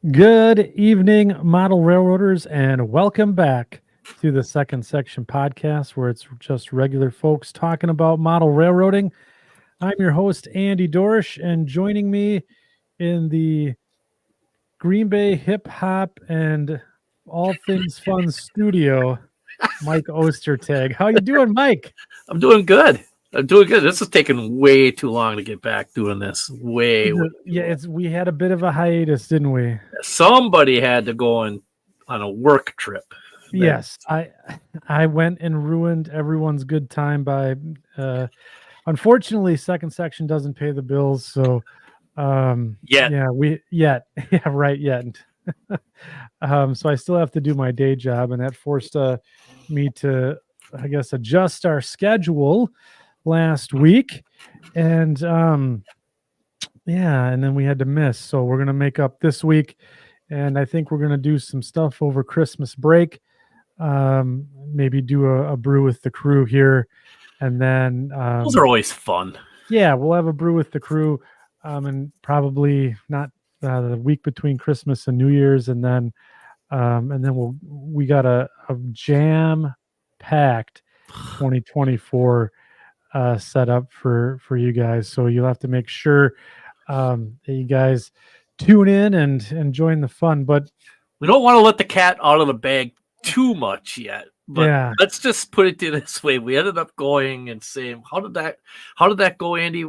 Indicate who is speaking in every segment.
Speaker 1: Good evening, model railroaders, and welcome back to the Second Section podcast, where it's just regular folks talking about model railroading. I'm your host, Andy Dorsch, and joining me in the Green Bay hip hop and all things fun studio, Mike Ostertag. How you doing, Mike?
Speaker 2: I'm doing good. This is taking way too long to get back doing this. Way too long.
Speaker 1: We had a bit of a hiatus, didn't we?
Speaker 2: Somebody had to go on a work trip.
Speaker 1: Yes, I went and ruined everyone's good time by unfortunately Second Section doesn't pay the bills, so
Speaker 2: Yet.
Speaker 1: so I still have to do my day job, and that forced me to, I guess, adjust our schedule last week, and and then we had to miss, so we're gonna make up this week, and I think we're gonna do some stuff over Christmas break. Maybe do a brew with the crew here, and then
Speaker 2: Those are always fun.
Speaker 1: Yeah, we'll have a brew with the crew, and probably not the week between Christmas and New Year's, and then we got a jam packed 2024 set up for you guys. So you'll have to make sure that you guys tune in and join the fun. But
Speaker 2: we don't want to let the cat out of the bag too much yet. But
Speaker 1: yeah,
Speaker 2: let's just put it this way. We ended up going and saying, how did that go, Andy?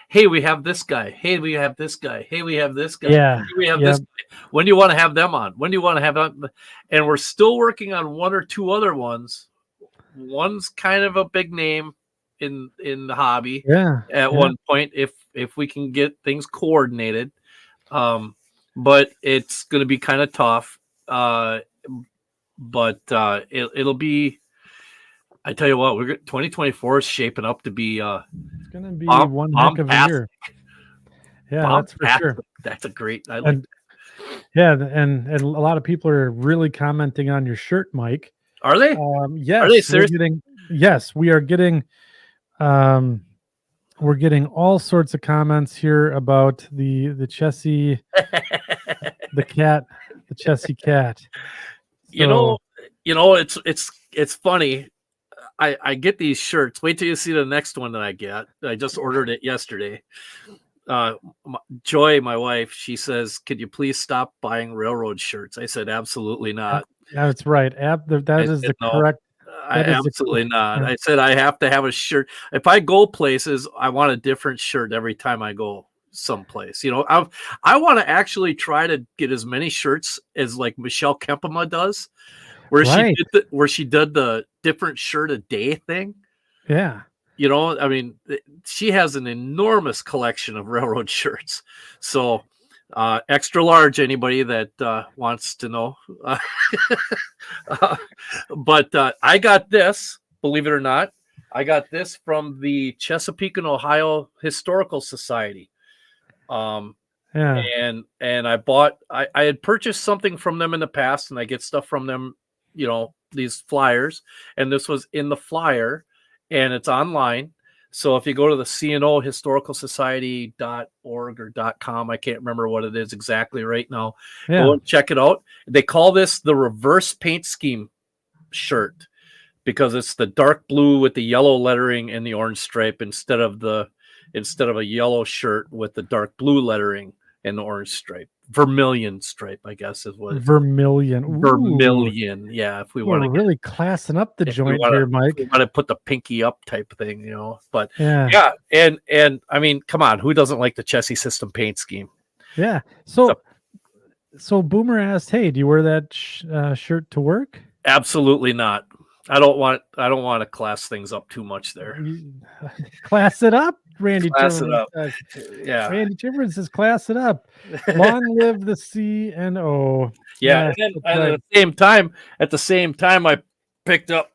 Speaker 2: Hey, we have this guy. Hey, we have this guy. Hey, we have this guy.
Speaker 1: Yeah,
Speaker 2: hey, we have this guy. When do you want to have them on? When do you want to have them? And we're still working on one or two other ones. One's kind of a big name in the hobby. At one point, if we can get things coordinated, but it's going to be kind of tough. But it'll be. I tell you what, 2024 is shaping up to be.
Speaker 1: It's going to be one heck of a year. Yeah, that's for sure.
Speaker 2: That's a great. I like.
Speaker 1: And a lot of people are really commenting on your shirt, Mike.
Speaker 2: Are they?
Speaker 1: Yes.
Speaker 2: Are they serious?
Speaker 1: Yes, we are getting. We're getting all sorts of comments here about the Chessie, the cat, the Chessie cat. So,
Speaker 2: it's funny. I get these shirts. Wait till you see the next one that I get. I just ordered it yesterday. Joy, my wife, she says, "Could you please stop buying railroad shirts?" I said, "Absolutely not."
Speaker 1: That's right. Correct.
Speaker 2: Absolutely not. I said, I have to have a shirt. If I go places, I want a different shirt every time I go someplace. I want to actually try to get as many shirts as like Michelle Kempema does, where she did the different shirt a day thing.
Speaker 1: Yeah.
Speaker 2: I mean, she has an enormous collection of railroad shirts. So extra large, anybody that wants to know. But I got this, believe it or not. I got this from the Chesapeake and Ohio Historical Society. And I had purchased something from them in the past, and I get stuff from them, these flyers, and this was in the flyer, and it's online. So if you go to the CNO Historical Society.org or .com, I can't remember what it is exactly right now. Go and check it out. They call this the reverse paint scheme shirt because it's the dark blue with the yellow lettering and the orange stripe instead of a yellow shirt with the dark blue lettering and the orange stripe. Vermilion stripe, I guess is what. Vermilion. Yeah, if we want to
Speaker 1: really classing up the joint here, Mike.
Speaker 2: We want to put the pinky up type thing, But yeah, and I mean, come on, who doesn't like the Chessie system paint scheme?
Speaker 1: Yeah. So Boomer asked, "Hey, do you wear that shirt to work?"
Speaker 2: Absolutely not. I don't want to class things up too much there.
Speaker 1: Class it up, Randy.
Speaker 2: Class it up.
Speaker 1: Yeah. Randy Chivers says, "Class it up." Long live the CNO.
Speaker 2: Yeah, and at the same time, I picked up.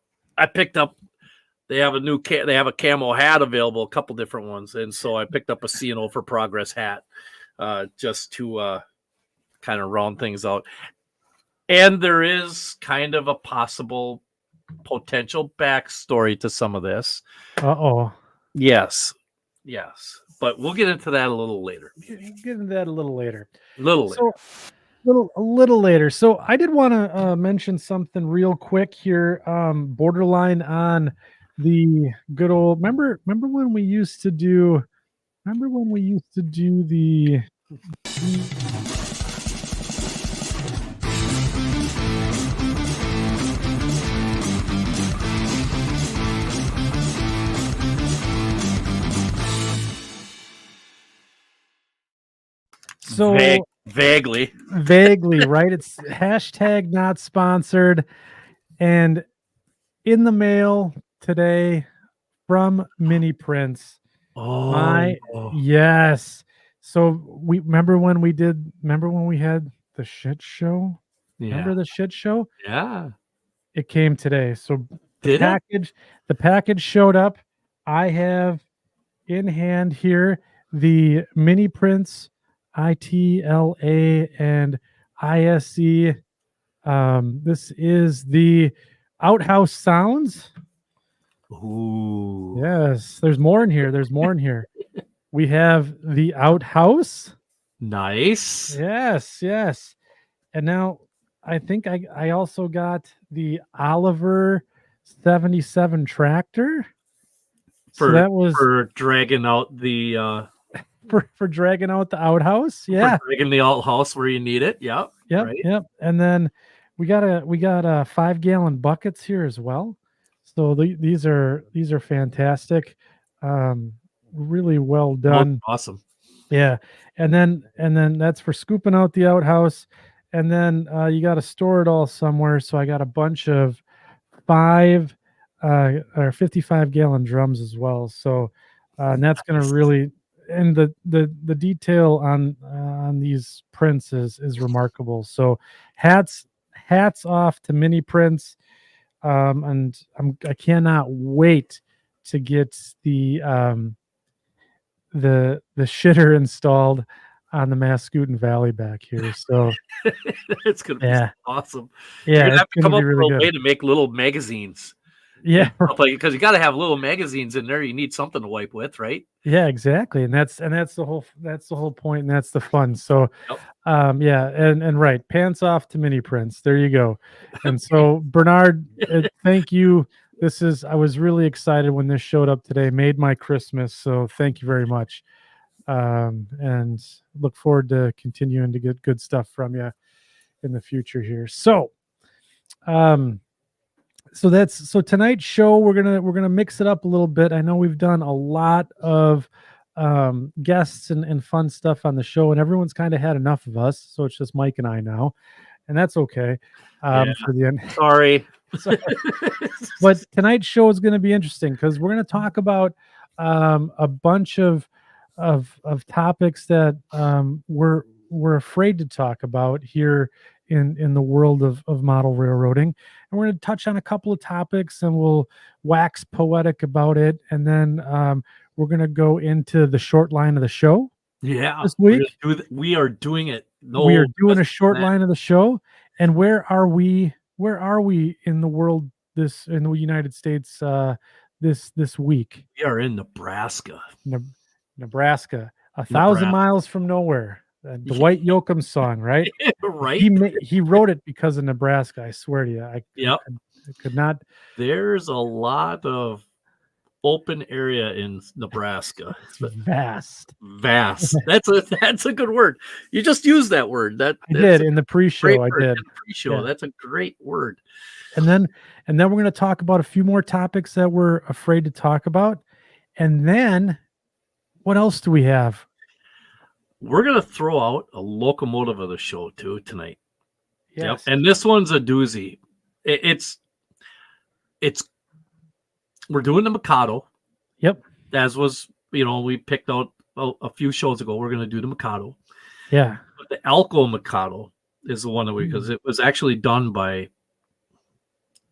Speaker 2: They have a camo hat available, a couple different ones, and so I picked up a CNO for Progress hat, just to kind of round things out. And there is kind of a possible potential backstory to some of this. Yes. But we'll get into that a little later.
Speaker 1: Get into that a little later.
Speaker 2: So
Speaker 1: a little later. So I did want to mention something real quick here. Borderline on the good old. Remember when we used to do. Remember when we used to do the. So
Speaker 2: Vaguely,
Speaker 1: right? It's hashtag not sponsored. And in the mail today from Mini Prince.
Speaker 2: oh,
Speaker 1: Yes. So we remember when we had the shit show?
Speaker 2: yeah,
Speaker 1: Remember the shit show?
Speaker 2: yeah.
Speaker 1: It came today. So
Speaker 2: Did it?
Speaker 1: the package showed up. I have in hand here the Mini Prince ITLA and ISE. This is the Outhouse Sounds.
Speaker 2: Ooh,
Speaker 1: Yes, there's more in here. There's more in here. We have the Outhouse.
Speaker 2: nice.
Speaker 1: Yes, yes. And now I think I also got the Oliver 77 tractor. So that was
Speaker 2: For dragging out the
Speaker 1: for dragging out the outhouse. Yeah.
Speaker 2: for dragging the outhouse where you need it. Yep.
Speaker 1: Yep.
Speaker 2: Right.
Speaker 1: Yep. And then we got 5-gallon buckets here as well. So these are fantastic. Really well done.
Speaker 2: Looks awesome.
Speaker 1: Yeah. And then that's for scooping out the outhouse. And then you got to store it all somewhere. So I got a bunch of 5 or 55-gallon drums as well. So and that's going to
Speaker 2: Nice.
Speaker 1: really, and the detail on these prints is remarkable. So hats off to Mini Prints. And I cannot wait to get the shitter installed on the Mascoutin Valley back here. So
Speaker 2: It's gonna be
Speaker 1: yeah,
Speaker 2: awesome.
Speaker 1: yeah,
Speaker 2: You're gonna
Speaker 1: it's
Speaker 2: have to
Speaker 1: gonna
Speaker 2: come
Speaker 1: be
Speaker 2: up with
Speaker 1: really
Speaker 2: a
Speaker 1: good.
Speaker 2: way to make little magazines.
Speaker 1: Yeah,
Speaker 2: Because you got to have little magazines in there. You need something to wipe with, right?
Speaker 1: yeah, exactly. And that's the whole point, and that's the fun. So
Speaker 2: Yep.
Speaker 1: yeah, and right, pants off to Mini Prints. There you go. And so Bernard, thank you. I was really excited when this showed up today. Made my Christmas. So thank you very much. And look forward to continuing to get good stuff from you in the future here. So so tonight's show we're gonna mix it up a little bit. I know we've done a lot of guests and fun stuff on the show, and everyone's kind of had enough of us, so it's just Mike and I now, and that's okay.
Speaker 2: Yeah.
Speaker 1: For the end.
Speaker 2: Sorry.
Speaker 1: But tonight's show is going to be interesting because we're going to talk about a bunch of topics that we're afraid to talk about here in the world of model railroading, and we're going to touch on a couple of topics, and we'll wax poetic about it, and then we're going to go into the short line of the show.
Speaker 2: Yeah.
Speaker 1: This week
Speaker 2: We are doing it. No,
Speaker 1: we are doing a short
Speaker 2: that.
Speaker 1: line of the show, and where are we in the world, in the United States this week?
Speaker 2: We are in Nebraska.
Speaker 1: Nebraska, 1,000 miles from nowhere. The Dwight Yoakam song, right?
Speaker 2: Right.
Speaker 1: He wrote it because of Nebraska. I swear to you. I could not.
Speaker 2: There's a lot of open area in Nebraska.
Speaker 1: It's vast.
Speaker 2: That's a good word. You just used that word. I
Speaker 1: did in the pre-show. I did
Speaker 2: in the pre-show. Yeah. That's a great word.
Speaker 1: And then we're going to talk about a few more topics that we're afraid to talk about. And then what else do we have?
Speaker 2: We're going to throw out a locomotive of the show too tonight.
Speaker 1: Yes.
Speaker 2: Yep. And this one's a doozy. It's we're doing the Mikado.
Speaker 1: Yep.
Speaker 2: As was, we picked out a few shows ago. We're going to do the Mikado.
Speaker 1: Yeah.
Speaker 2: But the Alco Mikado is the one that because it was actually done by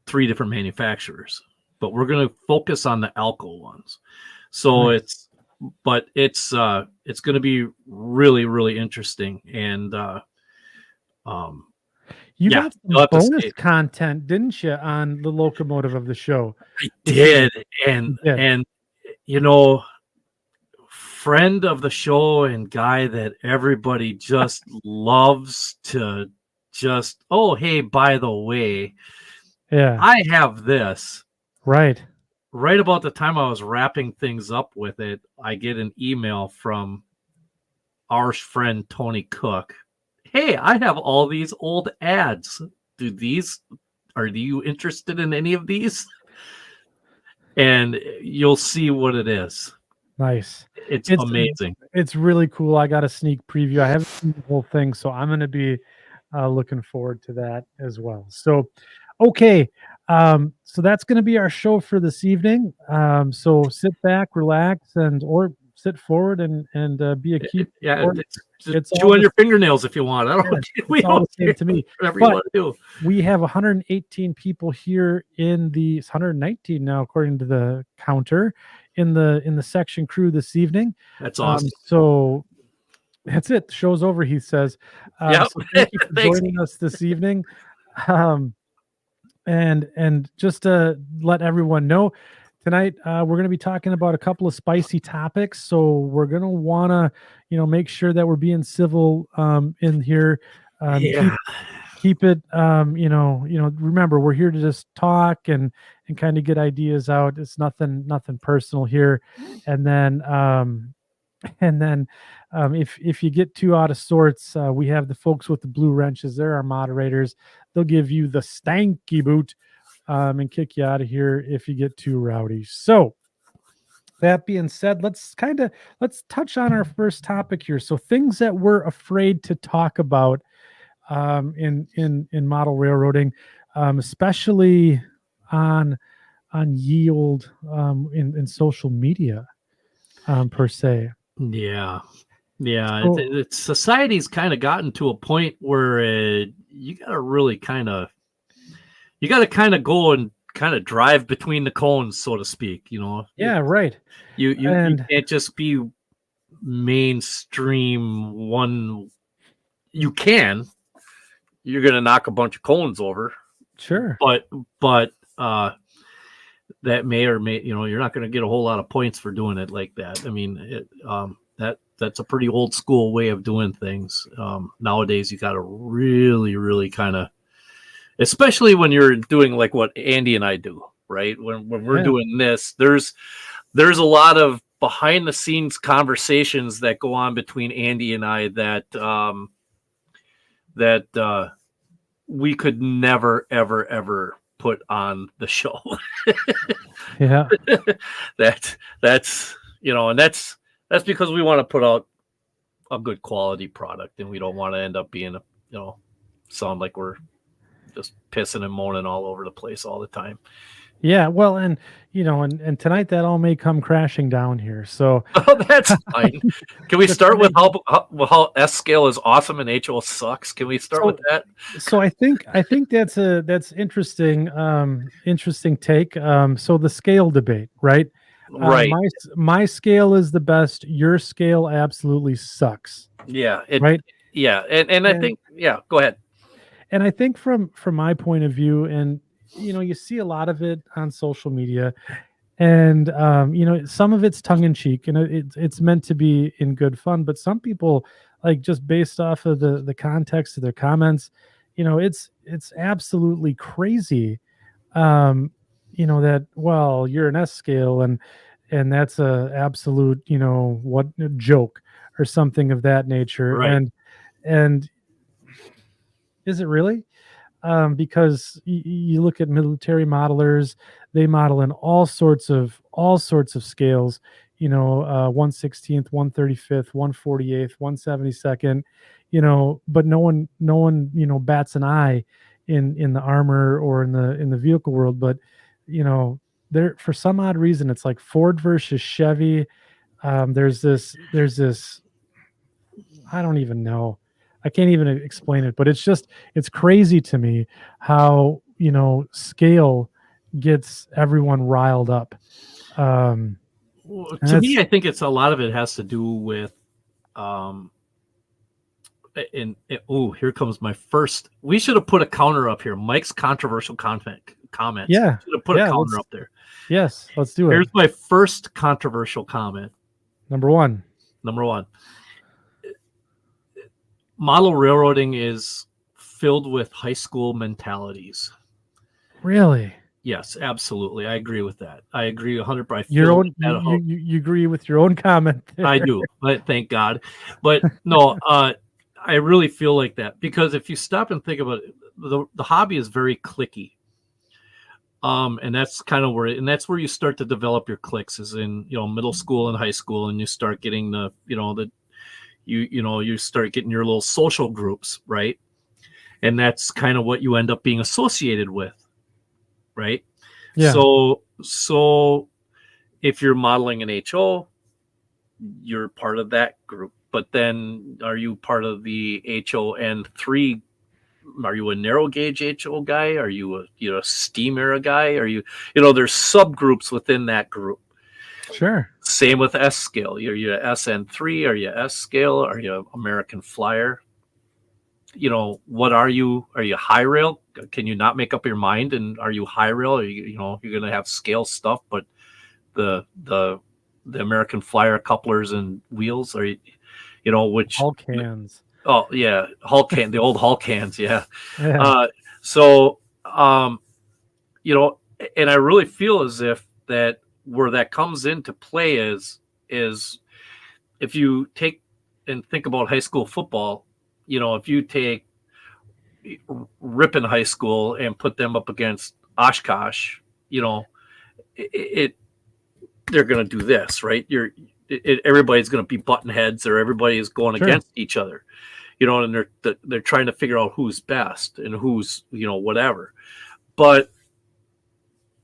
Speaker 2: 3 different manufacturers. But we're going to focus on the Alco ones. So
Speaker 1: nice.
Speaker 2: it's going to be really, really interesting. And
Speaker 1: you got some bonus content, didn't you, on the locomotive of the show?
Speaker 2: I did. And friend of the show and guy that everybody just loves to just, oh, hey, by the way,
Speaker 1: Yeah.
Speaker 2: I have this.
Speaker 1: Right.
Speaker 2: Right about the time I was wrapping things up with it, I get an email from our friend Tony Cook. Hey, I have all these old ads. Are you interested in any of these? And you'll see what it is.
Speaker 1: Nice.
Speaker 2: It's amazing.
Speaker 1: It's really cool. I got a sneak preview. I haven't seen the whole thing, so I'm going to be looking forward to that as well. So, okay. So that's going to be our show for this evening. So sit back, relax, or sit forward and be a keep.
Speaker 2: Yeah,
Speaker 1: It's
Speaker 2: just
Speaker 1: all
Speaker 2: chew on
Speaker 1: the-
Speaker 2: your fingernails if you want. I don't.
Speaker 1: Yeah,
Speaker 2: we
Speaker 1: it's all
Speaker 2: don't
Speaker 1: the same to me.
Speaker 2: whatever
Speaker 1: But
Speaker 2: you want to do.
Speaker 1: we have 118 people here in the 119 now, according to the counter, in the section crew this evening.
Speaker 2: That's awesome.
Speaker 1: So that's it. The show's over, he says.
Speaker 2: Yep.
Speaker 1: So thank you for
Speaker 2: Thanks.
Speaker 1: joining us this evening. And just to let everyone know, tonight we're going to be talking about a couple of spicy topics. So we're going to want to, make sure that we're being civil in here.
Speaker 2: Yeah.
Speaker 1: Keep it. Remember, we're here to just talk and kind of get ideas out. It's nothing personal here. And then if you get too out of sorts, we have the folks with the blue wrenches. They're our moderators. They'll give you the stanky boot and kick you out of here if you get too rowdy. So that being said, let's touch on our first topic here. So things that we're afraid to talk about in model railroading, especially on yield in social media per se.
Speaker 2: Yeah.
Speaker 1: So-
Speaker 2: It's society's kind of gotten to a point where you got to really kind of go and kind of drive between the cones, so to speak.
Speaker 1: Yeah, right.
Speaker 2: You can't just be mainstream one. You can. You're going to knock a bunch of cones over.
Speaker 1: Sure.
Speaker 2: But that may or may, you're not going to get a whole lot of points for doing it like that. I mean, that's a pretty old school way of doing things. Nowadays, you got to really, really kind of, especially when you're doing like what Andy and I do, right? When we're doing this, there's a lot of behind the scenes conversations that go on between Andy and I that we could never, ever, ever put on the show.
Speaker 1: Yeah.
Speaker 2: that's and that's because we want to put out a good quality product, and we don't want to end up being sound like we're just pissing and moaning all over the place all the time.
Speaker 1: Yeah, well, and tonight that all may come crashing down here. So
Speaker 2: that's fine. Can we start with how S scale is awesome and HO sucks? Can we start with that?
Speaker 1: So I think that's interesting. Interesting take. So the scale debate, right?
Speaker 2: Right.
Speaker 1: My scale is the best. Your scale absolutely sucks.
Speaker 2: Yeah.
Speaker 1: Right.
Speaker 2: Yeah, and I think go ahead.
Speaker 1: And I think from my point of view, and you see a lot of it on social media, and some of it's tongue in cheek, and it's meant to be in good fun. But some people, like, just based off of the context of their comments, it's absolutely crazy. That, well, you're an S scale and that's a absolute what a joke or something of that nature.
Speaker 2: Right.
Speaker 1: And is it really? Because you look at military modelers, they model in all sorts of scales, 1/16th, 1/35th, 1/48th, 1/72nd, but no one bats an eye in the armor or in the vehicle world. But there, for some odd reason, it's like Ford versus Chevy. There's this I don't even know. I can't even explain it, but it's crazy to me how, scale gets everyone riled up.
Speaker 2: To me, I think it's a lot of it has to do with, here comes my first. We should have put a counter up here. Mike's controversial comments.
Speaker 1: Yeah.
Speaker 2: Should have put a counter up there.
Speaker 1: Yes, let's do it.
Speaker 2: Here's my first controversial comment.
Speaker 1: Number one.
Speaker 2: Number one, model railroading is filled with high school mentalities.
Speaker 1: Really?
Speaker 2: Yes, absolutely. I agree with that. I agree 100%. I
Speaker 1: Your
Speaker 2: feel
Speaker 1: own,
Speaker 2: that
Speaker 1: you agree with your own comment there.
Speaker 2: I do, but thank God. But no, I really feel like that, because if you stop and think about it, the hobby is very cliquey. And that's kind of where, and that's where you start to develop your cliques, is in, middle school and high school, and you start getting you start getting your little social groups, right? And that's kind of what you end up being associated with, right?
Speaker 1: Yeah.
Speaker 2: So if you're modeling an HO, you're part of that group. But then, are you part of the HON3? Are you a narrow gauge HO guy? Are you a steam era guy? Are you, there's subgroups within that group.
Speaker 1: Sure.
Speaker 2: Same with S scale. Are you a SN3? Are you S scale? Are you American Flyer? What are you? Are you high rail? Can you not make up your mind? And are you high rail? Are you, you're going to have scale stuff, but the American Flyer couplers and wheels, are which
Speaker 1: Hulk hands.
Speaker 2: Oh yeah, Hulk can, the old Hulk hands, yeah.
Speaker 1: Yeah.
Speaker 2: So and I really feel as if that where that comes into play is if you take and think about high school football, if you take Ripon High School and put them up against Oshkosh, it they're going to do this, right? Everybody's going to be button heads, or everybody is going against each other, and they're trying to figure out who's best and who's, whatever. But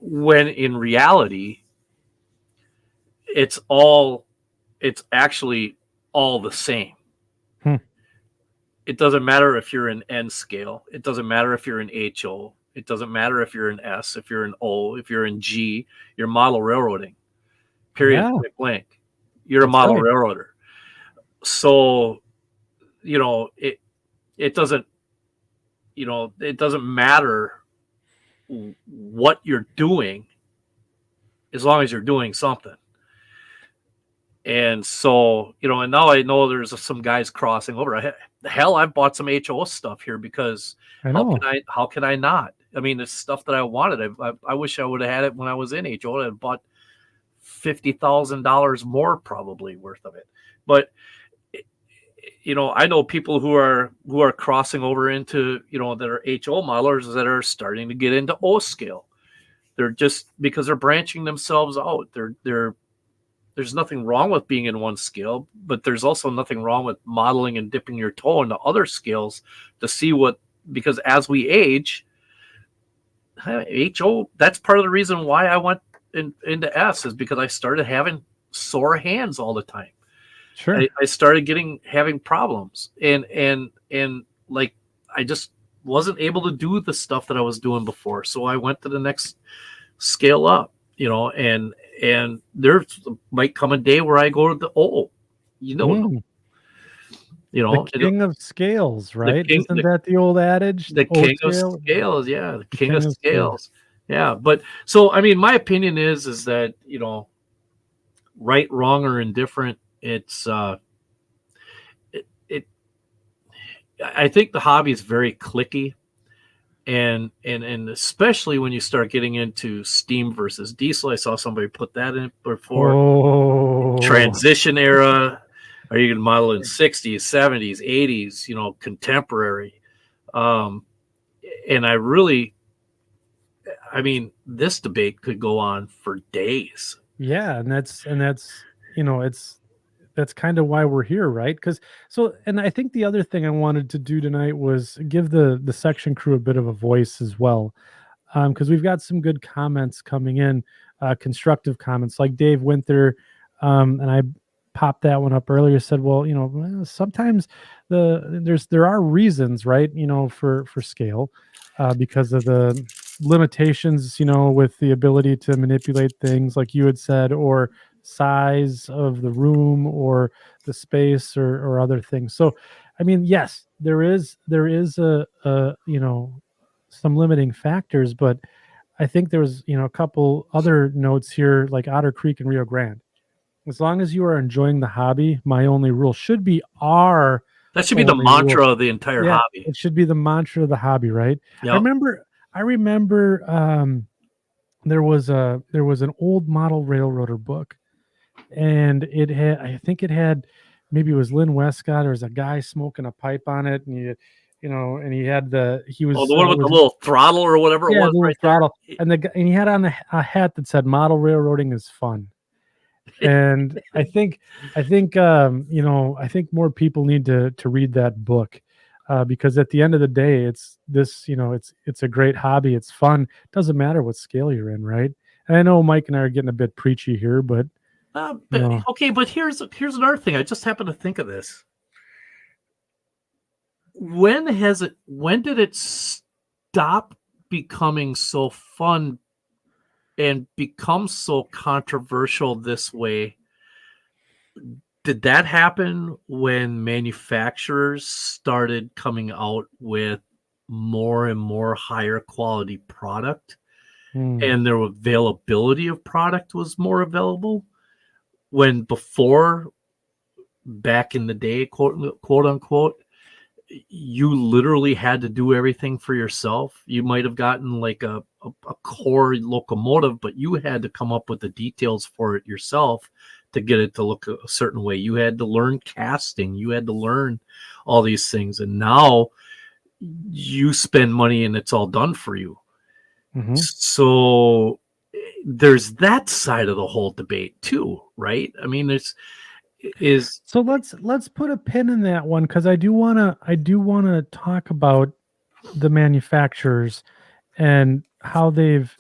Speaker 2: when in reality, it's actually all the same. It doesn't matter if you're an N scale. It doesn't matter if you're an HO. It doesn't matter if you're an S, if you're an O, if you're in G, you're model railroading. Period.
Speaker 1: Yeah.
Speaker 2: Blank. You're a model railroader. So, it doesn't matter what you're doing, as long as you're doing something. And so, and now I know there's some guys crossing over. Hell, I've bought some HO stuff here, because how can I not? I mean, it's stuff that I wanted. I wish I would have had it when I was in HO. I'd bought $50,000 more probably worth of it. But I know people who are crossing over into, that are HO modelers that are starting to get into O scale. They're just, because they're branching themselves out. There's nothing wrong with being in one scale, but there's also nothing wrong with modeling and dipping your toe into other scales to see because as we age, HO, that's part of the reason why I went into S, is because I started having sore hands all the time.
Speaker 1: Sure.
Speaker 2: I started having problems, and like, I just wasn't able to do the stuff that I was doing before. So I went to the next scale up, and there might come a day where I go to the O, the
Speaker 1: king of scales, right? Isn't that the old adage?
Speaker 2: The king of scales, yeah, the king of scales. Yeah, but so, I mean, my opinion is that, right, wrong, or indifferent, it's I think the hobby is very cliquey, and especially when you start getting into steam versus diesel. I saw somebody put that in before. Transition era. Are you going to model in 60s, 70s, 80s, contemporary? And this debate could go on for days.
Speaker 1: Yeah, and that's that's kind of why we're here, right? And I think the other thing I wanted to do tonight was give the section crew a bit of a voice as well, because we've got some good comments coming in, constructive comments, like Dave Winter, and I popped that one up earlier. Said, well, sometimes there are reasons, right? For scale, because of the limitations, with the ability to manipulate things, like you had said, or size of the room, or the space, or other things. So, I mean, yes, there is a some limiting factors, but I think there was, a couple other notes here, like Otter Creek and Rio Grande. As long as you are enjoying the hobby, my only rule should be our
Speaker 2: That should be the
Speaker 1: only rule.
Speaker 2: mantra of the entire
Speaker 1: Yeah,
Speaker 2: hobby.
Speaker 1: it should be the mantra of the hobby, right?
Speaker 2: Yep.
Speaker 1: I remember there was an old model railroader book, and I think it had, maybe it was Lynn Westcott. There was a guy smoking a pipe on it, and and he had he was,
Speaker 2: Oh, the one with
Speaker 1: was,
Speaker 2: the little throttle or whatever it
Speaker 1: yeah,
Speaker 2: was
Speaker 1: the little
Speaker 2: right
Speaker 1: throttle,
Speaker 2: there.
Speaker 1: and he had on a hat that said "Model Railroading is fun." And I think I think more people need to read that book, because at the end of the day, it's this, it's a great hobby. It's fun. Doesn't matter what scale you're in, right? And I know Mike and I are getting a bit preachy here, but
Speaker 2: Okay, but here's another thing. I just happened to think of this. When did it stop becoming so fun and become so controversial this way? Did that happen when manufacturers started coming out with more and more higher quality product, and their availability of product was more available? When before, back in the day, quote unquote, you literally had to do everything for yourself. You might have gotten like a core locomotive, but you had to come up with the details for it yourself to get it to look a certain way. You had to learn casting. You had to learn all these things. And now you spend money and it's all done for you.
Speaker 1: Mhm.
Speaker 2: So there's that side of the whole debate too, right? I mean,
Speaker 1: So let's put a pin in that one, because I do wanna talk about the manufacturers and how they've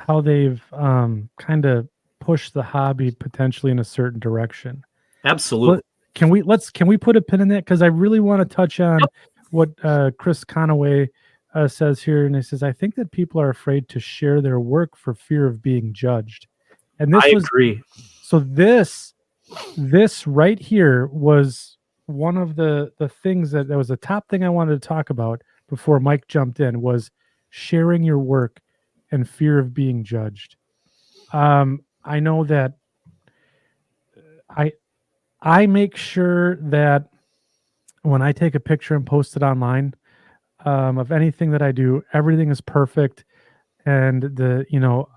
Speaker 1: kind of pushed the hobby potentially in a certain direction.
Speaker 2: absolutely.
Speaker 1: Can we put a pin in that? Because I really want to touch on what Chris Conaway says here, and he says, I think that people are afraid to share their work for fear of being judged. And
Speaker 2: I agree.
Speaker 1: so this right here was one of the things that was the top thing I wanted to talk about before Mike jumped in, was sharing your work and fear of being judged. I know that I make sure that when I take a picture and post it online, of anything that I do, everything is perfect. And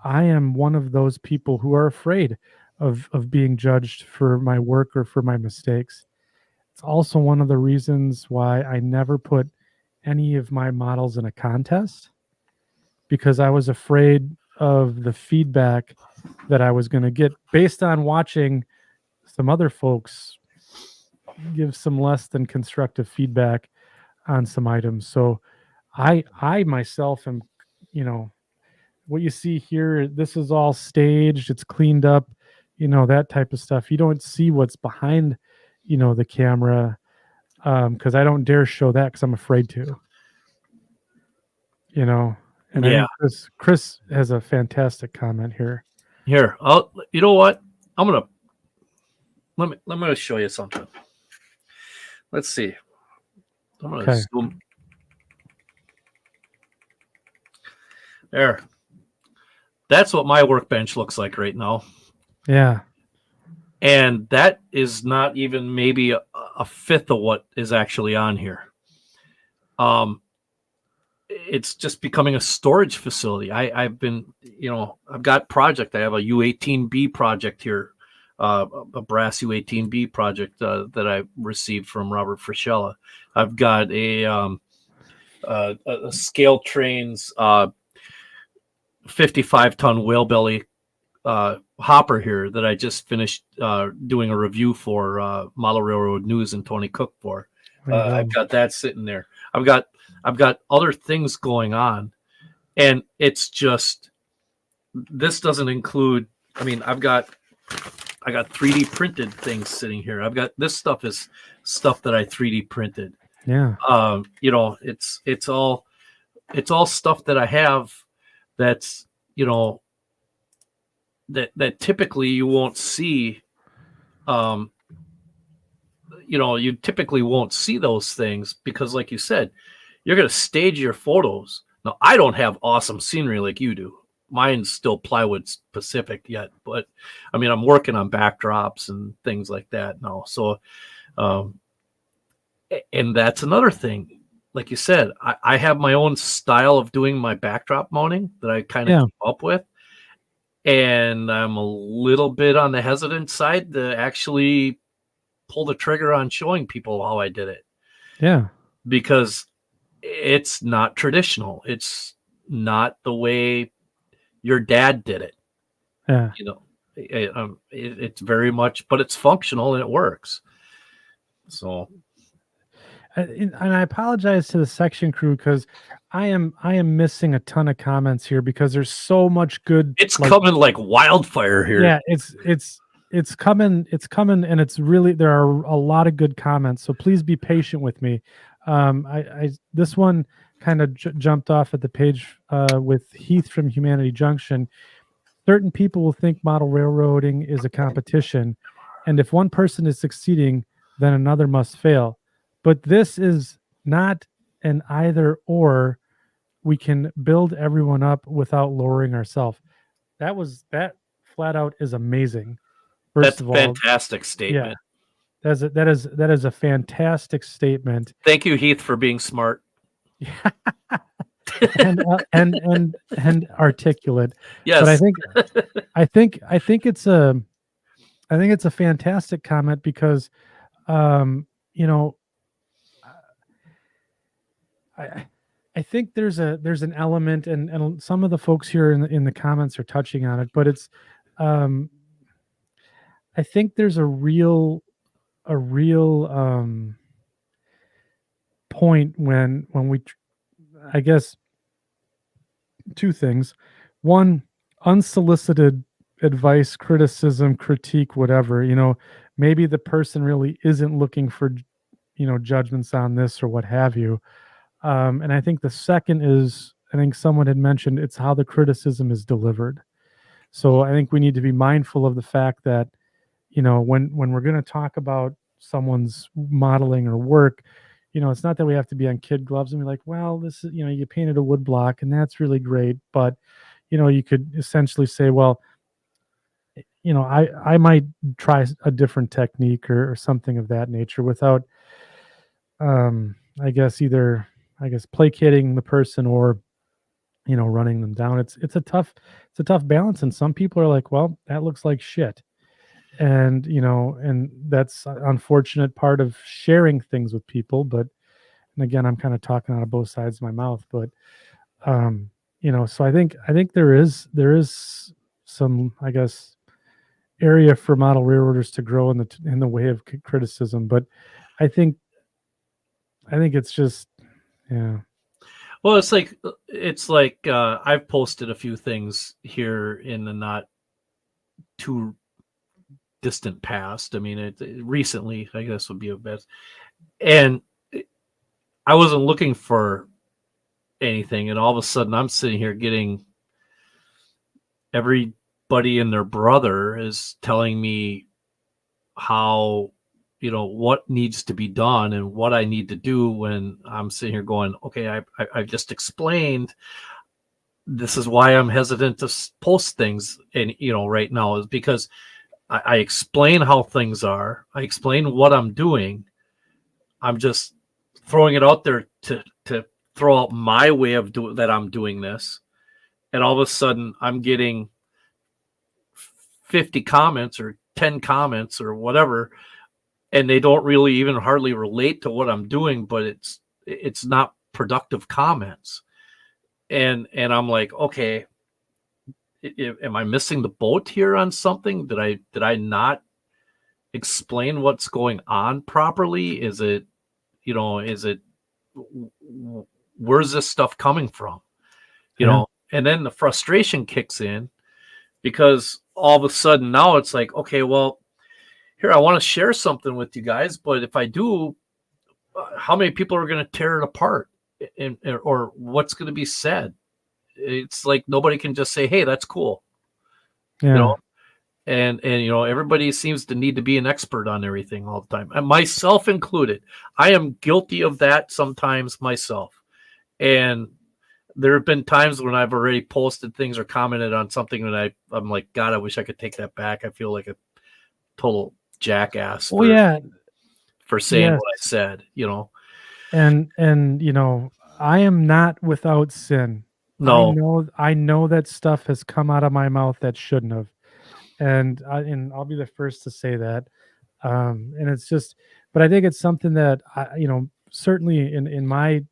Speaker 1: I am one of those people who are afraid of being judged for my work or for my mistakes. It's also one of the reasons why I never put any of my models in a contest, because I was afraid of the feedback that I was going to get based on watching some other folks give some less than constructive feedback on some items. So I myself am, what you see here, this is all staged, it's cleaned up, that type of stuff. You don't see what's behind, the camera, because I don't dare show that because I'm afraid to, and I
Speaker 2: Yeah.
Speaker 1: think Chris has a fantastic comment here.
Speaker 2: Here, you know what? Let me show you something. Let's see. I'm gonna
Speaker 1: Okay.
Speaker 2: zoom. There. That's what my workbench looks like right now.
Speaker 1: Yeah.
Speaker 2: And that is not even maybe a fifth of what is actually on here. It's just becoming a storage facility. I've been, I've got project. I have a U18B project here, a brass U18B project that I received from Robert Frischella. I've got a scale trains 55-ton whale belly hopper here that I just finished doing a review for Model Railroad News and Tony Cook for. I've got that sitting there. I've got other things going on, and it's just, this doesn't include. I mean, I got 3D printed things sitting here. I've got, this stuff is stuff that I 3D printed.
Speaker 1: Yeah.
Speaker 2: It's all stuff that I have that's, that typically you won't see. You typically won't see those things because, like you said, you're going to stage your photos. Now, I don't have awesome scenery like you do. mine's still plywood specific yet, but I mean, I'm working on backdrops and things like that now. So, and that's another thing. Like you said, I have my own style of doing my backdrop mounting that I kind of
Speaker 1: Yeah.
Speaker 2: came up with. And I'm a little bit on the hesitant side to actually pull the trigger on showing people how I did it.
Speaker 1: Yeah.
Speaker 2: Because it's not traditional. It's not the way your dad did it.
Speaker 1: Yeah.
Speaker 2: You know, it's very much, but it's functional and it works. So,
Speaker 1: And I apologize to the section crew because I am missing a ton of comments here because there's so much good.
Speaker 2: it's coming like wildfire here.
Speaker 1: Yeah, it's coming, and it's really, there are a lot of good comments. So please be patient with me. I this one kind of jumped off at the page with Heath from Humanity Junction. Certain people will think model railroading is a competition, and if one person is succeeding, then another must fail. But this is not an either or. We can build everyone up without lowering ourselves. That flat out is amazing.
Speaker 2: That's a fantastic statement.
Speaker 1: Yeah, that is a fantastic statement.
Speaker 2: Thank you, Heath, for being smart.
Speaker 1: and articulate.
Speaker 2: Yes.
Speaker 1: But I think it's a fantastic comment because you know, I think there's an element, and some of the folks here in the comments are touching on it, but it's I think there's a real point when we, I guess, two things. One, unsolicited advice, criticism, critique, whatever, maybe the person really isn't looking for, judgments on this or what have you. And I think the second is, I think someone had mentioned, it's how the criticism is delivered. So I think we need to be mindful of the fact that, when we're going to talk about someone's modeling or work, it's not that we have to be on kid gloves and be like, well, this is, you painted a wood block and that's really great. But, you could essentially say, well, I might try a different technique or something of that nature without, I guess placating the person or, running them down. It's a tough balance. And some people are like, well, that looks like shit. And, and that's an unfortunate part of sharing things with people. But, and again, I'm kind of talking out of both sides of my mouth, but, so I think there is some, I guess, area for model railroaders to grow in the way of criticism. But I think it's just, yeah.
Speaker 2: Well, it's like I've posted a few things here in the not too distant past. I mean, recently, I guess would be a best. And I wasn't looking for anything, and all of a sudden, I'm sitting here getting everybody and their brother is telling me how, what needs to be done and what I need to do, when I'm sitting here going, okay, I just explained, this is why I'm hesitant to post things. And, right now is because I explain how things are. I explain what I'm doing. I'm just throwing it out there to throw out my way of doing that. I'm doing this. And all of a sudden I'm getting 50 comments or 10 comments or whatever, and they don't really even hardly relate to what I'm doing, but it's not productive comments. And I'm like, okay, am I missing the boat here on something? Did I not explain what's going on properly? Is it, where's this stuff coming from? And then the frustration kicks in, because all of a sudden now it's like, okay, well, here, I want to share something with you guys, but if I do, how many people are going to tear it apart, or what's going to be said? It's like nobody can just say, hey, that's cool.
Speaker 1: Yeah.
Speaker 2: And everybody seems to need to be an expert on everything all the time, and myself included. I am guilty of that sometimes myself. And There have been times when I've already posted things or commented on something and I'm like, God, I wish I could take that back. I feel like a total jackass for saying
Speaker 1: yes.
Speaker 2: what I said,
Speaker 1: And I am not without sin.
Speaker 2: No.
Speaker 1: I know that stuff has come out of my mouth that shouldn't have. And I'll be the first to say that. And it's just, but I think it's something that certainly in my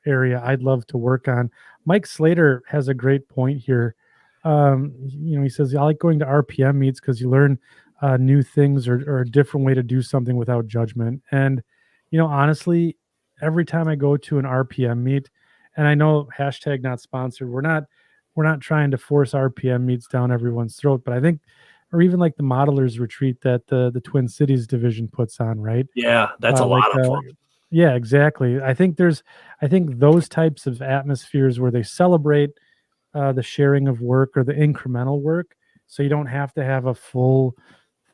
Speaker 1: area I'd love to work on. Mike Slater has a great point here. He says, I like going to RPM meets because you learn new things or a different way to do something without judgment. And honestly, every time I go to an RPM meet, and I know hashtag not sponsored, we're not trying to force RPM meets down everyone's throat, but I think, or even like the modelers retreat that the Twin Cities division puts on, right?
Speaker 2: Yeah, that's a lot of fun.
Speaker 1: Yeah, exactly. I think those types of atmospheres where they celebrate the sharing of work or the incremental work, so you don't have to have a full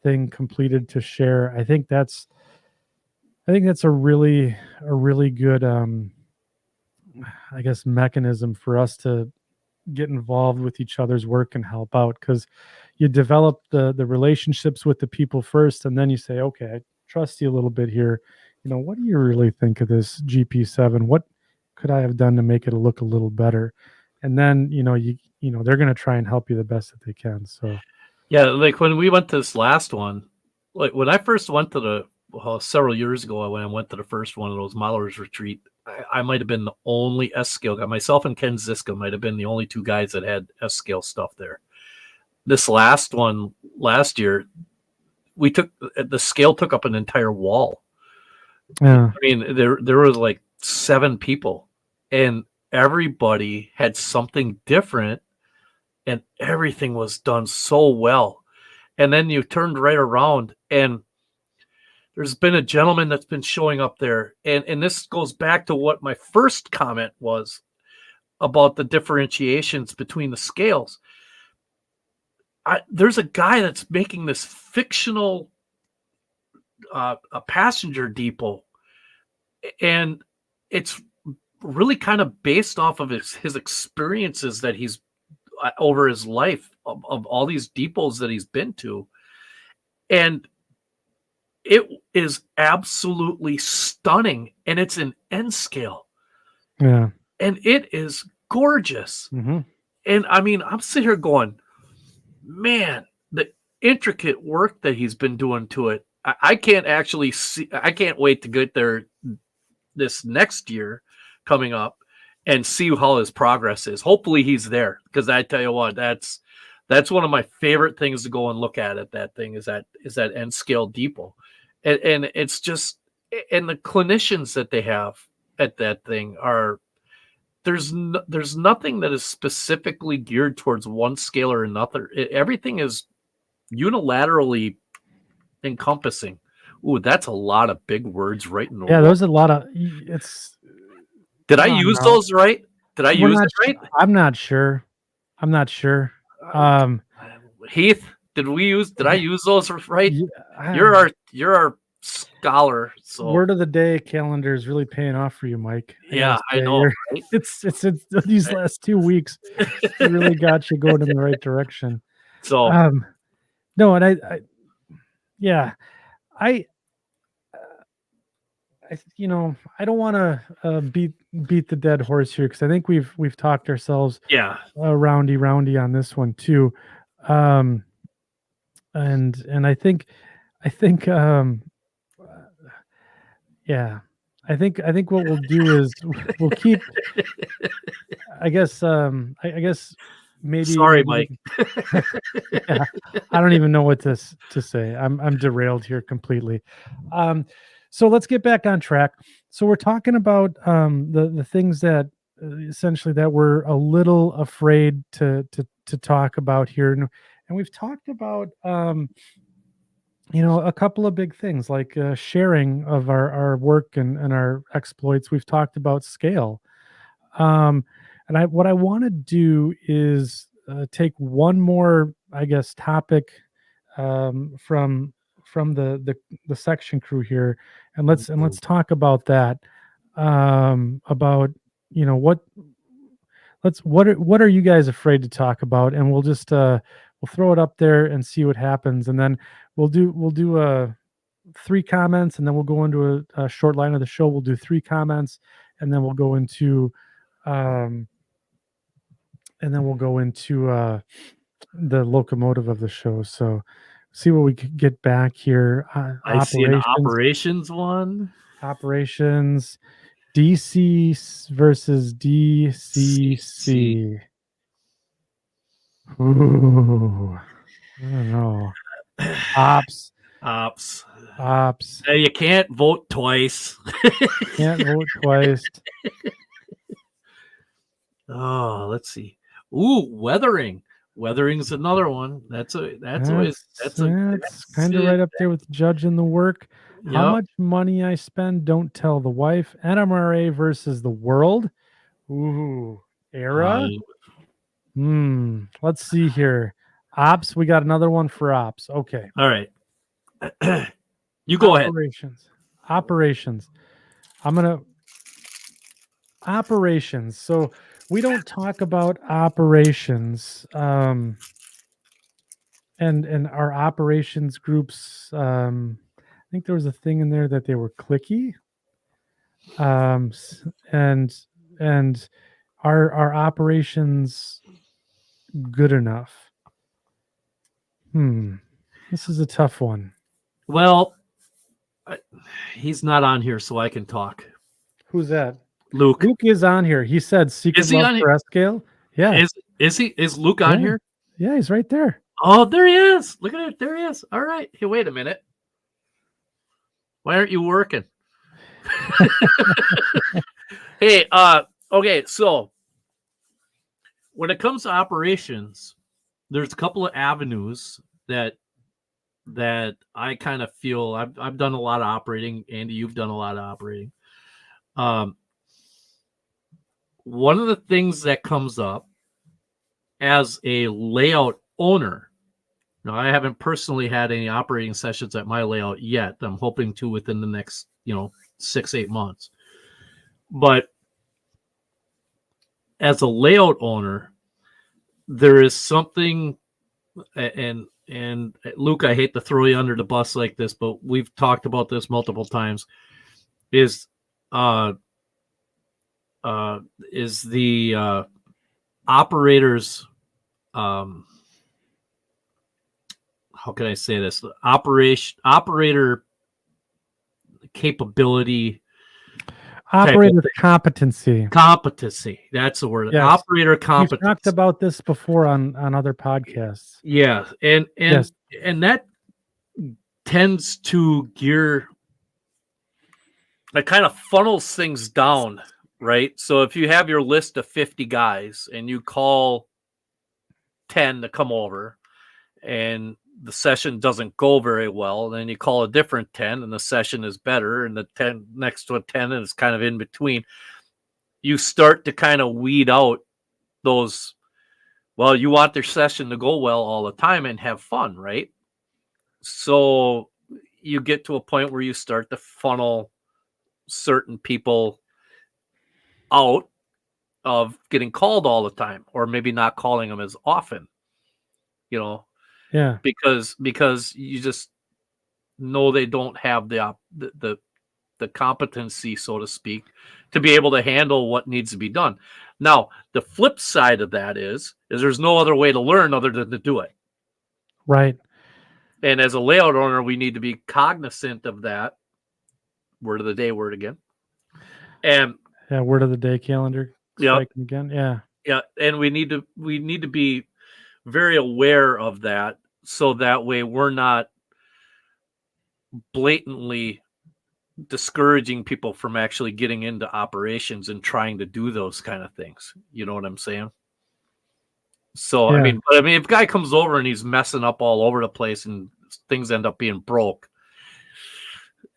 Speaker 1: thing completed to share. I think that's a really good I guess mechanism for us to get involved with each other's work and help out, because you develop the relationships with the people first, and then you say, okay, I trust you a little bit here. What do you really think of this GP7? What could I have done to make it look a little better? And then they're going to try and help you the best that they can. So
Speaker 2: yeah, like when we went to this last one, like when I first went to several years ago, when I went to the first one of those modelers retreat, I might have been the only S scale guy. Myself and Ken Ziska might have been the only two guys that had S scale stuff there. This last one last year, the scale took up an entire wall.
Speaker 1: yeah.
Speaker 2: I mean, there were like 7 people, and everybody had something different, and everything was done so well. And then you turned right around, and there's been a gentleman that's been showing up there, and this goes back to what my first comment was about the differentiations between the scales. There's a guy that's making this fictional a passenger depot, and it's really kind of based off of his experiences that he's over his life of all these depots that he's been to, and it is absolutely stunning, and it's an N scale.
Speaker 1: Yeah.
Speaker 2: And it is gorgeous.
Speaker 1: Mm-hmm.
Speaker 2: And I mean, I'm sitting here going, man, the intricate work that he's been doing to it. I can't actually see, I can't wait to get there this next year coming up and see how his progress is. Hopefully he's there, because I tell you what, that's one of my favorite things to go and look at that thing is that N scale depot. And it's just, and the clinicians that they have at that thing are, there's nothing that is specifically geared towards one scale or another. Everything is unilaterally encompassing. Ooh, that's a lot of big words right in the
Speaker 1: Yeah, there's a lot of it's.
Speaker 2: Did I use those right? Did I use it right?
Speaker 1: I'm not sure.
Speaker 2: Heath, did I use those right?
Speaker 1: Yeah,
Speaker 2: You're our scholar. So
Speaker 1: word of the day calendar is really paying off for you, Mike.
Speaker 2: Yeah, I know. Right?
Speaker 1: It's these last 2 weeks really got you going in the right direction.
Speaker 2: So
Speaker 1: no, and I I don't want to beat the dead horse here, because I think we've talked ourselves roundy on this one too, and I think I think what we'll do is we'll keep. I guess maybe.
Speaker 2: Sorry, Mike.
Speaker 1: Yeah, I don't even know what to say. I'm derailed here completely. So let's get back on track. So we're talking about the things that essentially that we're a little afraid to talk about here, and we've talked about a couple of big things like sharing of our work and our exploits. We've talked about scale, and what I want to do is take one more, I guess, topic from the section crew here, and let's talk about that, about what are you guys afraid to talk about? And we'll just we'll throw it up there and see what happens. And then we'll do 3 comments, and then we'll go into a short line of the show. We'll do 3 comments, and then we'll go into the locomotive of the show. So see what we could get back here.
Speaker 2: I see an operations one.
Speaker 1: Operations, DC versus DCC. Ooh, I don't know. Ops.
Speaker 2: You can't vote twice.
Speaker 1: Can't vote twice.
Speaker 2: Oh, let's see. Ooh, weathering. Weathering's another one. That's kind of
Speaker 1: right up there with judging the work. Yep. How much money I spend, don't tell the wife. NMRA versus the world. Ooh, era. Let's see here. Ops, we got another one for ops. Okay.
Speaker 2: All right. You go ahead.
Speaker 1: Operations. Operations. So we don't talk about operations. And our operations groups, I think there was a thing in there that they were clicky. And our operations good enough? This is a tough one.
Speaker 2: Well, he's not on here, so I can talk.
Speaker 1: Who's that?
Speaker 2: Luke.
Speaker 1: Luke is on here. He said secret love for S-Scale. Yeah.
Speaker 2: Is Luke on here?
Speaker 1: Yeah, he's right there.
Speaker 2: Oh, there he is. Look at it. There he is. All right. Hey, wait a minute. Why aren't you working? Hey, okay, so when it comes to operations, there's a couple of avenues that I kind of feel I've done a lot of operating. Andy, you've done a lot of operating. One of the things that comes up as a layout owner, now I haven't personally had any operating sessions at my layout yet. I'm hoping to within the next 6-8 months. But as a layout owner, there is something, and Luke, I hate to throw you under the bus like this, but we've talked about this multiple times, is the operators, how can I say this? Operator capability.
Speaker 1: Operator competency.
Speaker 2: Competency. That's the word. Yes. Operator competency.
Speaker 1: We've talked about this before on other podcasts.
Speaker 2: Yeah. And that tends to gear, it kind of funnels things down, right? So if you have your list of 50 guys and you call 10 to come over and the session doesn't go very well, then you call a different 10 and the session is better, and the 10 next to a 10 is kind of in between. You start to kind of weed out those, well, you want their session to go well all the time and have fun, right? So you get to a point where you start to funnel certain people out of getting called all the time, or maybe not calling them as often,
Speaker 1: Yeah,
Speaker 2: because you just know they don't have the competency, so to speak, to be able to handle what needs to be done. Now, the flip side of that is there's no other way to learn other than to do it.
Speaker 1: Right.
Speaker 2: And as a layout owner, we need to be cognizant of that. Word of the day, word again. And
Speaker 1: yeah, word of the day calendar.
Speaker 2: Yeah.
Speaker 1: Again. Yeah.
Speaker 2: Yeah. And we need to be very aware of that, so that way we're not blatantly discouraging people from actually getting into operations and trying to do those kind of things. You know what I'm saying? So, yeah. I mean, if a guy comes over and he's messing up all over the place and things end up being broke,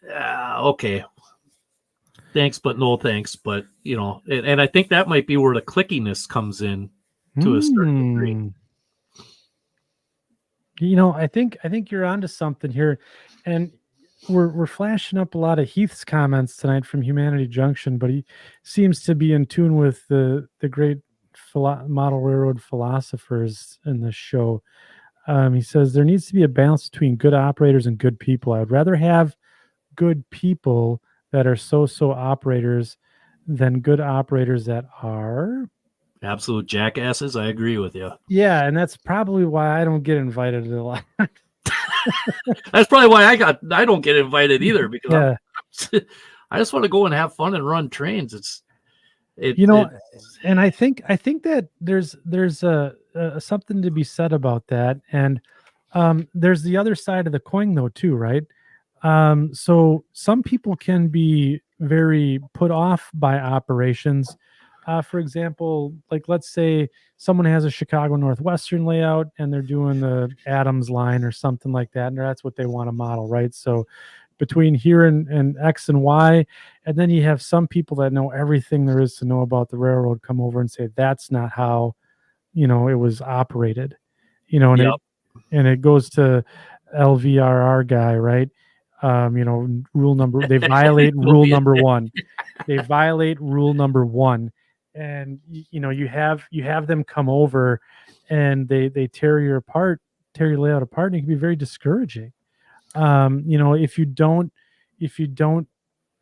Speaker 2: okay. Thanks, but no thanks. But, and I think that might be where the clickiness comes in to a certain degree.
Speaker 1: I think you're onto something here. And we're flashing up a lot of Heath's comments tonight from Humanity Junction, but he seems to be in tune with the great model railroad philosophers in this show. He says there needs to be a balance between good operators and good people. I would rather have good people that are so operators than good operators that are
Speaker 2: absolute jackasses. I agree with you.
Speaker 1: Yeah, and that's probably why I don't get invited a lot.
Speaker 2: That's probably why I don't get invited either, because
Speaker 1: Yeah.
Speaker 2: I just want to go and have fun and run trains.
Speaker 1: And I think that there's a something to be said about that, and there's the other side of the coin though too, right? So some people can be very put off by operations. For example, like let's say someone has a Chicago Northwestern layout and they're doing the Adams line or something like that, and that's what they want to model, right? So between here and X and Y, and then you have some people that know everything there is to know about the railroad come over and say that's not how it was operated, and
Speaker 2: Yep.
Speaker 1: it goes to LVRR guy, right? Rule number they violate rule number one. They violate rule number one, and you have them come over, and they tear your layout apart, and it can be very discouraging. If you don't,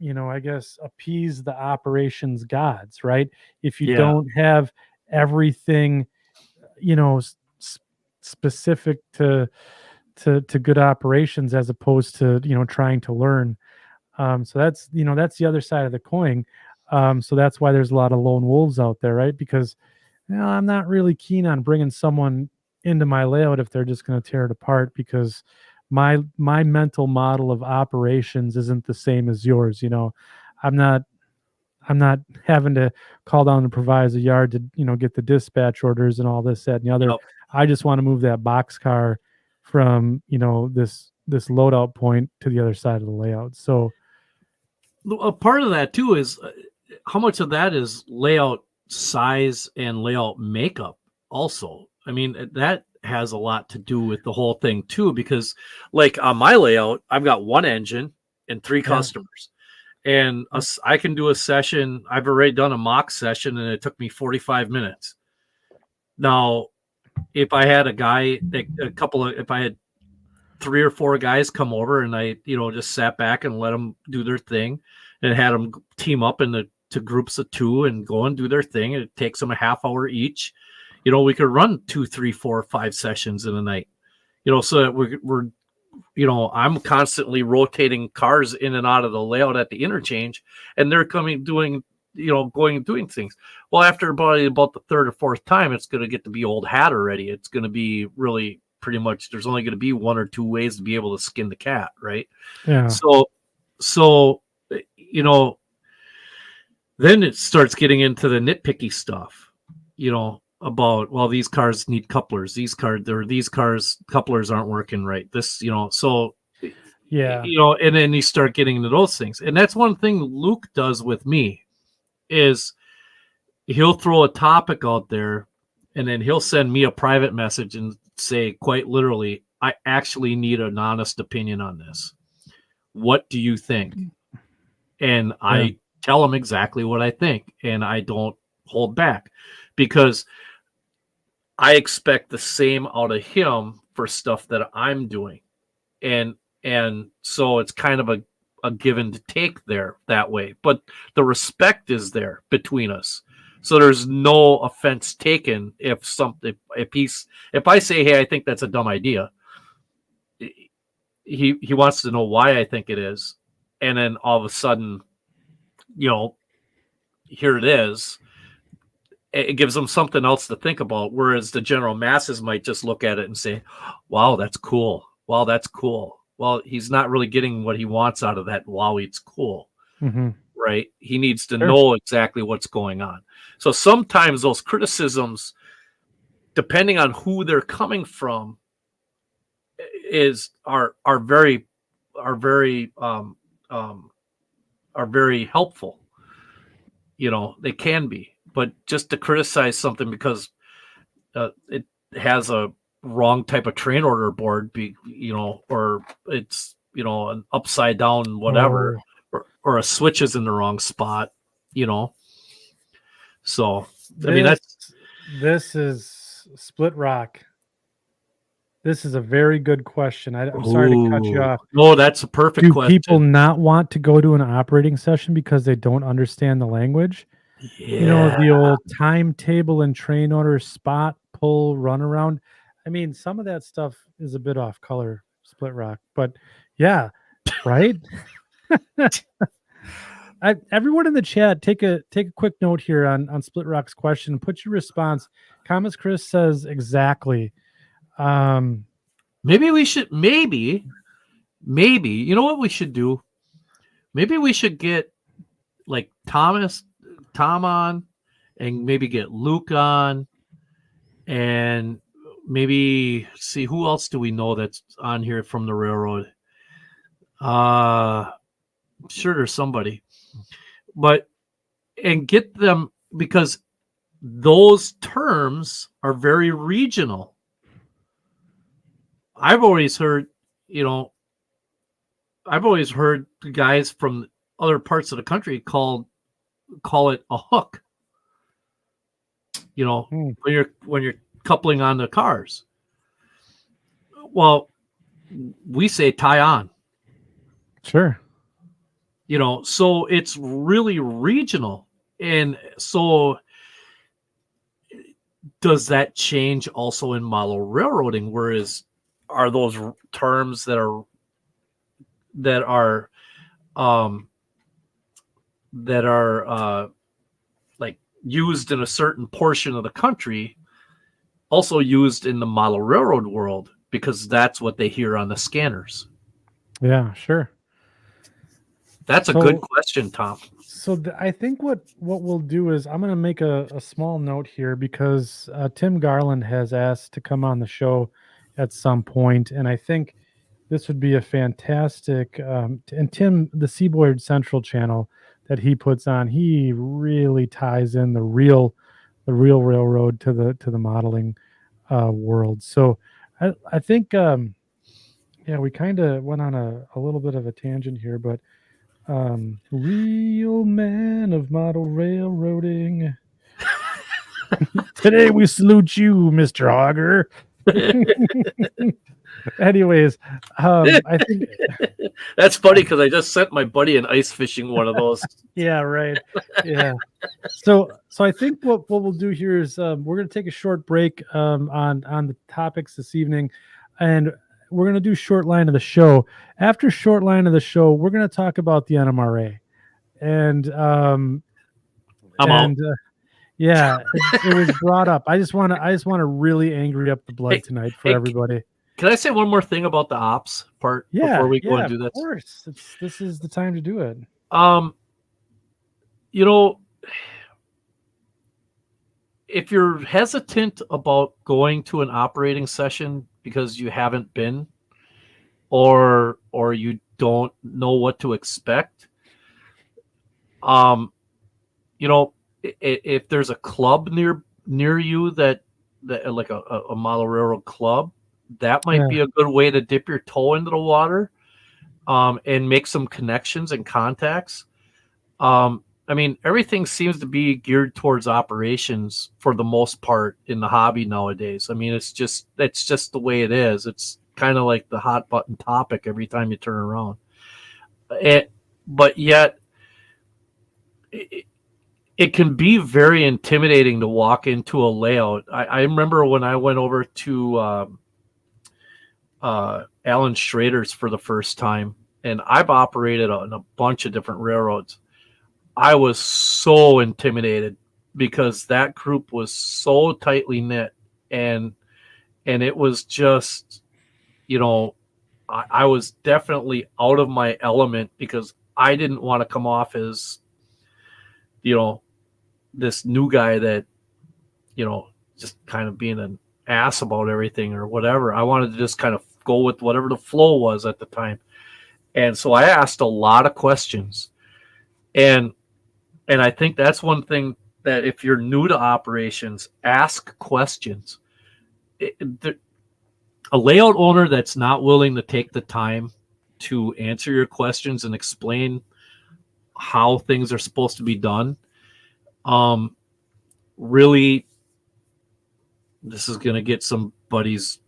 Speaker 1: I guess appease the operations gods, right? If you don't have everything, specific to good operations as opposed to trying to learn. So that's that's the other side of the coin. So that's why there's a lot of lone wolves out there, right? Because I'm not really keen on bringing someone into my layout if they're just going to tear it apart, because my mental model of operations isn't the same as yours. I'm not having to call down and provide a yard to get the dispatch orders and all this, that, and the other.
Speaker 2: Yep.
Speaker 1: I just want to move that box car from this loadout point to the other side of the layout. So
Speaker 2: A part of that too is how much of that is layout size and layout makeup also. I mean, that has a lot to do with the whole thing too, because like on my layout, I've got one engine and three customers. And I can do a session. I've already done a mock session and it took me 45 minutes. Now, if I had if I had 3 or 4 guys come over and I, just sat back and let them do their thing and had them team up into groups of 2 and go and do their thing. And it takes them a half hour each. We could run 2, 3, 4, 5 sessions in a night, so that we're I'm constantly rotating cars in and out of the layout at the interchange, and they're coming, doing, going and doing things. Well, after about the third or fourth time, it's going to get to be old hat already. It's going to be really pretty much, there's only going to be 1 or 2 ways to be able to skin the cat, right?
Speaker 1: Yeah.
Speaker 2: So then it starts getting into the nitpicky stuff, about, well, these cars need couplers. These cars couplers aren't working right. This, so
Speaker 1: yeah,
Speaker 2: and then you start getting into those things. And that's one thing Luke does with me is he'll throw a topic out there and then he'll send me a private message and say, quite literally, I actually need an honest opinion on this. What do you think? And I tell him exactly what I think, and I don't hold back, because I expect the same out of him for stuff that I'm doing. And so it's kind of a give and take there that way. But the respect is there between us. So there's no offense taken if I say, hey, I think that's a dumb idea. He wants to know why I think it is. And then all of a sudden, here it is. It gives them something else to think about. Whereas the general masses might just look at it and say, wow, that's cool. Wow, that's cool. Well, he's not really getting what he wants out of that. Wow, it's cool.
Speaker 1: Mm-hmm.
Speaker 2: Right? He needs to know exactly what's going on. So sometimes those criticisms, depending on who they're coming from, are very helpful. They can be, but just to criticize something because it has a wrong type of train order board, or it's an upside down whatever, or a switch is in the wrong spot, So, I mean,
Speaker 1: this is Split Rock. This is a very good question. I'm sorry to cut you off.
Speaker 2: No, that's a perfect question.
Speaker 1: Do people not want to go to an operating session because they don't understand the language?
Speaker 2: Yeah.
Speaker 1: The old timetable and train order, spot, pull, runaround. I mean, some of that stuff is a bit off color, Split Rock. But yeah, right? Everyone in the chat, take a quick note here on Split Rock's question. Put your response. Thomas Chris says exactly.
Speaker 2: Maybe we should, maybe, you know what we should do? Maybe we should get like Tom on, and maybe get Luke on, and maybe see who else do we know that's on here from the railroad. Sure, there's somebody, and get them, because those terms are very regional. I've always heard guys from other parts of the country call it a hook. When you're coupling on the cars. Well, we say tie on.
Speaker 1: Sure.
Speaker 2: So it's really regional. And so does that change also in model railroading? Whereas are those terms that are like used in a certain portion of the country also used in the model railroad world, because that's what they hear on the scanners?
Speaker 1: Yeah, sure.
Speaker 2: That's a good question, Tom.
Speaker 1: So I think what we'll do is I'm going to make a small note here, because Tim Garland has asked to come on the show at some point, and I think this would be a fantastic. And Tim, the Seaboard Central channel that he puts on, he really ties in the real railroad to the modeling world. So I think we kind of went on a little bit of a tangent here, but real man of model railroading. Today we salute you, Mr. Hogger. Anyways, I think
Speaker 2: that's funny, because I just sent my buddy an ice fishing one of those.
Speaker 1: Yeah, right. Yeah. So I think what we'll do here is we're going to take a short break on the topics this evening, and we're going to do short line of the show. After short line of the show, we're going to talk about the NMRA, and
Speaker 2: I'm out.
Speaker 1: Yeah, it was brought up. I just want to really angry up the blood tonight for everybody.
Speaker 2: Can I say one more thing about the ops part before we go and do this?
Speaker 1: Of course. This is the time to do it.
Speaker 2: If you're hesitant about going to an operating session because you haven't been, or you don't know what to expect, if there's a club near you that like a model railroad club, that might be a good way to dip your toe into the water, and make some connections and contacts. I mean, everything seems to be geared towards operations for the most part in the hobby nowadays. I mean, it's just the way it is. It's kind of like the hot button topic every time you turn around. But yet, it can be very intimidating to walk into a layout. I remember when I went over to Alan Schrader's for the first time, and I've operated on a bunch of different railroads. I was so intimidated because that group was so tightly knit, and it was just, I was definitely out of my element because I didn't want to come off as, this new guy that, just kind of being an ass about everything or whatever. I wanted to just kind of go with whatever the flow was at the time. And so I asked a lot of questions, and I think that's one thing that if you're new to operations, ask questions. A layout owner that's not willing to take the time to answer your questions and explain how things are supposed to be done. Really, this is going to get somebody's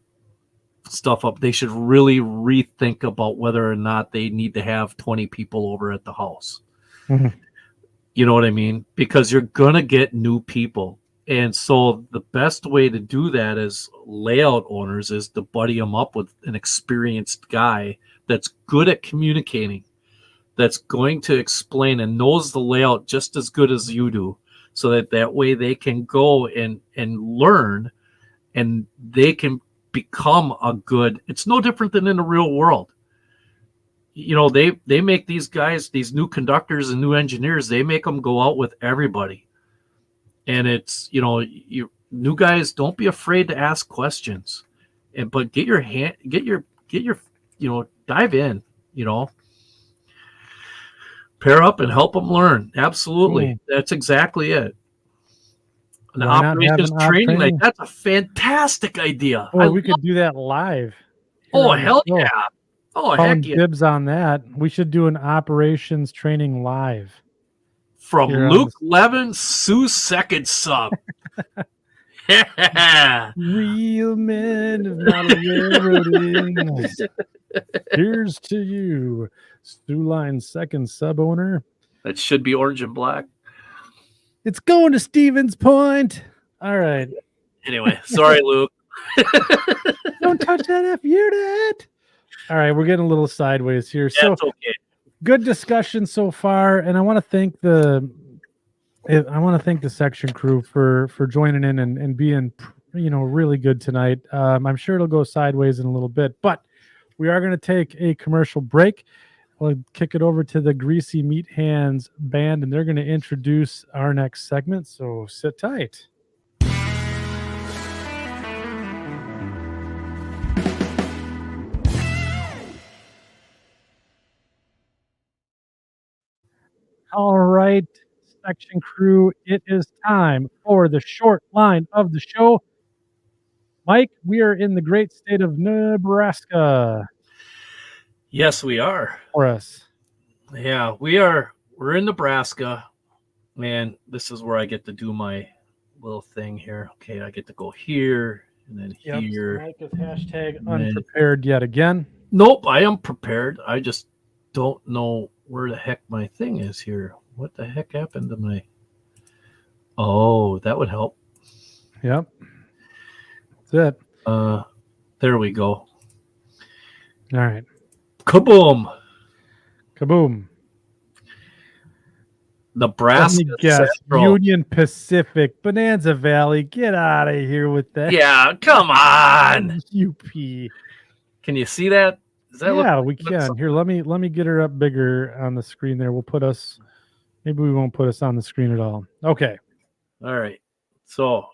Speaker 2: stuff up. They should really rethink about whether or not they need to have 20 people over at the house.
Speaker 1: Mhm.
Speaker 2: You know what I mean? Because you're going to get new people. And so the best way to do that as layout owners is to buddy them up with an experienced guy that's good at communicating, that's going to explain and knows the layout just as good as you do, so that way they can go and learn, and they can become a good. It's no different than in the real world. You know, they make these guys, these new conductors and new engineers, they make them go out with everybody. And it's, you know, you new guys, don't be afraid to ask questions, but get your, you know, dive in, you know, pair up and help them learn. Absolutely. That's exactly it. An
Speaker 1: Why not have
Speaker 2: operations
Speaker 1: an
Speaker 2: training night.
Speaker 1: training?
Speaker 2: That's a fantastic idea.
Speaker 1: Well, we could do that live. here
Speaker 2: Oh,
Speaker 1: on the
Speaker 2: hell
Speaker 1: show.
Speaker 2: yeah. Oh,
Speaker 1: Calling
Speaker 2: heck yeah.
Speaker 1: dibs on that. We should do an operations training live.
Speaker 2: From
Speaker 1: here on
Speaker 2: Luke Levin, Sue Second Sub.
Speaker 1: Real men of model railroading. Here's to you, Stu Line second sub owner.
Speaker 2: That should be orange and black.
Speaker 1: It's going to Stevens Point. All right.
Speaker 2: Anyway, sorry, Luke.
Speaker 1: Don't touch that F unit. All right, we're getting a little sideways here. So
Speaker 2: That's okay.
Speaker 1: good discussion so far, and I want to thank the section crew for joining in and being, you know, really good tonight. I'm sure it'll go sideways in a little bit, but we are going to take a commercial break. We'll kick it over to the Greasy Meat Hands band, and they're going to introduce our next segment. So sit tight. All right, section crew, it is time for the short line of the show. Mike, we are in the great state of Nebraska.
Speaker 2: Yes, we are.
Speaker 1: For us.
Speaker 2: Yeah, we're in Nebraska. Man, this is where I get to do my little thing here. Okay, I get to go here and then here.
Speaker 1: So Mike is hashtag unprepared yet again.
Speaker 2: Nope, I am prepared. I just don't know where the heck my thing is here. What the heck happened to my... Oh, that would help.
Speaker 1: Yep. That's it.
Speaker 2: There we go.
Speaker 1: All right.
Speaker 2: Kaboom.
Speaker 1: Kaboom.
Speaker 2: Nebraska Central.
Speaker 1: Union Pacific, Bonanza Valley. Get out of here with that.
Speaker 2: Yeah, come on.
Speaker 1: UP.
Speaker 2: Can you see that? Does that
Speaker 1: we can. Here, let me get her up bigger on the screen there. We'll put us, maybe we won't put us on the screen at all. Okay.
Speaker 2: All right. So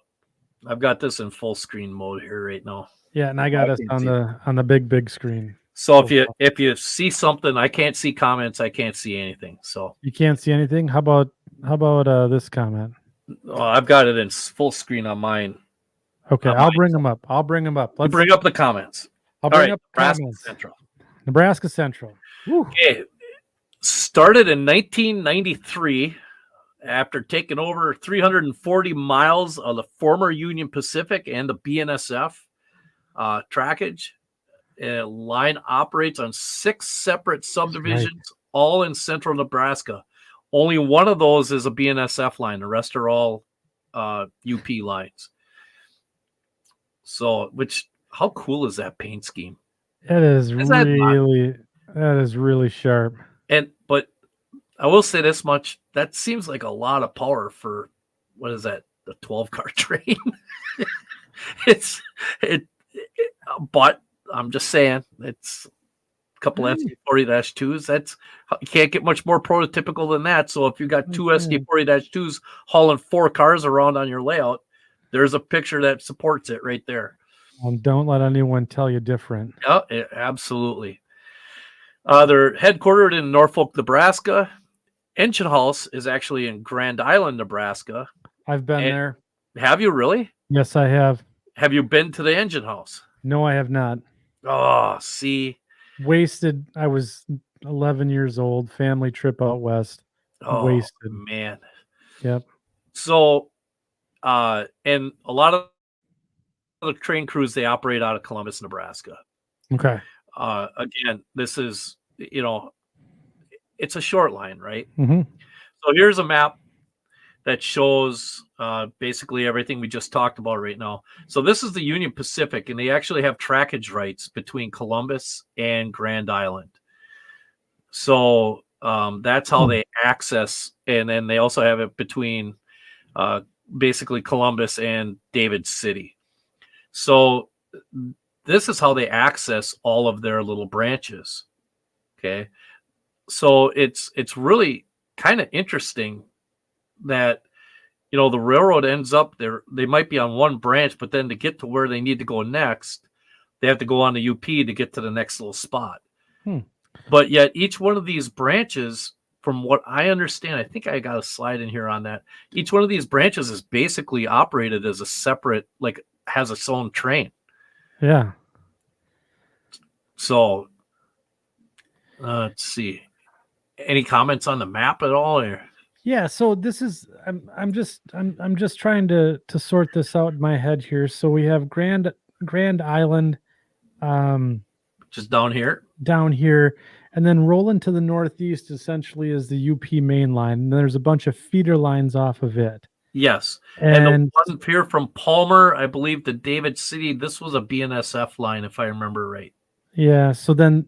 Speaker 2: I've got this in full screen mode here right now.
Speaker 1: Yeah, and I got us on the big screen.
Speaker 2: So if you see something, I can't see comments, I can't see anything. So
Speaker 1: you can't see anything. How about this comment?
Speaker 2: Oh, I've got it in full screen on mine.
Speaker 1: Okay, I'll bring them up.
Speaker 2: Let's bring up the comments.
Speaker 1: I'll bring up
Speaker 2: Nebraska
Speaker 1: comments.
Speaker 2: Central.
Speaker 1: Nebraska Central. Woo.
Speaker 2: Okay. Started in 1993 after taking over 340 miles of the former Union Pacific and the BNSF trackage. Line operates on 6 separate subdivisions, all in central Nebraska. Only one of those is a BNSF line. The rest are all UP lines. So, how cool is that paint scheme?
Speaker 1: That is really sharp.
Speaker 2: But I will say this much: that seems like a lot of power for what is that? The 12-car train. But I'm just saying, it's a couple SD40-2s. That's, you can't get much more prototypical than that. So if you got 2 SD40-2s hauling 4 cars around on your layout, there's a picture that supports it right there.
Speaker 1: And don't let anyone tell you different.
Speaker 2: Yeah, absolutely. They're headquartered in Norfolk, Nebraska. Engine House is actually in Grand Island, Nebraska.
Speaker 1: I've been there.
Speaker 2: Have you really?
Speaker 1: Yes, I have.
Speaker 2: Have you been to the Engine House?
Speaker 1: No, I have not.
Speaker 2: Oh, see,
Speaker 1: wasted. I was 11 years old, family trip out west.
Speaker 2: Oh
Speaker 1: Wasted.
Speaker 2: man.
Speaker 1: Yep.
Speaker 2: So and a lot of the train crews, they operate out of Columbus, Nebraska.
Speaker 1: Okay.
Speaker 2: Again, this is, it's a short line, right?
Speaker 1: Mm-hmm.
Speaker 2: So here's a map that shows basically everything we just talked about right now. So this is the Union Pacific, and they actually have trackage rights between Columbus and Grand Island. So that's how they access, and then they also have it between basically Columbus and David City. So this is how they access all of their little branches. Okay. So it's really kind of interesting that, the railroad ends up there. They might be on one branch, but then to get to where they need to go next, they have to go on the UP to get to the next little spot. But yet each one of these branches, from what I understand, I think I got a slide in here on that. Each one of these branches is basically operated as a separate, like has its own train.
Speaker 1: Yeah.
Speaker 2: So let's see. Any comments on the map at all? Or?
Speaker 1: Yeah, so this is I'm just trying to sort this out in my head here. So we have Grand Island
Speaker 2: just down here.
Speaker 1: And then rolling to the northeast essentially is the UP main line. And there's a bunch of feeder lines off of it.
Speaker 2: Yes. And the one here from Palmer, I believe, to David City, this was a BNSF line, if I remember right.
Speaker 1: Yeah, so then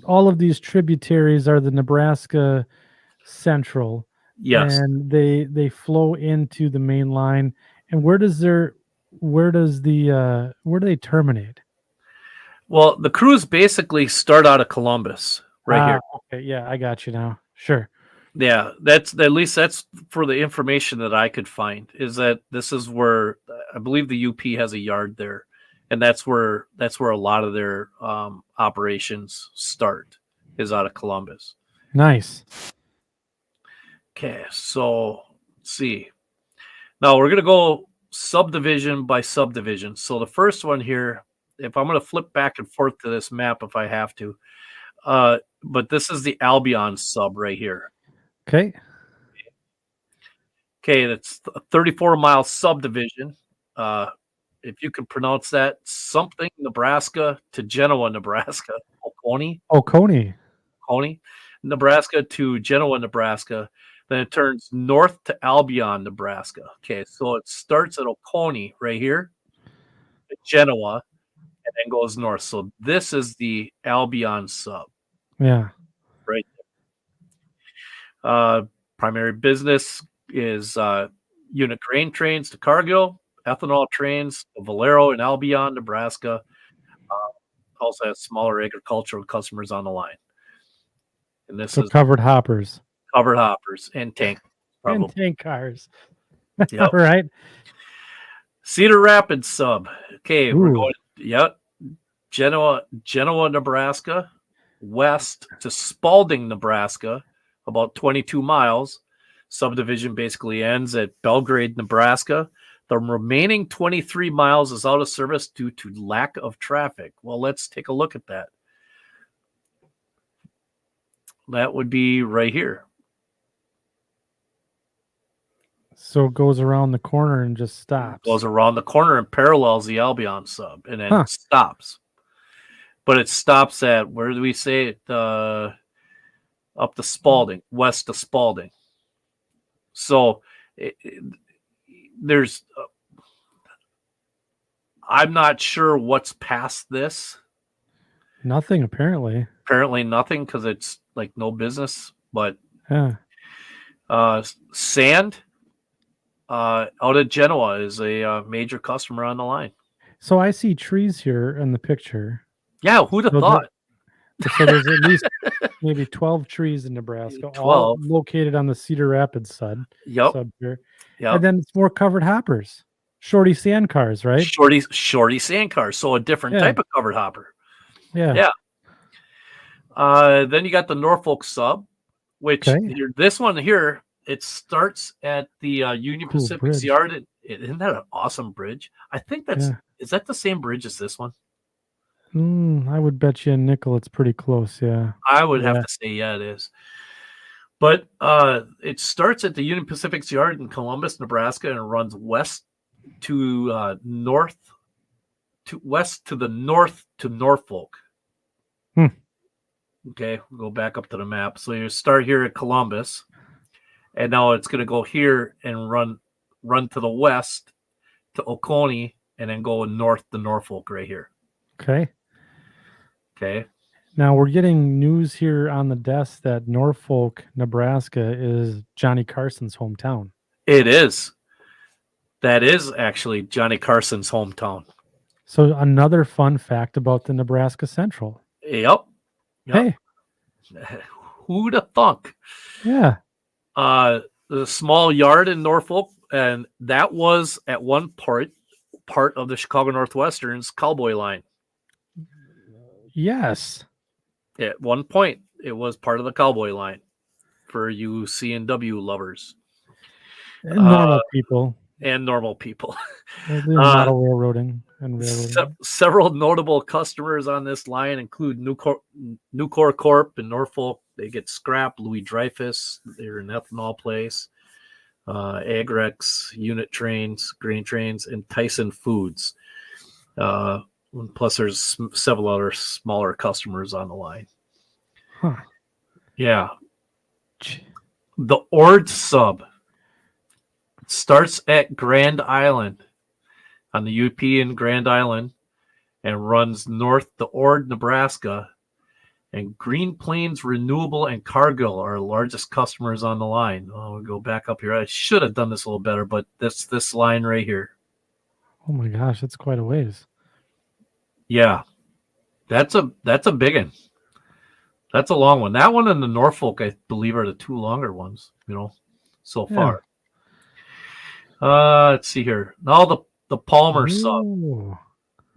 Speaker 1: all of these tributaries are the Nebraska Central.
Speaker 2: Yes.
Speaker 1: And they flow into the main line. And where do they terminate?
Speaker 2: Well, the crews basically start out of Columbus right here.
Speaker 1: Okay, yeah, I got you now. Sure.
Speaker 2: Yeah, that's for the information that I could find, is that this is where I believe the UP has a yard there, and that's where a lot of their operations start, is out of Columbus.
Speaker 1: Nice.
Speaker 2: Okay, so let's see. Now we're gonna go subdivision by subdivision. So the first one here, if I'm gonna flip back and forth to this map if I have to, but this is the Albion sub right here.
Speaker 1: Okay.
Speaker 2: Okay, that's a 34-mile subdivision. If you can pronounce that, something Nebraska to Genoa, Nebraska. Oconee, Nebraska to Genoa, Nebraska. Then it turns north to Albion, Nebraska. Okay, so it starts at Oconee right here, at Genoa, and then goes north. So this is the Albion sub.
Speaker 1: Yeah.
Speaker 2: Right there. Primary business is unit grain trains to Cargill, ethanol trains to Valero and Albion, Nebraska. Also has smaller agricultural customers on the line. And this is
Speaker 1: covered hoppers
Speaker 2: and tank
Speaker 1: and tank cars.
Speaker 2: Yep.
Speaker 1: All right.
Speaker 2: Cedar Rapids sub. Okay, we're going. Yep. Genoa, Nebraska, west to Spalding, Nebraska, about 22 miles. Subdivision basically ends at Belgrade, Nebraska. The remaining 23 miles is out of service due to lack of traffic. Well, let's take a look at that. That would be right here.
Speaker 1: So it goes around the corner and just stops.
Speaker 2: Goes around the corner and parallels the Albion sub, and then stops. But it stops at, where do we say it? Up to Spalding, west of Spalding. So there's, I'm not sure what's past this.
Speaker 1: Nothing, apparently.
Speaker 2: Apparently nothing, because it's like no business. But sand out of Genoa is a major customer on the line.
Speaker 1: So I see trees here in the picture.
Speaker 2: Yeah, who'd have thought?
Speaker 1: So there's at least maybe 12 trees in Nebraska, 12. All located on the Cedar Rapids sub here. Yep. And then it's more covered hoppers, shorty sand cars, right?
Speaker 2: Shorty sand cars. So a different type of covered hopper.
Speaker 1: Yeah.
Speaker 2: Then you got the Norfolk sub, which this one here, it starts at the Union Pacific's yard. Isn't that an awesome bridge? I think is that the same bridge as this one?
Speaker 1: I would bet you a nickel it's pretty close. Yeah.
Speaker 2: I would have
Speaker 1: Yeah.
Speaker 2: to say, yeah, it is. But it starts at the Union Pacific's yard in Columbus, Nebraska, and runs west to north to west to the north to Norfolk.
Speaker 1: Hmm.
Speaker 2: Okay, we'll go back up to the map. So you start here at Columbus, and now it's going to go here and run to the west to Oconee, and then go north to Norfolk right here.
Speaker 1: Okay.
Speaker 2: Okay.
Speaker 1: Now we're getting news here on the desk that Norfolk, Nebraska is Johnny Carson's hometown.
Speaker 2: It is. That is actually Johnny Carson's hometown.
Speaker 1: So another fun fact about the Nebraska Central.
Speaker 2: Yep.
Speaker 1: Hey,
Speaker 2: Who'd have thunk?
Speaker 1: yeah.
Speaker 2: The small yard in Norfolk, and that was at one part of the Chicago Northwestern's cowboy line.
Speaker 1: Yes.
Speaker 2: At one point, it was part of the cowboy line for you C&W lovers
Speaker 1: And normal people.
Speaker 2: and normal people.
Speaker 1: We'll do model railroading and railroading.
Speaker 2: Several notable customers on this line include Nucor Corp in Norfolk. They get scrap. Louis Dreyfus, they're an ethanol place. Agrex, Unit Trains, Grain Trains, and Tyson Foods. Plus, there's several other smaller customers on the line.
Speaker 1: Huh.
Speaker 2: Yeah. The Ord sub starts at Grand Island on the UP in Grand Island and runs north to Ord, Nebraska. And Green Plains Renewable and Cargill are the largest customers on the line. Oh, we'll go back up here. I should have done this a little better, but this line right here.
Speaker 1: Oh my gosh, that's quite a ways.
Speaker 2: Yeah, that's a big one. That's a long one. That one and the Norfolk, I believe, are the two longer ones. So far. Let's see here. Now the Palmer sub.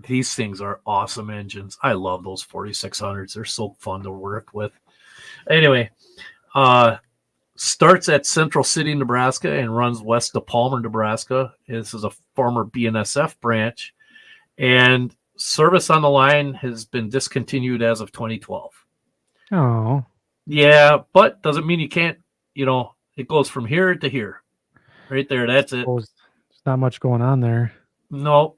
Speaker 2: These things are awesome engines. I love those 4600s. They're so fun to work with. Anyway, starts at Central City, Nebraska, and runs west to Palmer, Nebraska. This is a former BNSF branch, and service on the line has been discontinued as of 2012.
Speaker 1: Oh.
Speaker 2: Yeah, but doesn't mean you can't, it goes from here to here. Right there, that's it.
Speaker 1: There's not much going on there.
Speaker 2: No,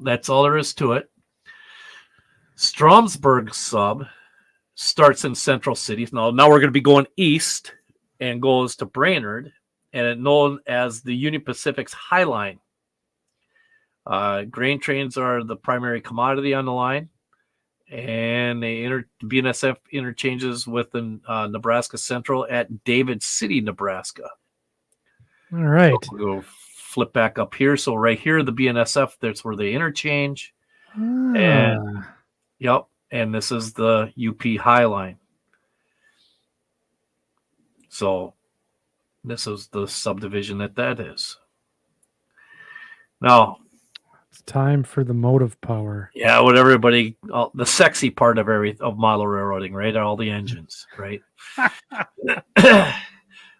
Speaker 2: that's all there is to it. Stromsburg sub starts in Central City. Now we're going to be going east and goes to Brainerd, and it's known as the Union Pacific's High Line. Grain trains are the primary commodity on the line, and BNSF interchanges with the Nebraska Central at David City, Nebraska.
Speaker 1: All right.
Speaker 2: So we'll go flip back up here. So right here, the BNSF, that's where they interchange. And yep, and this is the UP High Line. So this is the subdivision that is. Now
Speaker 1: it's time for the motive power.
Speaker 2: Yeah, what everybody, the sexy part of model railroading, right? All the engines, right?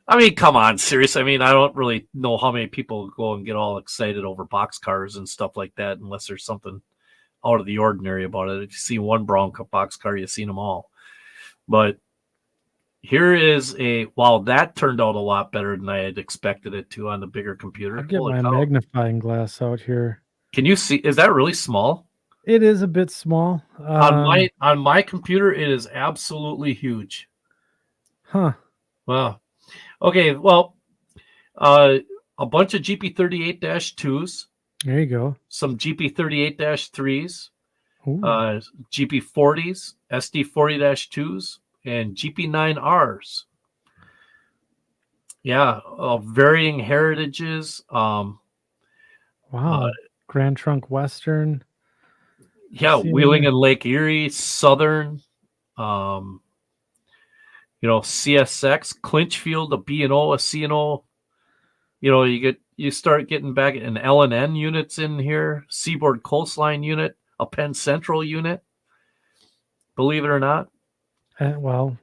Speaker 2: I mean, come on, seriously. I mean, I don't really know how many people go and get all excited over boxcars and stuff like that unless there's something out of the ordinary about it. If you see one brown boxcar, you've seen them all. But here is wow, that turned out a lot better than I had expected it to on the bigger computer.
Speaker 1: I'll get my magnifying glass out here.
Speaker 2: Can you see? Is that really small?
Speaker 1: It is a bit small.
Speaker 2: On my computer, it is absolutely huge.
Speaker 1: Huh.
Speaker 2: Wow. Okay, well, a bunch of GP38-2s.
Speaker 1: There you go.
Speaker 2: Some GP38-3s, GP40s, SD40-2s, and GP9Rs. Yeah, varying heritages.
Speaker 1: Wow. Grand Trunk Western.
Speaker 2: Yeah, Wheeling and Lake Erie, Southern. CSX, Clinchfield, a B&O, a C&O. You start getting back an L&N units in here, Seaboard Coastline unit, a Penn Central unit. Believe it or not.
Speaker 1: Conrail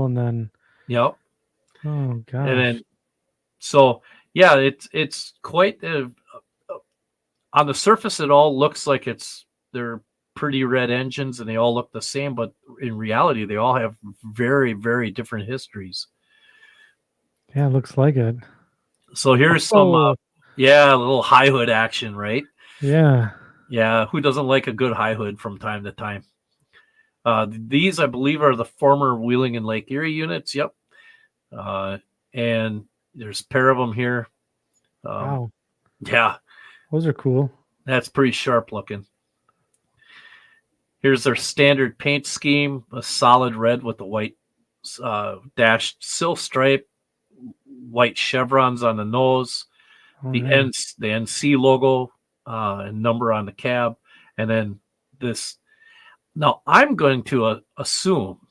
Speaker 1: and then.
Speaker 2: Yep.
Speaker 1: Oh gosh.
Speaker 2: And then, Yeah, it's quite on the surface. It all looks like they're pretty red engines, and they all look the same. But in reality, they all have very, very different histories.
Speaker 1: Yeah, looks like it.
Speaker 2: So here's some,
Speaker 1: Oh,
Speaker 2: a little high hood action, right?
Speaker 1: yeah.
Speaker 2: Yeah, who doesn't like a good high hood from time to time? These, I believe, are the former Wheeling and Lake Erie units. Yep. And there's a pair of them here.
Speaker 1: Wow.
Speaker 2: Yeah,
Speaker 1: Those are cool.
Speaker 2: that's pretty sharp looking. Here's their standard paint scheme, a solid red with the white dashed silk stripe, white chevrons on the nose,
Speaker 1: Oh,
Speaker 2: the
Speaker 1: yeah.
Speaker 2: the NC logo and number on the cab, and then this. Now, I'm going to assume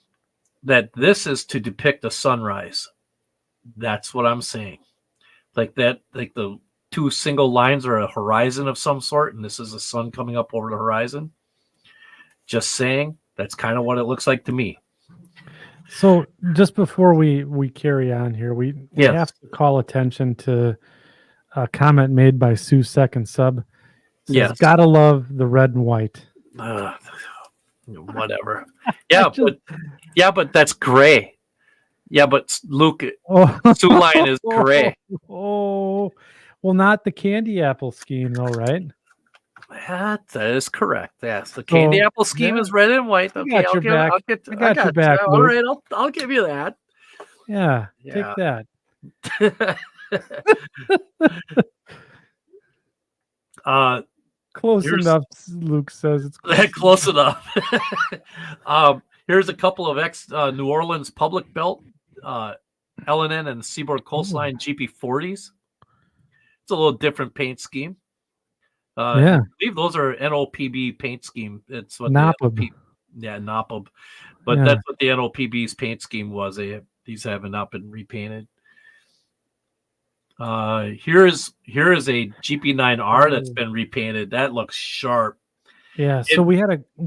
Speaker 2: that this is to depict a sunrise. That's what I'm saying. Like that, like the two single lines are a horizon of some sort, and this is the sun coming up over the horizon. Just saying, that's kind of what it looks like to me.
Speaker 1: So just before we carry on here, we
Speaker 2: Yes.
Speaker 1: have to call attention to a comment made by Sue Second Sub. Says,
Speaker 2: Yes.
Speaker 1: Gotta love the red and white.
Speaker 2: Whatever. Yeah, but that's gray. Yeah, but Luke, Sue line is gray.
Speaker 1: Oh, well, not the candy apple scheme, though, right?
Speaker 2: That is correct. Yes, the candy apple scheme is red and white. Okay,
Speaker 1: I got your back.
Speaker 2: All right, I'll give you that.
Speaker 1: Yeah, take that. Close enough, Luke says. It's
Speaker 2: close enough. Here's a couple of New Orleans public belt L&N and Seaboard Coastline GP40s. It's a little different paint scheme. I believe those are NOPB paint scheme. It's what
Speaker 1: NOPB.
Speaker 2: NOPB. But that's what the NOPB's paint scheme was. These have not been repainted. Here is a GP9R that's been repainted. That looks sharp.
Speaker 1: Yeah. So we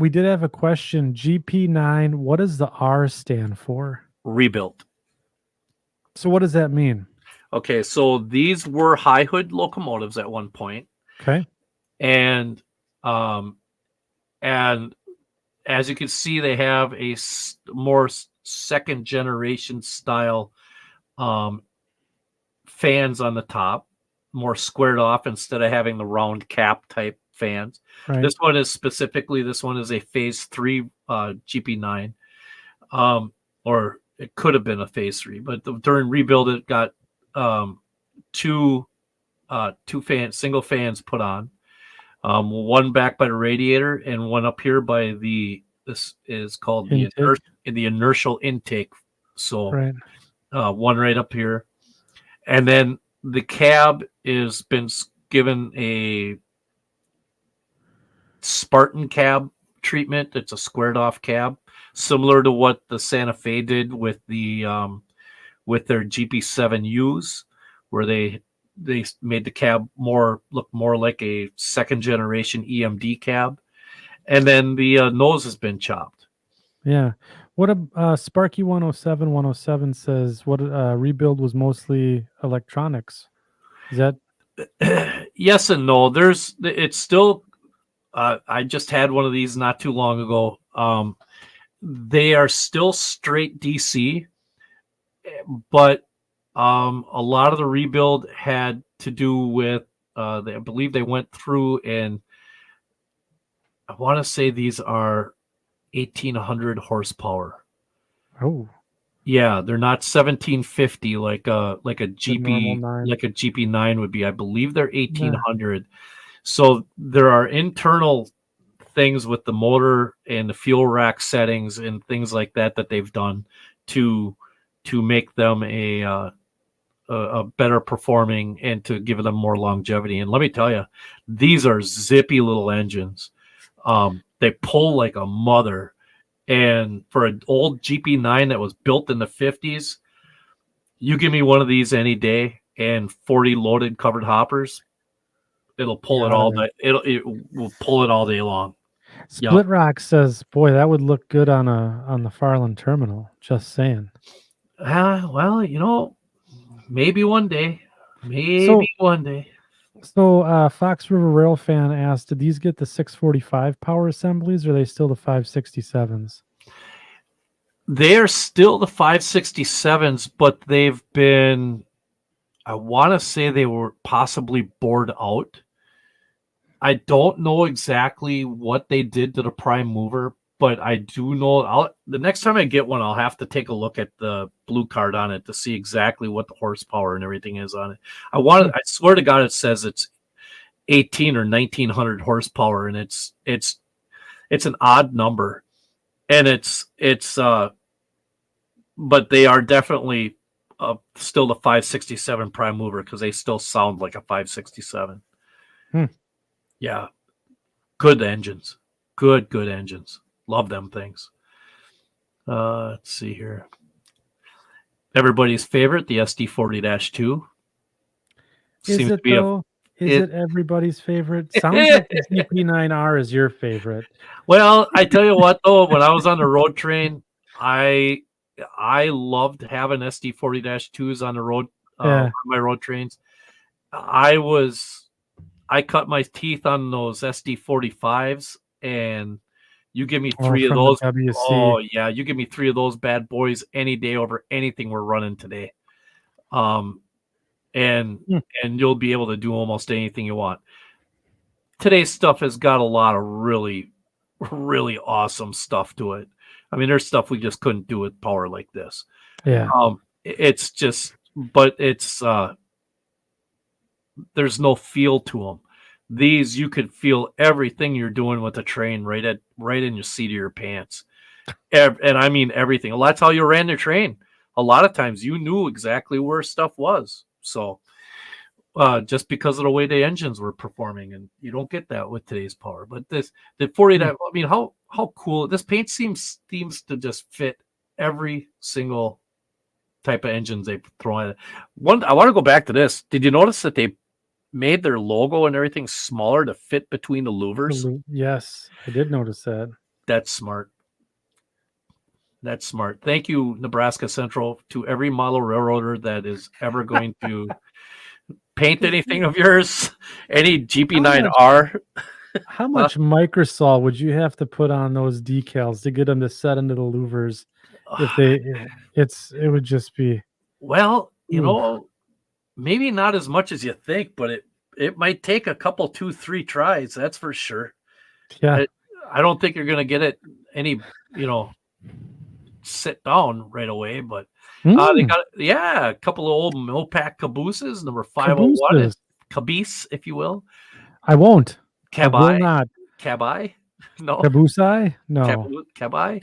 Speaker 1: did have a question. GP9. What does the R stand for?
Speaker 2: Rebuilt.
Speaker 1: So what does that mean?
Speaker 2: Okay, so these were high hood locomotives at one point.
Speaker 1: Okay.
Speaker 2: And as you can see, they have a more second generation style fans on the top, more squared off instead of having the round cap type fans. Right. This one is a phase 3 GP9, or it could have been a phase 3, but during rebuild it got two single fans put on. One back by the radiator and one up here by this is called the inertial intake. So one right up here. And then the cab is been given a Spartan cab treatment. It's a squared off cab, similar to what the Santa Fe did with with their GP7Us, where they made the cab look more like a second generation EMD cab. And then the nose has been chopped.
Speaker 1: Yeah. What Sparky 107 says, what rebuild was mostly electronics. Is that?
Speaker 2: Yes and no. It's still, I just had one of these not too long ago. They are still straight DC, but a lot of the rebuild had to do with, I believe they went through, and I want to say these are 1,800 horsepower.
Speaker 1: Oh,
Speaker 2: yeah, they're not 1,750 like a GP9 would be. I believe they're 1,800. Yeah. So there are internal things with the motor and the fuel rack settings and things like that they've done to make them a better performing and to give them more longevity. And let me tell you, these are zippy little engines. They pull like a mother. And for an old GP9 that was built in the 50s, you give me one of these any day and 40 loaded covered hoppers, it'll pull it all day. It will pull it all day long.
Speaker 1: Split Rock says, "Boy, that would look good on the Farland terminal." Just saying.
Speaker 2: Well, maybe one day. Maybe one day.
Speaker 1: So Fox River Rail fan asked, did these get the 645 power assemblies, or are they still the 567s?
Speaker 2: They're still the 567s, but they've been, I want to say they were possibly bored out. I don't know exactly what they did to the prime mover, but I do know the next time I get one, I'll have to take a look at the blue card on it to see exactly what the horsepower and everything is on it. I swear to God, it says it's 18 or 1900 horsepower, and it's an odd number, and but they are definitely still the 567 prime mover because they still sound like a 567. Yeah, good engines, good engines. Love them things. Let's see here. Everybody's favorite, the SD40-2.
Speaker 1: Is it though? Is it everybody's favorite? Sounds like the GP9R is your favorite.
Speaker 2: Well, I tell you what, though, when I was on the road train, I loved having SD40-2s on the road, on my road trains. I cut my teeth on those SD45s, and you give me three of those. Oh yeah, you give me three of those bad boys any day over anything we're running today. And you'll be able to do almost anything you want. Today's stuff has got a lot of really, really awesome stuff to it. I mean, there's stuff we just couldn't do with power like this.
Speaker 1: Yeah.
Speaker 2: It's just, but it's there's no feel to them. These, you could feel everything you're doing with the train right in your seat of your pants. And I mean everything. Well, that's how you ran the train. A lot of times you knew exactly where stuff was. So just because of the way the engines were performing, and you don't get that with today's power. But the 40, I mean, how cool this paint seems to just fit every single type of engines they throw in. I want to go back to this. Did you notice that they made their logo and everything smaller to fit between the louvers?
Speaker 1: Yes, I did notice that.
Speaker 2: That's smart. That's smart. Thank you, Nebraska Central, to every model railroader that is ever going to paint anything of yours, any GP9R.
Speaker 1: How much microsol would you have to put on those decals to get them to set into the louvers? If it would just be.
Speaker 2: Well, you know, maybe not as much as you think, but it might take a couple, 2-3 tries. That's for sure.
Speaker 1: Yeah.
Speaker 2: I don't think you're going to get it any, sit down right away, but they got a couple of old Mopac Cabooses, number 501, Caboose, if you will.
Speaker 1: I won't.
Speaker 2: Cabai?
Speaker 1: I will not.
Speaker 2: Cabai? No.
Speaker 1: Caboose? No.
Speaker 2: Cabai?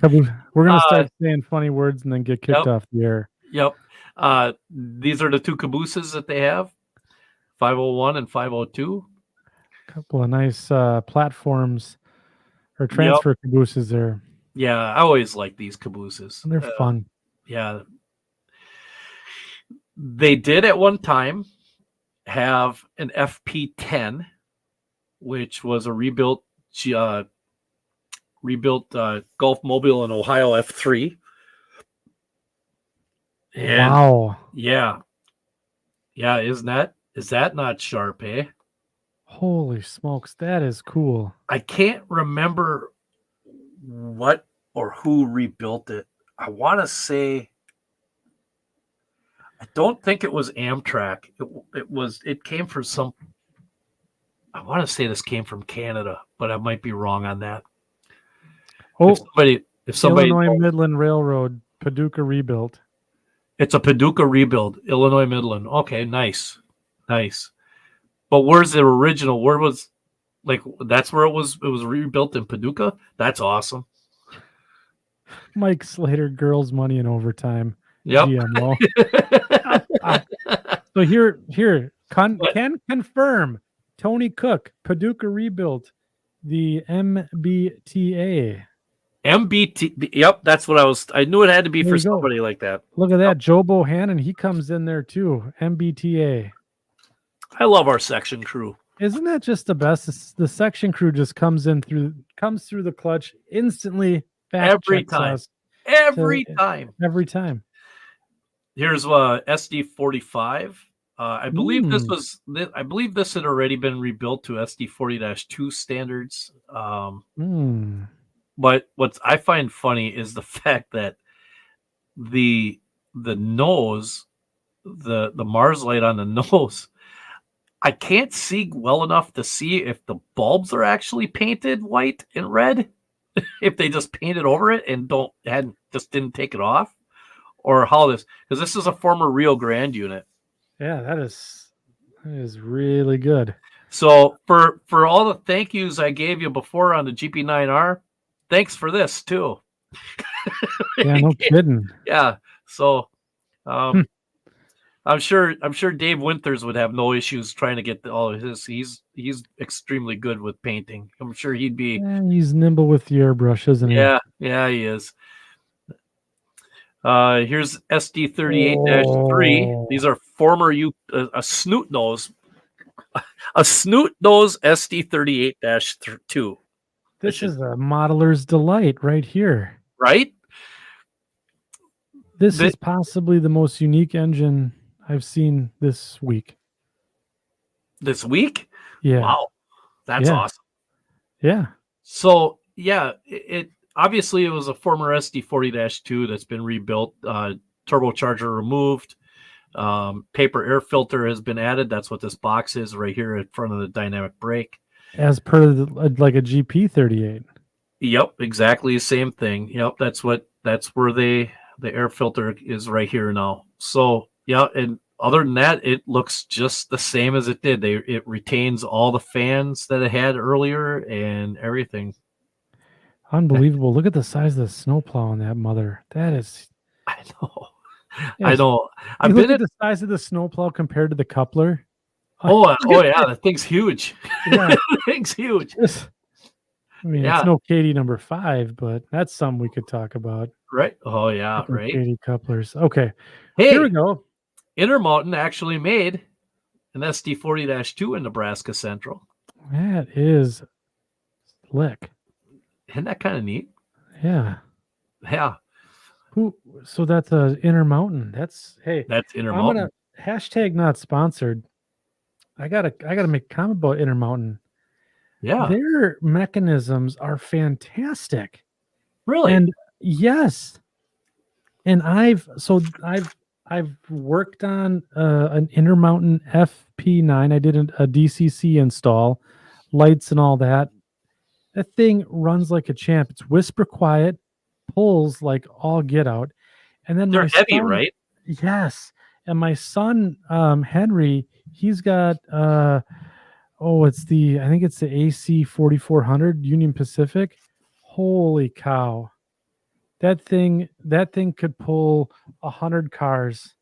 Speaker 1: We're going to start saying funny words and then get kicked off the air.
Speaker 2: Yep. These are the two Cabooses that they have, 501 and 502.
Speaker 1: A couple of nice platforms or transfer Cabooses there.
Speaker 2: Yeah, I always like these Cabooses.
Speaker 1: They're fun.
Speaker 2: Yeah. They did at one time have an FP10, which was a rebuilt Gulf Mobile and Ohio F3. And
Speaker 1: wow.
Speaker 2: Yeah. Yeah, is that not sharp, eh?
Speaker 1: Holy smokes, that is cool.
Speaker 2: I can't remember what or who rebuilt it. I want to say, I don't think it was Amtrak. It came from some, I want to say this came from Canada, but I might be wrong on that.
Speaker 1: Oh,
Speaker 2: if somebody
Speaker 1: Illinois Midland Railroad, Paducah rebuilt.
Speaker 2: It's a Paducah rebuild, Illinois Midland. Okay, nice. But where's the original? Where was, that's where it was rebuilt in Paducah? That's awesome.
Speaker 1: Mike Slater, girls, money, and overtime.
Speaker 2: Yep.
Speaker 1: GMO. So here, can confirm Tony Cook, Paducah rebuilt the MBTA.
Speaker 2: Yep, that's what I knew it had to be for somebody like that.
Speaker 1: Look at that. Joe Bohannon, he comes in there too. MBTA.
Speaker 2: I love our section crew.
Speaker 1: Isn't that just the best? The section crew just comes through the clutch instantly.
Speaker 2: Every time. Every time.
Speaker 1: Every time.
Speaker 2: Here's SD45. I believe I believe this had already been rebuilt to SD40-2 standards. But what I find funny is the fact that the nose, the Mars light on the nose, I can't see well enough to see if the bulbs are actually painted white and red, if they just painted over it and just didn't take it off, or how this, because this is a former Rio Grande unit.
Speaker 1: Yeah, that is really good.
Speaker 2: So for all the thank yous I gave you before on the GP9R, thanks for this too.
Speaker 1: Yeah, no kidding.
Speaker 2: Yeah. So I'm sure Dave Winters would have no issues trying to get all of his. He's extremely good with painting. I'm sure he'd be.
Speaker 1: Yeah, he's nimble with the airbrush, isn't he?
Speaker 2: Yeah, he is. Here's SD38-3.
Speaker 1: Oh.
Speaker 2: These are former a snoot nose SD38-2.
Speaker 1: This is a modeler's delight right here.
Speaker 2: Right?
Speaker 1: This is possibly the most unique engine I've seen this week.
Speaker 2: This week?
Speaker 1: Yeah.
Speaker 2: Wow. That's awesome.
Speaker 1: Yeah.
Speaker 2: So, yeah, it obviously it was a former SD40-2 that's been rebuilt, turbocharger removed, paper air filter has been added. That's what this box is right here in front of the dynamic brake.
Speaker 1: As per like a GP38.
Speaker 2: Yep, exactly the same thing. Yep, that's where the air filter is right here now. So, yeah, and other than that, it looks just the same as it did. It retains all the fans that it had earlier and everything.
Speaker 1: Unbelievable. Look at the size of the snowplow on that mother. That is.
Speaker 2: I know.
Speaker 1: Yes.
Speaker 2: I know.
Speaker 1: Look at the size of the snowplow compared to the coupler.
Speaker 2: Oh yeah, that thing's huge.
Speaker 1: Yeah.
Speaker 2: That thing's huge.
Speaker 1: I mean, it's no Katie number 5, but that's something we could talk about.
Speaker 2: Right. Oh yeah, right.
Speaker 1: Katie couplers. Okay.
Speaker 2: Hey,
Speaker 1: here we go.
Speaker 2: Intermountain actually made an SD40-2 in Nebraska Central.
Speaker 1: That is slick.
Speaker 2: Isn't that kind of neat?
Speaker 1: Yeah.
Speaker 2: Yeah.
Speaker 1: So that's Intermountain. That's
Speaker 2: Intermountain.
Speaker 1: I'm gonna hashtag not sponsored. I gotta make a comment about Intermountain.
Speaker 2: Yeah.
Speaker 1: Their mechanisms are fantastic.
Speaker 2: Really?
Speaker 1: And yes. And I've worked on an Intermountain FP9. I did a DCC install, lights and all that. That thing runs like a champ. It's whisper quiet, pulls like all get out. And then
Speaker 2: they're heavy, right?
Speaker 1: Yes. And my son, Henry, he's got I think it's the AC 4400 Union Pacific. Holy cow. That thing could pull 100 cars.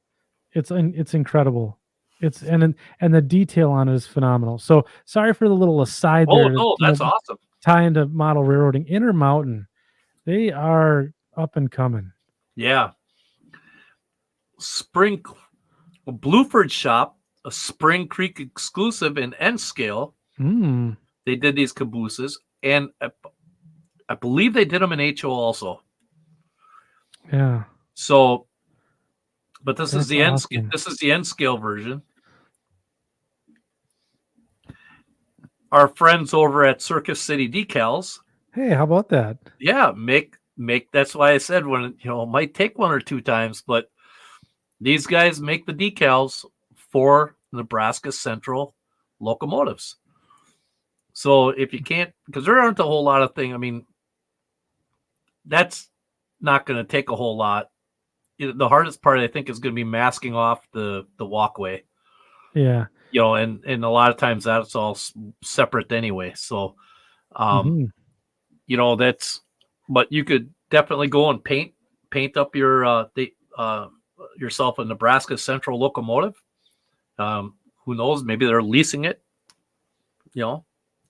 Speaker 1: It's incredible. And the detail on it is phenomenal. So sorry for the little aside there.
Speaker 2: Oh, no, that's awesome.
Speaker 1: Tie into model railroading. Intermountain, they are up and coming.
Speaker 2: Yeah. Blueford Shop, a Spring Creek exclusive in N scale. They did these cabooses, and I believe they did them in HO also.
Speaker 1: Yeah.
Speaker 2: So, but this is the
Speaker 1: awesome.
Speaker 2: This is the N scale version. Our friends over at Circus City Decals.
Speaker 1: Hey, how about that?
Speaker 2: Yeah, make. That's why I said it might take 1 or 2 times, but these guys make the decals for Nebraska Central locomotives. So if you can't, because there aren't a whole lot of things. I mean, that's not going to take a whole lot. The hardest part, I think, is going to be masking off the walkway.
Speaker 1: Yeah.
Speaker 2: And a lot of times that's all separate anyway. So, but you could definitely go and paint up your yourself a Nebraska Central locomotive. Who knows? Maybe they're leasing it.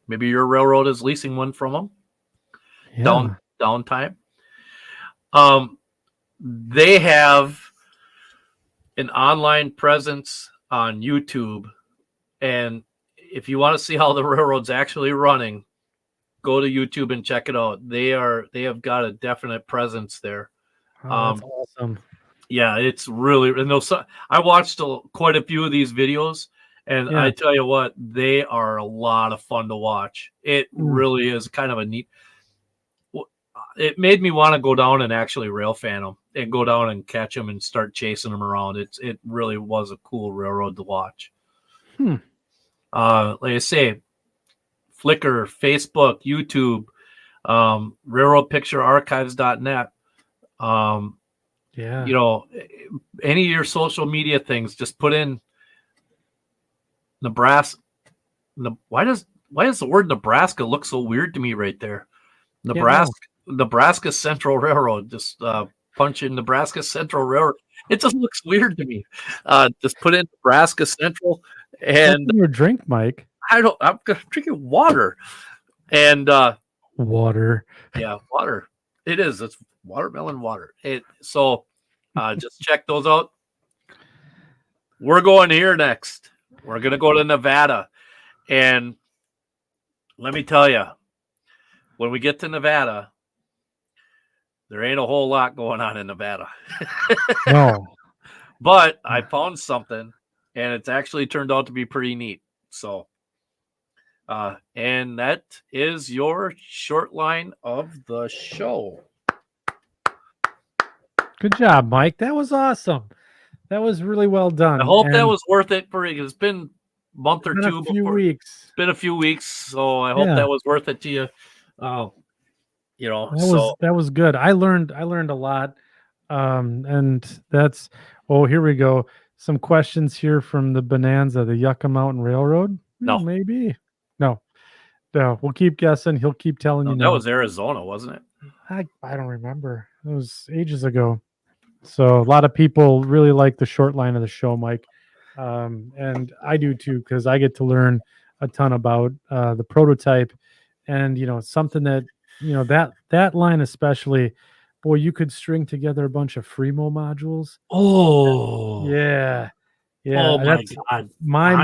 Speaker 2: Maybe your railroad is leasing one from them. Yeah. Downtime. They have an online presence on YouTube, and if you want to see how the railroad's actually running, go to YouTube and check it out. They have got a definite presence there.
Speaker 1: That's awesome.
Speaker 2: Yeah, it's really, and those, I watched quite a few of these videos, and
Speaker 1: Yeah.
Speaker 2: I tell you what, they are a lot of fun to watch. It really is kind of a neat. It made me want to go down and actually rail fan them and go down and catch them and start chasing them around. It really was a cool railroad to watch. Like I say, Flickr, Facebook, YouTube, railroadpicturearchives.net.
Speaker 1: Yeah.
Speaker 2: You know, any of your social media things, just put in Nebraska. Why does the word Nebraska look so weird to me right there? Nebraska Central Railroad. Just punch in Nebraska Central Railroad. It just looks weird to me. Just put in Nebraska Central,
Speaker 1: What's
Speaker 2: and
Speaker 1: in your drink, Mike?
Speaker 2: I'm drinking water, and
Speaker 1: Water.
Speaker 2: yeah, water. It is. It's watermelon water. So just check those out. We're going here next. We're gonna go to Nevada, and let me tell you, when we get to Nevada, there ain't a whole lot going on in Nevada.
Speaker 1: No.
Speaker 2: But I found something, and it's actually turned out to be pretty neat. So, and that is your short line of the show.
Speaker 1: Good job, Mike. That was awesome. That was really well done.
Speaker 2: I hope that was worth it for you. It's been a month or two.
Speaker 1: A few weeks.
Speaker 2: It's been a few weeks, so I hope that was worth it to you. You know,
Speaker 1: that was good. I learned a lot. And that's, oh, here we go. Some questions here from the Bonanza, the Yucca Mountain Railroad.
Speaker 2: No.
Speaker 1: Maybe. No. We'll keep guessing. He'll keep telling you.
Speaker 2: That was Arizona, wasn't it?
Speaker 1: I don't remember. It was ages ago. So a lot of people really like the short line of the show, Mike. And I do too, because I get to learn a ton about the prototype, and something that that line especially. Boy, you could string together a bunch of Fremo modules.
Speaker 2: Oh,
Speaker 1: yeah.
Speaker 2: Oh my God!
Speaker 1: My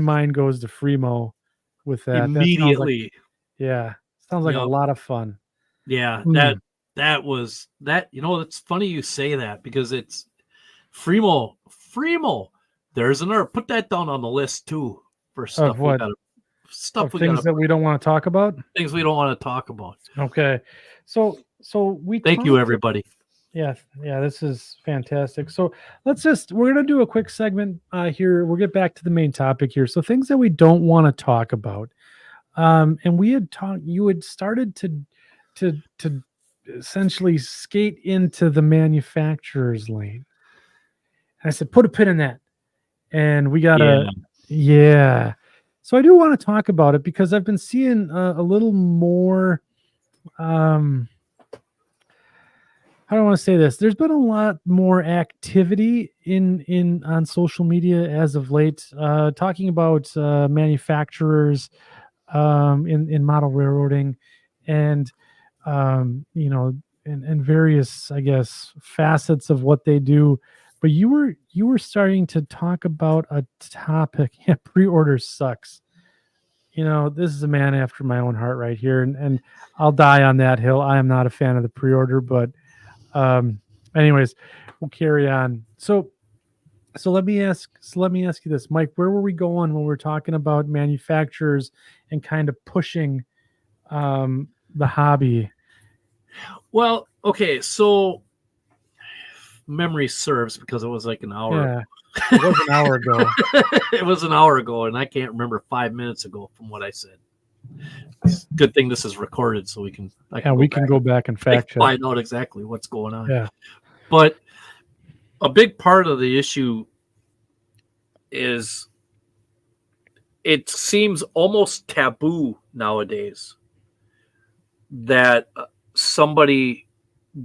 Speaker 1: mind goes to Fremo with that
Speaker 2: immediately.
Speaker 1: Sounds like a lot of fun.
Speaker 2: Yeah, that was that. It's funny you say that, because it's Fremo. There's another. Put that down on the list too for stuff we got.
Speaker 1: Things that we don't want to talk about.
Speaker 2: Things we don't want to talk about.
Speaker 1: Okay, so we
Speaker 2: thank you, everybody.
Speaker 1: Yeah, this is fantastic. So we're gonna do a quick segment here. We'll get back to the main topic here. So things that we don't want to talk about. And we had talked. You had started to essentially skate into the manufacturer's lane. And I said, put a pin in that. And we got So I do want to talk about it, because I've been seeing a little more. I don't want to say this. There's been a lot more activity on social media as of late, talking about manufacturers in model railroading, and and various, I guess, facets of what they do. But you were starting to talk about a topic. Yeah, pre-order sucks. This is a man after my own heart right here, and I'll die on that hill. I am not a fan of the pre-order, but anyways, we'll carry on. So let me ask you this, Mike. Where were we going when we were talking about manufacturers and kind of pushing the hobby?
Speaker 2: Well, okay, so memory serves, because it was like an hour.
Speaker 1: Yeah, it was an hour ago.
Speaker 2: It was an hour ago, and I can't remember 5 minutes ago from what I said. It's a good thing this is recorded, so we can
Speaker 1: go back and fact check,
Speaker 2: find out exactly what's going on.
Speaker 1: Yeah,
Speaker 2: but a big part of the issue is it seems almost taboo nowadays that somebody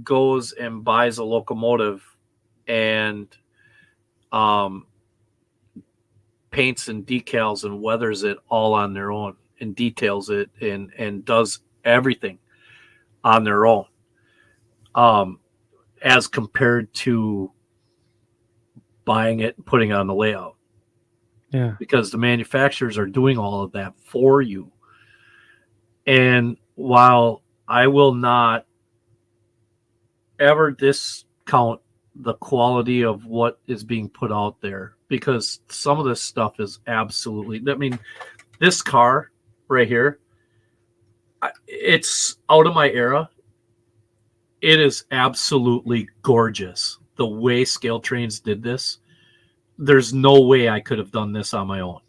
Speaker 2: goes and buys a locomotive and paints and decals and weathers it all on their own, and details it and does everything on their own, as compared to buying it and putting it on the layout.
Speaker 1: Yeah,
Speaker 2: because the manufacturers are doing all of that for you. And while I will not ever discount the quality of what is being put out there, because some of this stuff is absolutely, I mean, this car right here, it's out of my era. It is absolutely gorgeous. The way Scale Trains did this, there's no way I could have done this on my own.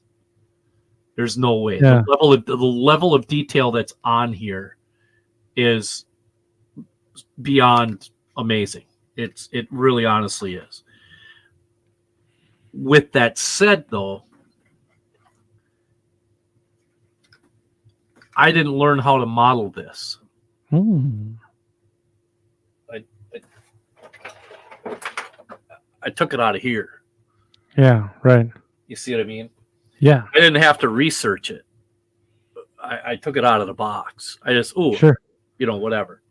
Speaker 2: There's no way.
Speaker 1: Yeah.
Speaker 2: The level of detail that's on here is beyond amazing. It really honestly is. With that said, though, I didn't learn how to model this. I took it out of here.
Speaker 1: Yeah, right.
Speaker 2: You see what I mean?
Speaker 1: Yeah.
Speaker 2: I didn't have to research it. I took it out of the box. I just,
Speaker 1: Sure.
Speaker 2: Whatever.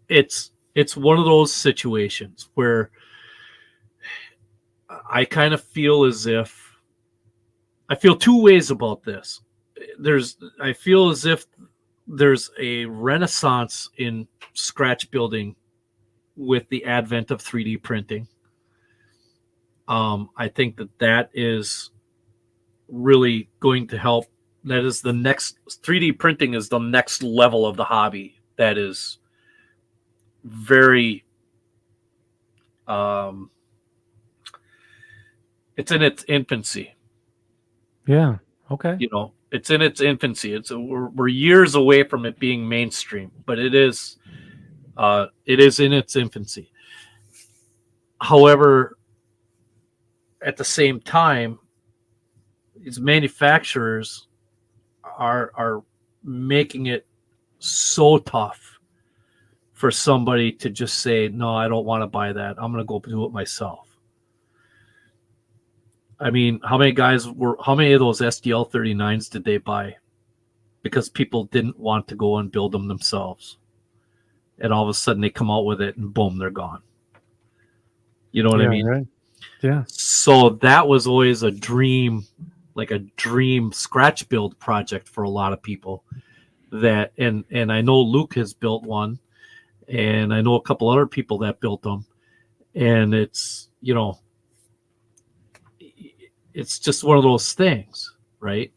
Speaker 2: It's one of those situations where I kind of feel as if I feel two ways about this. I feel as if there's a renaissance in scratch building with the advent of 3D printing. I think that is really going to help. That is the next 3D printing is the next level of the hobby. That is very, it's in its infancy.
Speaker 1: Yeah. Okay.
Speaker 2: It's in its infancy. We're years away from it being mainstream, but it is in its infancy. However, at the same time, these manufacturers are making it so tough for somebody to just say, no, I don't want to buy that. I'm going to go do it myself. I mean, how many of those SDL 39s did they buy? Because people didn't want to go and build them themselves. And all of a sudden they come out with it and boom, they're gone. You know what I mean?
Speaker 1: Right. Yeah.
Speaker 2: So that was always a dream, like a dream scratch build project for a lot of people. And I know Luke has built one, and I know a couple other people that built them. And it's, it's just one of those things, right?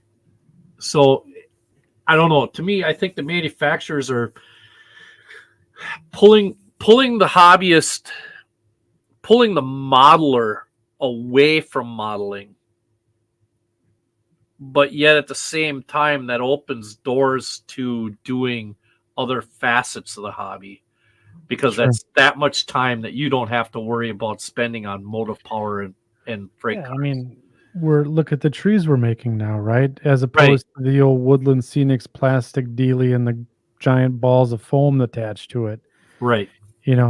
Speaker 2: So I don't know. To me, I think the manufacturers are pulling the hobbyist, pulling the modeler away from modeling, but yet at the same time that opens doors to doing other facets of the hobby, because that's that much time that you don't have to worry about spending on motive power and freight cars.
Speaker 1: I mean, look at the trees we're making now, right? As opposed to the old Woodland Scenics plastic dealie and the giant balls of foam attached to it.
Speaker 2: Right.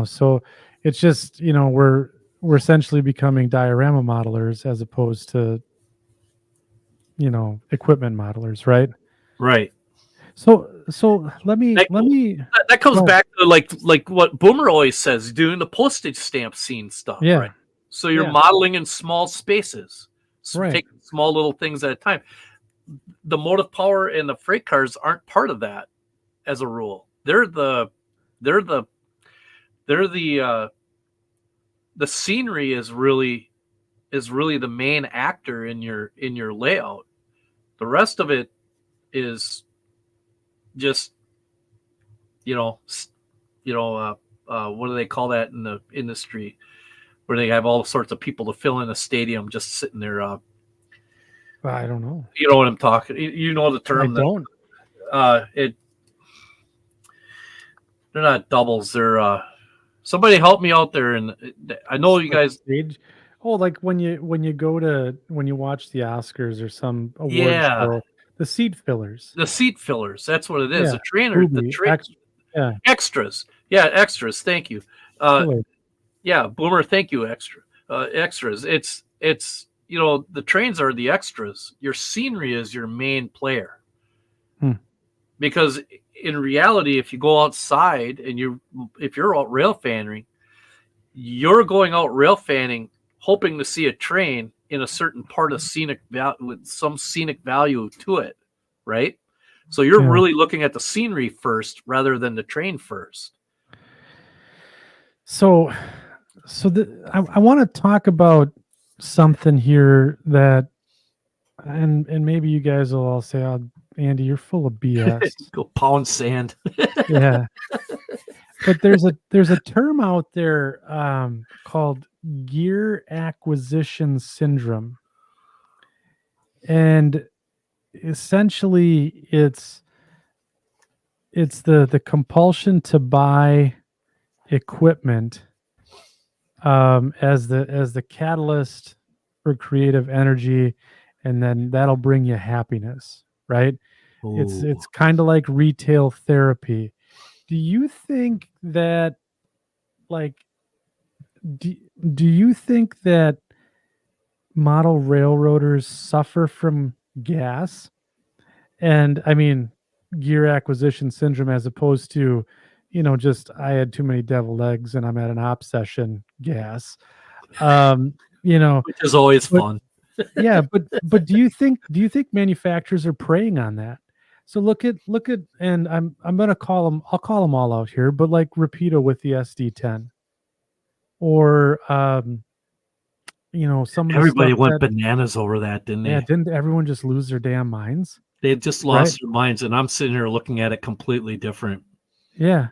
Speaker 1: So it's just, we're essentially becoming diorama modelers as opposed to, equipment modelers, right?
Speaker 2: Right.
Speaker 1: So let me
Speaker 2: that comes back to like what Boomer always says, doing the postage stamp scene stuff.
Speaker 1: Yeah.
Speaker 2: Right. So you're modeling in small spaces, taking small little things at a time. The motive power and the freight cars aren't part of that as a rule. They're the scenery is really the main actor in your layout. The rest of it is just what do they call that in the industry, where they have all sorts of people to fill in a stadium just sitting there. I
Speaker 1: don't know.
Speaker 2: You know what I'm talking. You know the term.
Speaker 1: I don't.
Speaker 2: They're not doubles. They're somebody help me out there. And I know you guys.
Speaker 1: Stage. Oh, like when you watch the Oscars or some award show, the seat fillers.
Speaker 2: The seat fillers. That's what it is.
Speaker 1: Yeah.
Speaker 2: The trainer. Extras. Yeah, extras. Thank you. Yeah, Boomer. Thank you. Extras. It's the trains are the extras. Your scenery is your main player. Because in reality, if you go outside and if you're out rail fanning, you're going out rail fanning hoping to see a train in a certain part of scenic with some scenic value to it, right? So you're really looking at the scenery first rather than the train first.
Speaker 1: So, I want to talk about something here that, and maybe you guys will all say, "Oh, Andy, you're full of BS."
Speaker 2: Go pound sand.
Speaker 1: Yeah, but there's a term out there called gear acquisition syndrome, and essentially it's the compulsion to buy equipment as the catalyst for creative energy, and then that'll bring you happiness, right?
Speaker 2: Ooh.
Speaker 1: It's kind of like retail therapy. Do you think that, like, do, do you think that model railroaders suffer from gas? And I mean, gear acquisition syndrome, as opposed to, just I had too many deviled eggs and I'm at an op session gas. Um, you know,
Speaker 2: Which is always
Speaker 1: but
Speaker 2: fun.
Speaker 1: yeah, but do you think manufacturers are preying on that? So look at, and I'm gonna call them. I'll call them all out here, but like Rapido with the SD10, or some of the
Speaker 2: Everybody
Speaker 1: stuff
Speaker 2: went
Speaker 1: that,
Speaker 2: bananas over that, didn't
Speaker 1: yeah,
Speaker 2: they?
Speaker 1: didn't everyone just lose their damn minds?
Speaker 2: They just
Speaker 1: Right?
Speaker 2: lost their minds, and I'm sitting here looking at it completely different.
Speaker 1: Yeah.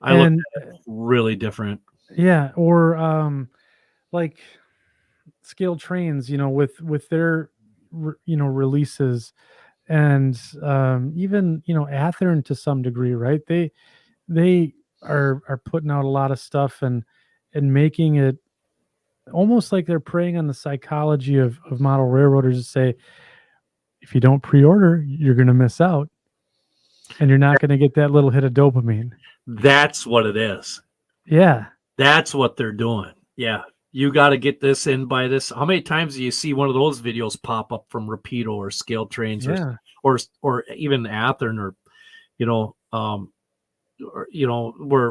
Speaker 2: I look
Speaker 1: And
Speaker 2: at it really different.
Speaker 1: yeah, or like scaled trains, with their releases, and even Athearn to some degree, right? They are putting out a lot of stuff, and making it almost like they're preying on the psychology of model railroaders to say, if you don't pre-order, you're going to miss out, and you're not going to get that little hit of dopamine.
Speaker 2: That's what it is.
Speaker 1: Yeah.
Speaker 2: That's what they're doing. Yeah. You got to get this in by this. How many times do you see one of those videos pop up from Rapido or Scale Trains,
Speaker 1: Yeah.
Speaker 2: or even Athearn, or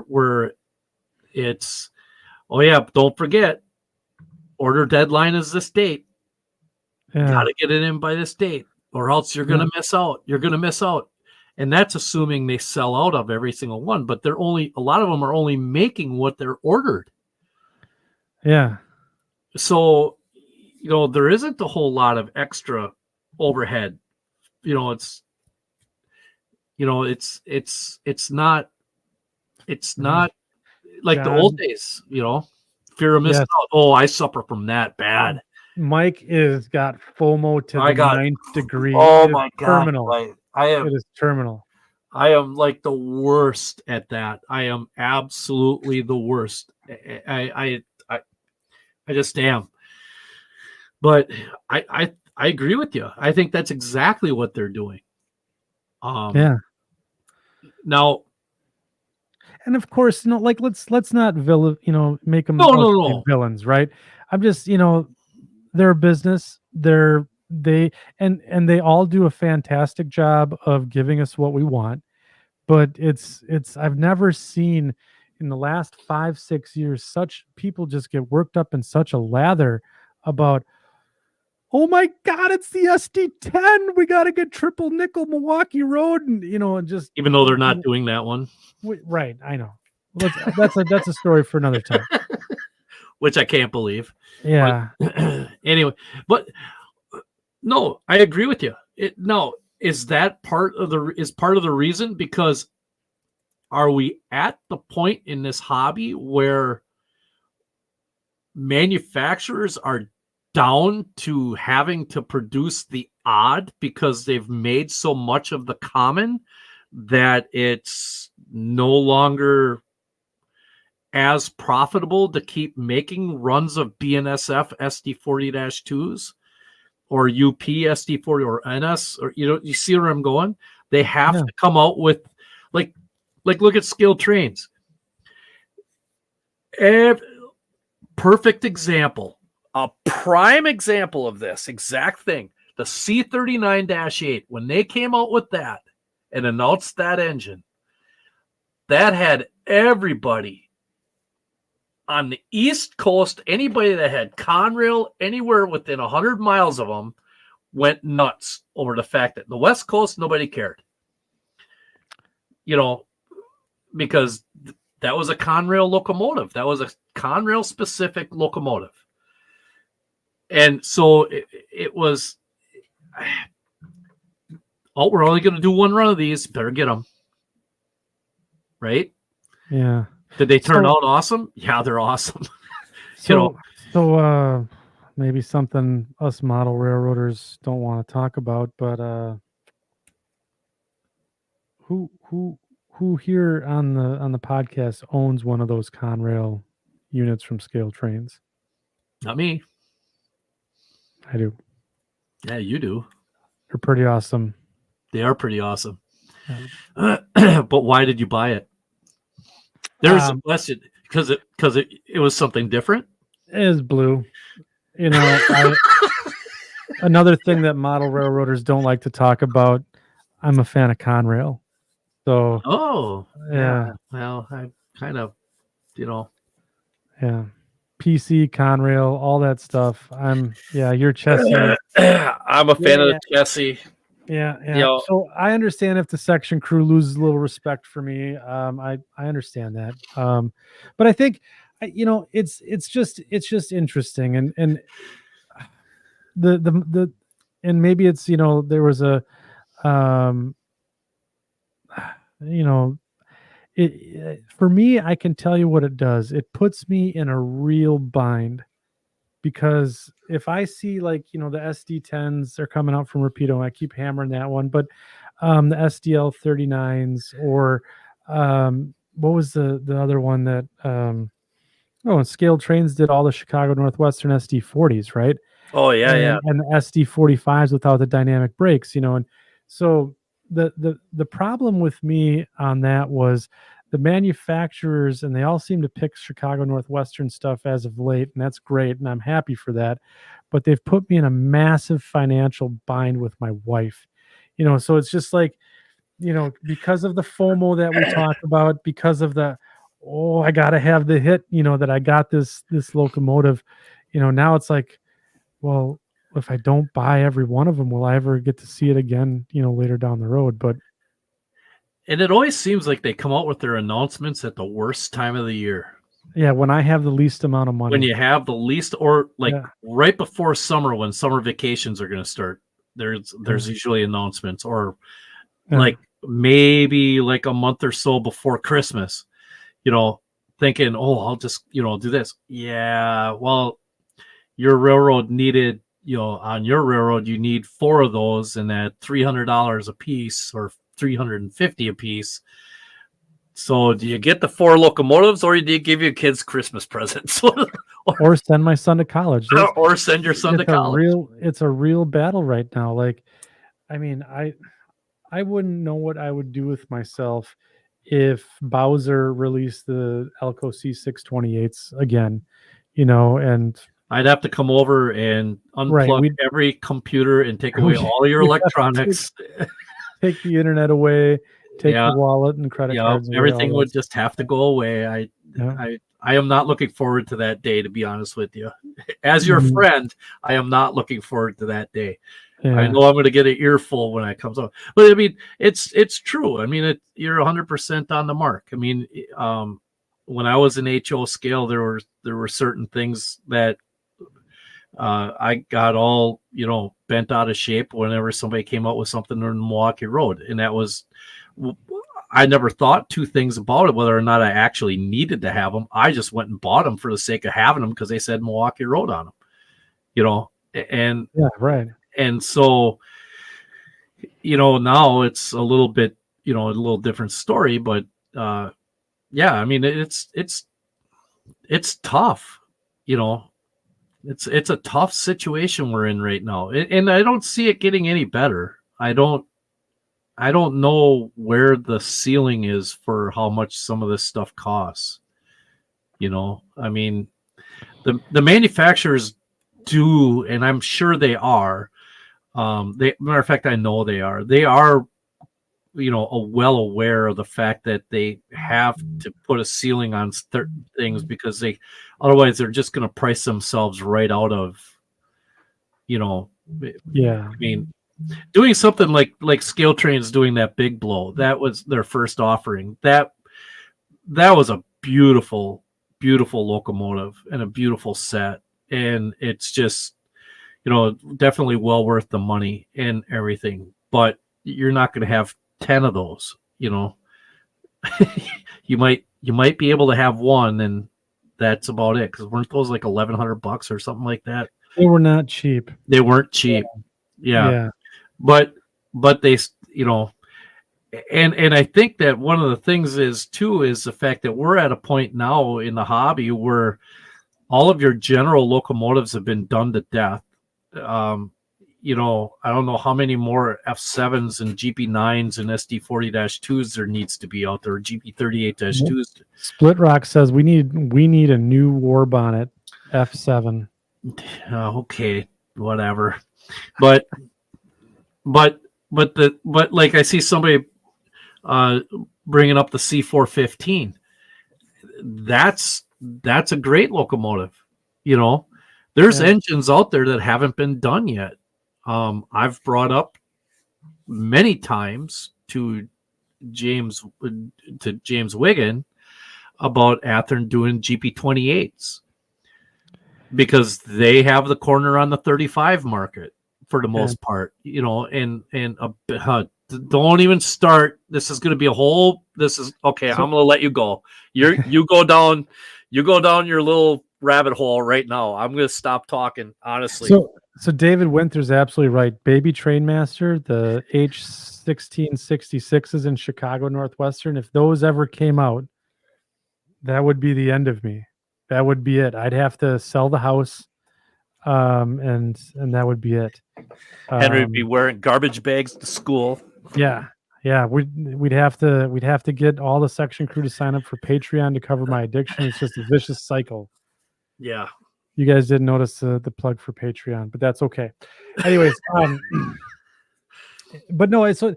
Speaker 2: where it's, oh yeah, don't forget, order deadline is this date.
Speaker 1: Yeah.
Speaker 2: Got to get it in by this date, or else you're going to miss out. You're going to miss out. And that's assuming they sell out of every single one, but a lot of them are only making what they're ordered.
Speaker 1: Yeah.
Speaker 2: So, there isn't a whole lot of extra overhead. It's not like the old days, fear of missing out. Oh, I suffer from that bad.
Speaker 1: Mike is got FOMO to the ninth degree.
Speaker 2: Oh my God.
Speaker 1: Terminal. It is terminal.
Speaker 2: I am like the worst at that. I am absolutely the worst. I just am. But I agree with you. I think that's exactly what they're doing.
Speaker 1: Yeah.
Speaker 2: Now,
Speaker 1: and of course, like let's not make them villains, right? I'm just, they're a business. They all do a fantastic job of giving us what we want. But I've never seen in the last 5-6 years such people just get worked up in such a lather about, oh my God, it's the SD10. We got to get triple nickel Milwaukee Road, and just,
Speaker 2: even though they're not doing that one,
Speaker 1: right? I know. That's a story for another time.
Speaker 2: Which I can't believe.
Speaker 1: Yeah.
Speaker 2: But, anyway, but no, I agree with you. Is that part of the reason? Because are we at the point in this hobby where manufacturers are down to having to produce the odd because they've made so much of the common that it's no longer as profitable to keep making runs of BNSF SD40-2s or UP SD40 or NS, or you see where I'm going? They have to come out with like look at Skilled Trains. Perfect example, a prime example of this exact thing. The C39-8, when they came out with that and announced that engine, that had everybody on the East Coast, anybody that had Conrail anywhere within 100 miles of them, went nuts over the fact that the West Coast, nobody cared. Because That was a Conrail locomotive. That was a Conrail specific locomotive. And so it was, oh, we're only going to do one run of these. Better get them. Right?
Speaker 1: Yeah.
Speaker 2: Did they turn out awesome? Yeah, they're awesome.
Speaker 1: So maybe something us model railroaders don't want to talk about, but who here on the podcast owns one of those Conrail units from Scale Trains?
Speaker 2: Not me.
Speaker 1: I do.
Speaker 2: Yeah, you do.
Speaker 1: They're pretty awesome.
Speaker 2: They are pretty awesome.
Speaker 1: Yeah.
Speaker 2: But why did you buy it? There's a question, because it was something different.
Speaker 1: It is blue. You know, another thing that model railroaders don't like to talk about. I'm a fan of Conrail. So
Speaker 2: yeah. Well, I kind of,
Speaker 1: yeah. PC, Conrail, all that stuff. You're Chessie.
Speaker 2: I'm a fan of the chassis.
Speaker 1: Yeah. So I understand if the section crew loses a little respect for me. I understand that. But I think, it's just interesting, and the and maybe it's, there was a, for me, I can tell you what it does. It puts me in a real bind, because if I see, like, the SD10s, they're coming out from Rapido, I keep hammering that one, but the SDL 39s, or what was the other one that Scale Trains did all the Chicago Northwestern SD 40s, right?
Speaker 2: Oh yeah,
Speaker 1: and the SD 45s without the dynamic brakes, and so the problem with me on that was the manufacturers, and they all seem to pick Chicago Northwestern stuff as of late, and that's great, and I'm happy for that. But they've put me in a massive financial bind with my wife, so it's just like, because of the FOMO that we talked about, because of the, I gotta have the hit, that I got this locomotive, now it's like, well, if I don't buy every one of them, will I ever get to see it again, later down the road? But
Speaker 2: and it always seems like they come out with their announcements at the worst time of the year.
Speaker 1: Yeah, when I have the least amount of money.
Speaker 2: When you have the least, or right before summer, when summer vacations are going to start, there's usually announcements, or like maybe like a month or so before Christmas, thinking, I'll just, do this. Yeah, well, your railroad needed, on your railroad, you need 4 of those, and at $300 a piece, or $350 a piece. So do you get the 4 locomotives, or do you give your kids Christmas presents?
Speaker 1: or send my son to college.
Speaker 2: Or send your son to college.
Speaker 1: It's a real battle right now. Like, I mean, I wouldn't know what I would do with myself if Bowser released the Elco C628s again, and
Speaker 2: I'd have to come over and unplug every computer and take away all your electronics.
Speaker 1: Take the internet away, take the wallet and credit cards.
Speaker 2: Everything would just have to go away. I am not looking forward to that day, to be honest with you. As your friend, I am not looking forward to that day. Yeah. I know I'm going to get an earful when it comes up. But I mean, it's true. I mean, you're 100% on the mark. I mean, when I was in HO scale, there were certain things that I got all, bent out of shape whenever somebody came out with something on Milwaukee Road. And that was, I never thought 2 things about it, whether or not I actually needed to have them. I just went and bought them for the sake of having them, because they said Milwaukee Road on them, and
Speaker 1: yeah, right.
Speaker 2: And so, now it's a little bit, a little different story, but yeah, I mean, it's tough, It's a tough situation we're in right now, and I don't see it getting any better. I don't know where the ceiling is for how much some of this stuff costs. I mean, the manufacturers do, and I'm sure they are. Matter of fact, I know they are. They are, well aware of the fact that they have to put a ceiling on certain things, because otherwise they're just going to price themselves right out of,
Speaker 1: Yeah.
Speaker 2: I mean, doing something like Scale Trains doing that big blow, that was their first offering. That was a beautiful, beautiful locomotive and a beautiful set. And it's just, definitely well worth the money and everything. But you're not going to have 10 of those, you might be able to have one, and that's about it. Because weren't those like $1,100 or something like that?
Speaker 1: They were not cheap.
Speaker 2: They weren't cheap. Yeah. But they, and I think that one of the things is the fact that we're at a point now in the hobby where all of your general locomotives have been done to death. I don't know how many more F7s and GP9s and SD40-2s there needs to be out there, GP38-2s.
Speaker 1: Split Rock says we need a new war bonnet, F7.
Speaker 2: Okay, whatever. But like I see somebody bringing up the C415. That's a great locomotive. There's engines out there that haven't been done yet. I've brought up many times to James Wiggin about Athearn doing GP28s because they have the corner on the 35 market for the most part, and don't even start. This is going to be okay. I'm going to let you go. You go down your little rabbit hole right now. I'm going to stop talking, honestly.
Speaker 1: So David Winter's absolutely right. Baby Trainmaster, the H1666s in Chicago Northwestern, if those ever came out, that would be the end of me. That would be it. I'd have to sell the house, and that would be it.
Speaker 2: Henry would be wearing garbage bags to school.
Speaker 1: Yeah. We'd have to get all the section crew to sign up for Patreon to cover my addiction. It's just a vicious cycle.
Speaker 2: Yeah.
Speaker 1: You guys didn't notice the plug for Patreon, but that's okay. Anyways, but no, so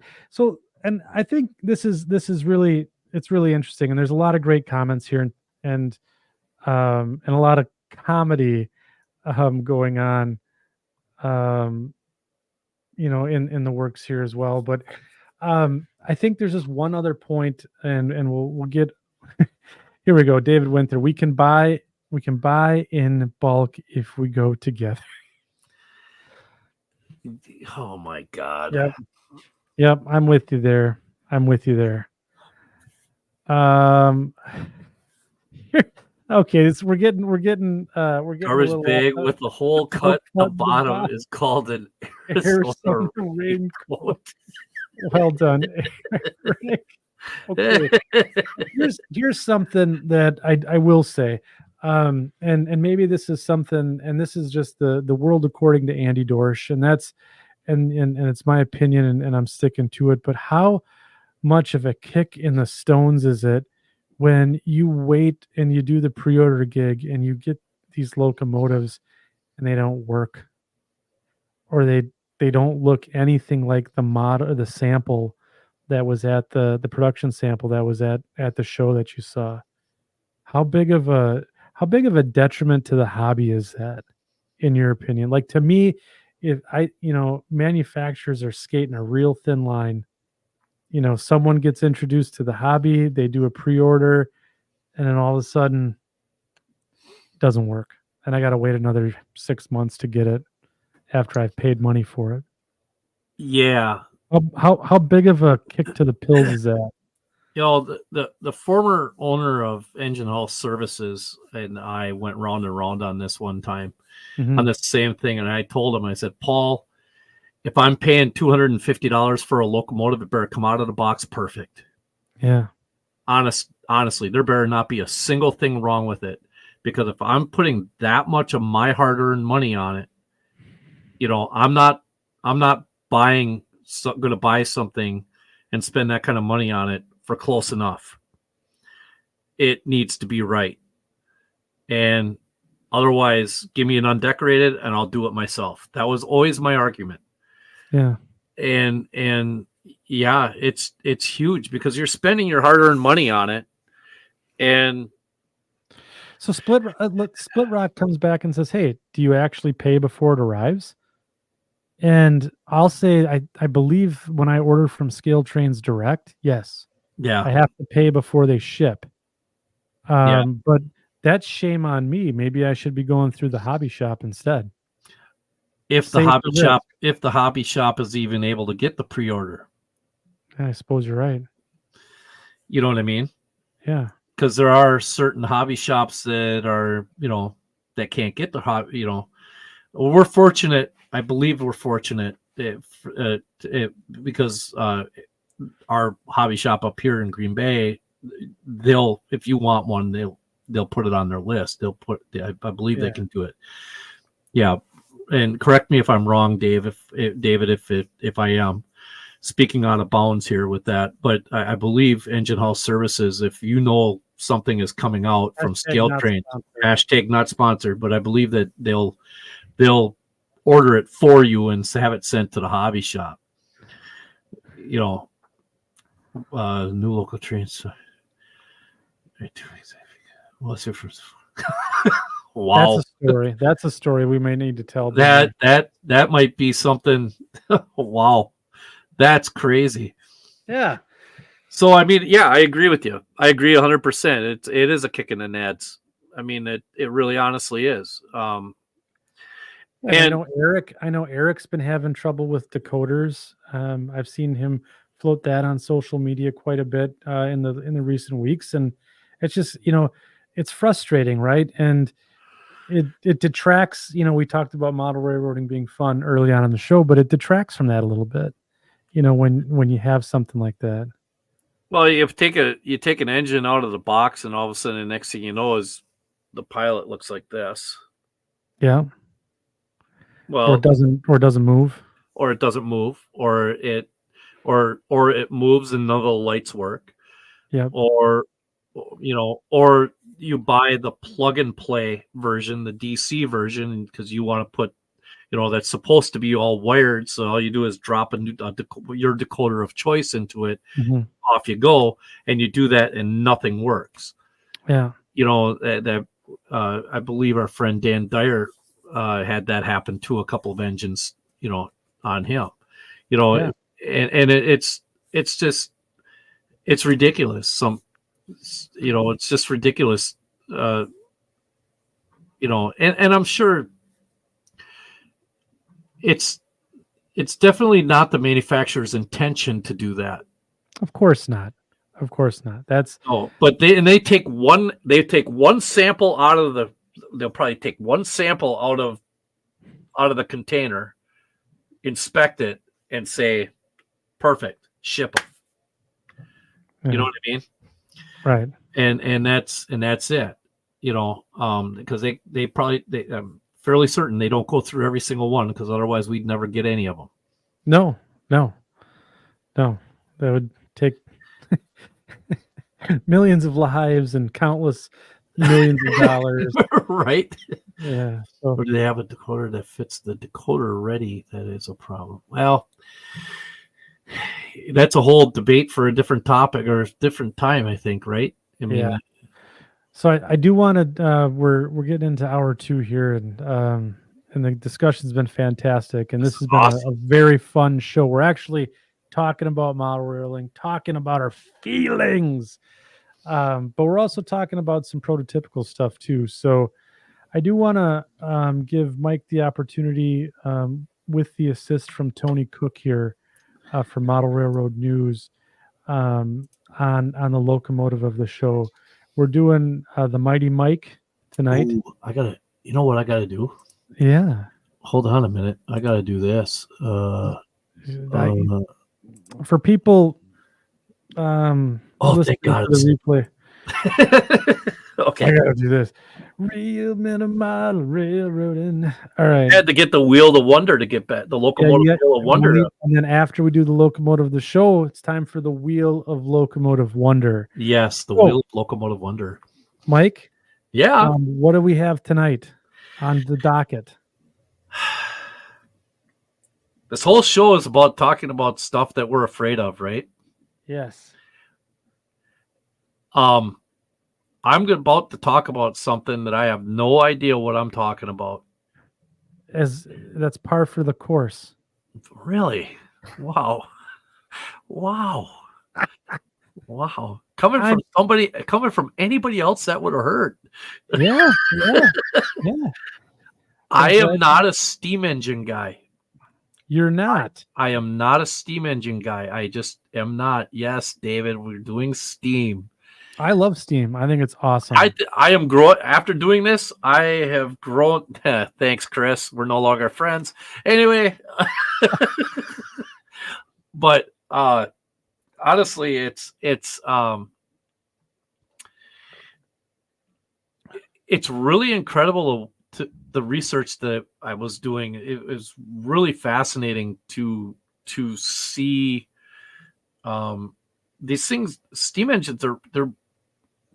Speaker 1: and I think this is really, it's really interesting, and there's a lot of great comments here, and a lot of comedy going on, in the works here as well. But I think there's just one other point, and we'll get here we go. David Winter, we can buy in bulk if we go together.
Speaker 2: Oh my God.
Speaker 1: Yep. I'm with you there. Okay, we're getting
Speaker 2: garbage bag with the hole cut at the bottom is called an
Speaker 1: Arizona raincoat. Well done, Eric. Okay. Here's something that I will say. And maybe this is something, and this is just the world according to Andy Dorsch, and that's and it's my opinion, and I'm sticking to it. But how much of a kick in the stones is it when you wait and you do the pre-order gig and you get these locomotives and they don't work, or they don't look anything like the mod or the sample that was at the production sample that was at the show that you saw? How big of a detriment to the hobby is that, in your opinion? Like, to me, if manufacturers are skating a real thin line. Someone gets introduced to the hobby, they do a pre-order, and then all of a sudden it doesn't work. And I got to wait another 6 months to get it after I've paid money for it.
Speaker 2: Yeah.
Speaker 1: How big of a kick to the pills is that?
Speaker 2: The former owner of Engine Hall Services and I went round and round on this one time on the same thing. And I told him, I said, Paul, if I'm paying $250 for a locomotive, it better come out of the box perfect.
Speaker 1: Yeah.
Speaker 2: Honestly, there better not be a single thing wrong with it, because if I'm putting that much of my hard-earned money on it, I'm not going to buy something and spend that kind of money on it for close enough. It needs to be right. And otherwise, give me an undecorated and I'll do it myself. That was always my argument.
Speaker 1: Yeah.
Speaker 2: And yeah, it's huge because you're spending your hard-earned money on it. And
Speaker 1: so Split Rock comes back and says, hey, do you actually pay before it arrives? And I'll say, I believe when I order from Scale Trains Direct, yes.
Speaker 2: Yeah.
Speaker 1: I have to pay before they ship. But that's shame on me. Maybe I should be going through the hobby shop instead.
Speaker 2: If the hobby shop is even able to get the pre-order.
Speaker 1: I suppose you're right.
Speaker 2: You know what I mean?
Speaker 1: Yeah.
Speaker 2: Because there are certain hobby shops that are, that can't get the hobby, Well, we're fortunate. I believe we're fortunate because our hobby shop up here in Green Bay, if you want one, they'll put it on their list. I believe they can do it. Yeah. And correct me if I'm wrong, David, if I am speaking out of bounds here with that, but I believe Engine House Services, if you know something is coming out from Scale Train, hashtag not sponsored, but I believe that they'll order it for you and have it sent to the hobby shop. New local trains. What's your first? Wow,
Speaker 1: That's a story we may need to tell.
Speaker 2: That might be something. Wow, that's crazy.
Speaker 1: Yeah.
Speaker 2: So I mean, yeah, I agree with you. I agree 100%. It is a kick in the nads. I mean, it really honestly is.
Speaker 1: And I know Eric's been having trouble with decoders. I've seen him float that on social media quite a bit in the recent weeks, and it's just it's frustrating, right? And it detracts. We talked about model railroading being fun early on in the show, but it detracts from that a little bit. When you have something like that.
Speaker 2: Well, you take an engine out of the box, and all of a sudden, the next thing you know is the pilot looks like this.
Speaker 1: Yeah.
Speaker 2: Well,
Speaker 1: or it doesn't move,
Speaker 2: or it moves and none of the lights work.
Speaker 1: Yeah.
Speaker 2: Or you buy the plug and play version, the DC version, because you want to put, that's supposed to be all wired. So all you do is drop your decoder of choice into it.
Speaker 1: Mm-hmm.
Speaker 2: Off you go, and you do that, and nothing works.
Speaker 1: Yeah.
Speaker 2: I believe our friend Dan Dyer had that happen to a couple of engines, on him. And it's just it's ridiculous. It's just ridiculous. And I'm sure it's definitely not the manufacturer's intention to do that.
Speaker 1: Of course not. That's
Speaker 2: but they take one sample out of they'll probably take one sample out of the container, inspect it, and say, perfect, ship them. You know what I mean?
Speaker 1: Right.
Speaker 2: And that's it. Because they probably I'm fairly certain they don't go through every single one, because otherwise we'd never get any of them.
Speaker 1: No, that would take millions of lives and countless millions of dollars.
Speaker 2: Right.
Speaker 1: Yeah.
Speaker 2: Or do they have a decoder that fits the decoder ready? That is a problem. Well, that's a whole debate for a different topic or a different time, I think, right? I mean,
Speaker 1: yeah. So I do want to we're getting into hour 2 here, and the discussion's been fantastic, and this has been a very fun show. We're actually talking about model railroading, talking about our feelings, but we're also talking about some prototypical stuff too. So I do want to give Mike the opportunity, with the assist from Tony Cook here for Model Railroad News, on the locomotive of the show. We're doing the Mighty Mike tonight.
Speaker 2: Ooh, you know what I gotta do?
Speaker 1: Yeah.
Speaker 2: Hold on a minute. I gotta do this.
Speaker 1: For people,
Speaker 2: thank God,
Speaker 1: the replay.
Speaker 2: Okay,
Speaker 1: I gotta do this. Real men of model railroading. All right.
Speaker 2: I had to get the Wheel of Wonder to get back the locomotive Wheel of Wonder.
Speaker 1: And then after we do the locomotive of the show, it's time for the Wheel of Locomotive Wonder.
Speaker 2: Yes, the Wheel of Locomotive Wonder.
Speaker 1: Mike?
Speaker 2: Yeah.
Speaker 1: What do we have tonight on the docket?
Speaker 2: This whole show is about talking about stuff that we're afraid of, right?
Speaker 1: Yes.
Speaker 2: I'm about to talk about something that I have no idea what I'm talking about.
Speaker 1: That's par for the course. Really?
Speaker 2: Wow. Wow. coming from anybody else, that would have hurt.
Speaker 1: Yeah.
Speaker 2: I am not a steam engine guy.
Speaker 1: You're not.
Speaker 2: I am not a steam engine guy. I just am not. Yes, David, we're doing steam.
Speaker 1: I love steam. I think it's awesome.
Speaker 2: I am growing after doing this. I have grown. Thanks, Chris. We're no longer friends. Anyway, but honestly, it's really incredible to the research that I was doing. It was really fascinating to see these things. Steam engines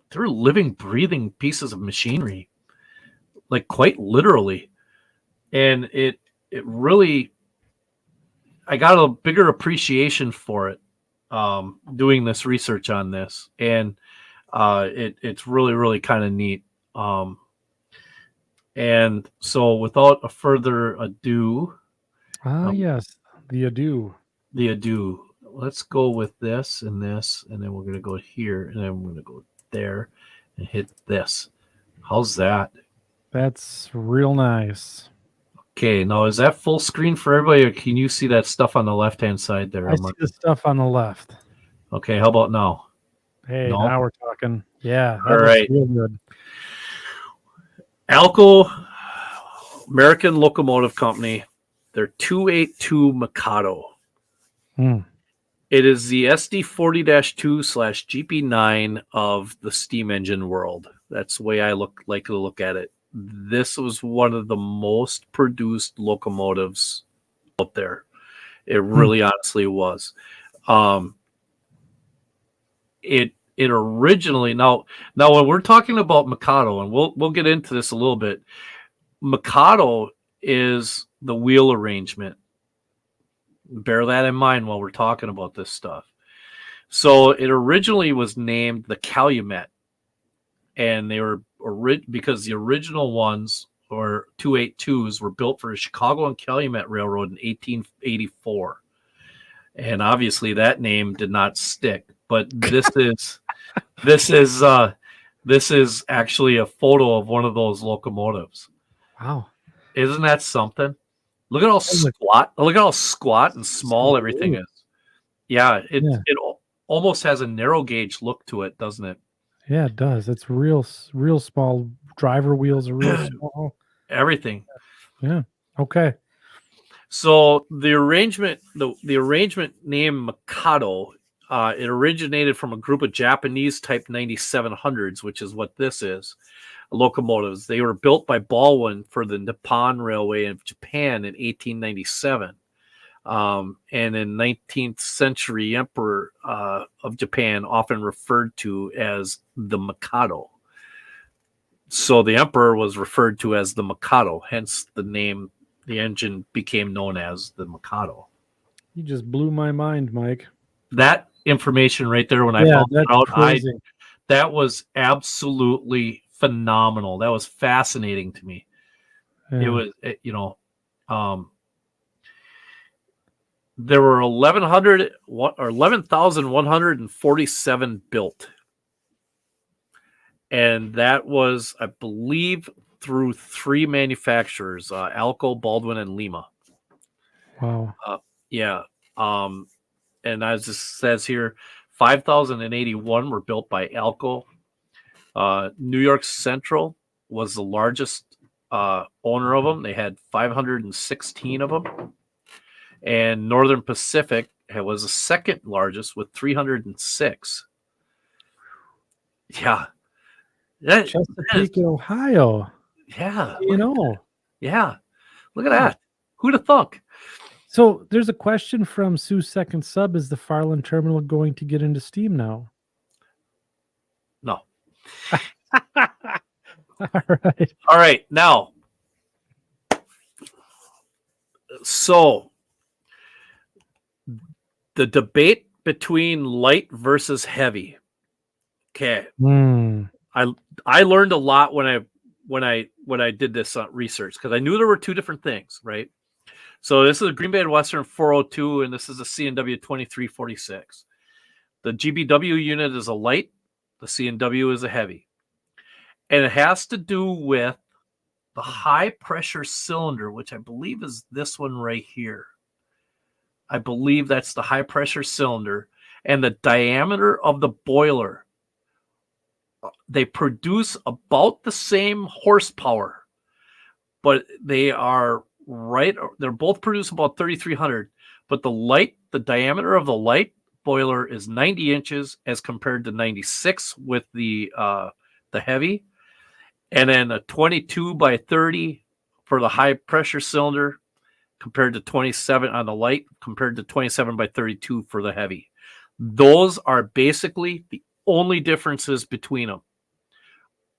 Speaker 2: they're living, breathing pieces of machinery, like quite literally. And it really, I got a bigger appreciation for it doing this research on this. And it's really, really kind of neat. And so without a further ado.
Speaker 1: Yes, the ado.
Speaker 2: Let's go with this, and then we're going to go here, and then we're going to go there and hit this. How's that?
Speaker 1: That's real nice.
Speaker 2: Okay, now is that full screen for everybody, or can you see that stuff on the left-hand side there?
Speaker 1: I see the stuff on the left.
Speaker 2: Okay, how about now?
Speaker 1: Hey, now we're talking. Yeah,
Speaker 2: all right.
Speaker 1: Real good.
Speaker 2: Alco, American Locomotive Company, their 282 Mikado. It is the SD40-2/GP9 of the steam engine world. That's the way I like to look at it. This was one of the most produced locomotives out there. It really honestly was. It originally now when we're talking about Mikado, and we'll get into this a little bit. Mikado is the wheel arrangement. Bear that in mind while we're talking about this stuff. So it originally was named the Calumet, and they were because the original ones, or 282s, were built for the Chicago and Calumet Railroad in 1884, and obviously that name did not stick. But this is actually a photo of one of those locomotives.
Speaker 1: Wow,
Speaker 2: isn't that something? Look at how squat and small everything is. Yeah, it almost has a narrow gauge look to it, doesn't it?
Speaker 1: Yeah, it does. It's real small. Driver wheels are real small.
Speaker 2: Everything.
Speaker 1: Yeah. Okay.
Speaker 2: So the arrangement name Mikado, it originated from a group of Japanese Type 9700s, which is what this is. Locomotives. They were built by Baldwin for the Nippon Railway of Japan in 1897. And in 19th century Emperor of Japan, often referred to as the Mikado. So the Emperor was referred to as the Mikado, hence the name. The engine became known as the Mikado.
Speaker 1: You just blew my mind, Mike.
Speaker 2: That information right there, when I found it out, that was absolutely phenomenal. That was fascinating to me. Yeah. It was, there were 11,147 built, and that was, I believe, through 3 manufacturers: Alco, Baldwin, and Lima.
Speaker 1: Wow.
Speaker 2: Yeah. And as it says here, 5,081 were built by Alco. New York Central was the largest owner of them. They had 516 of them. And Northern Pacific was the second largest with 306. Yeah.
Speaker 1: Chesapeake, Ohio.
Speaker 2: Yeah. Yeah. Look at that. Who'd have thunk?
Speaker 1: So there's a question from Sue Second Sub. Is the Farland terminal going to get into steam now?
Speaker 2: No.
Speaker 1: All
Speaker 2: right. Now, so the debate between light versus heavy. Okay. I learned a lot when I did this research, because I knew there were 2 different things, right? So this is a Green Bay and Western 402, and this is a C&W 2346. The GBW unit is a light The C&W is a heavy. And it has to do with the high pressure cylinder, which I believe is this one right here. I believe that's the high pressure cylinder. And the diameter of the boiler, they produce about the same horsepower, but they're both produce about 3,300. But the diameter of the light boiler is 90 inches as compared to 96 with the heavy. And then a 22 by 30 for the high pressure cylinder compared to 27 on the light, compared to 27 by 32 for the heavy. Those are basically the only differences between them,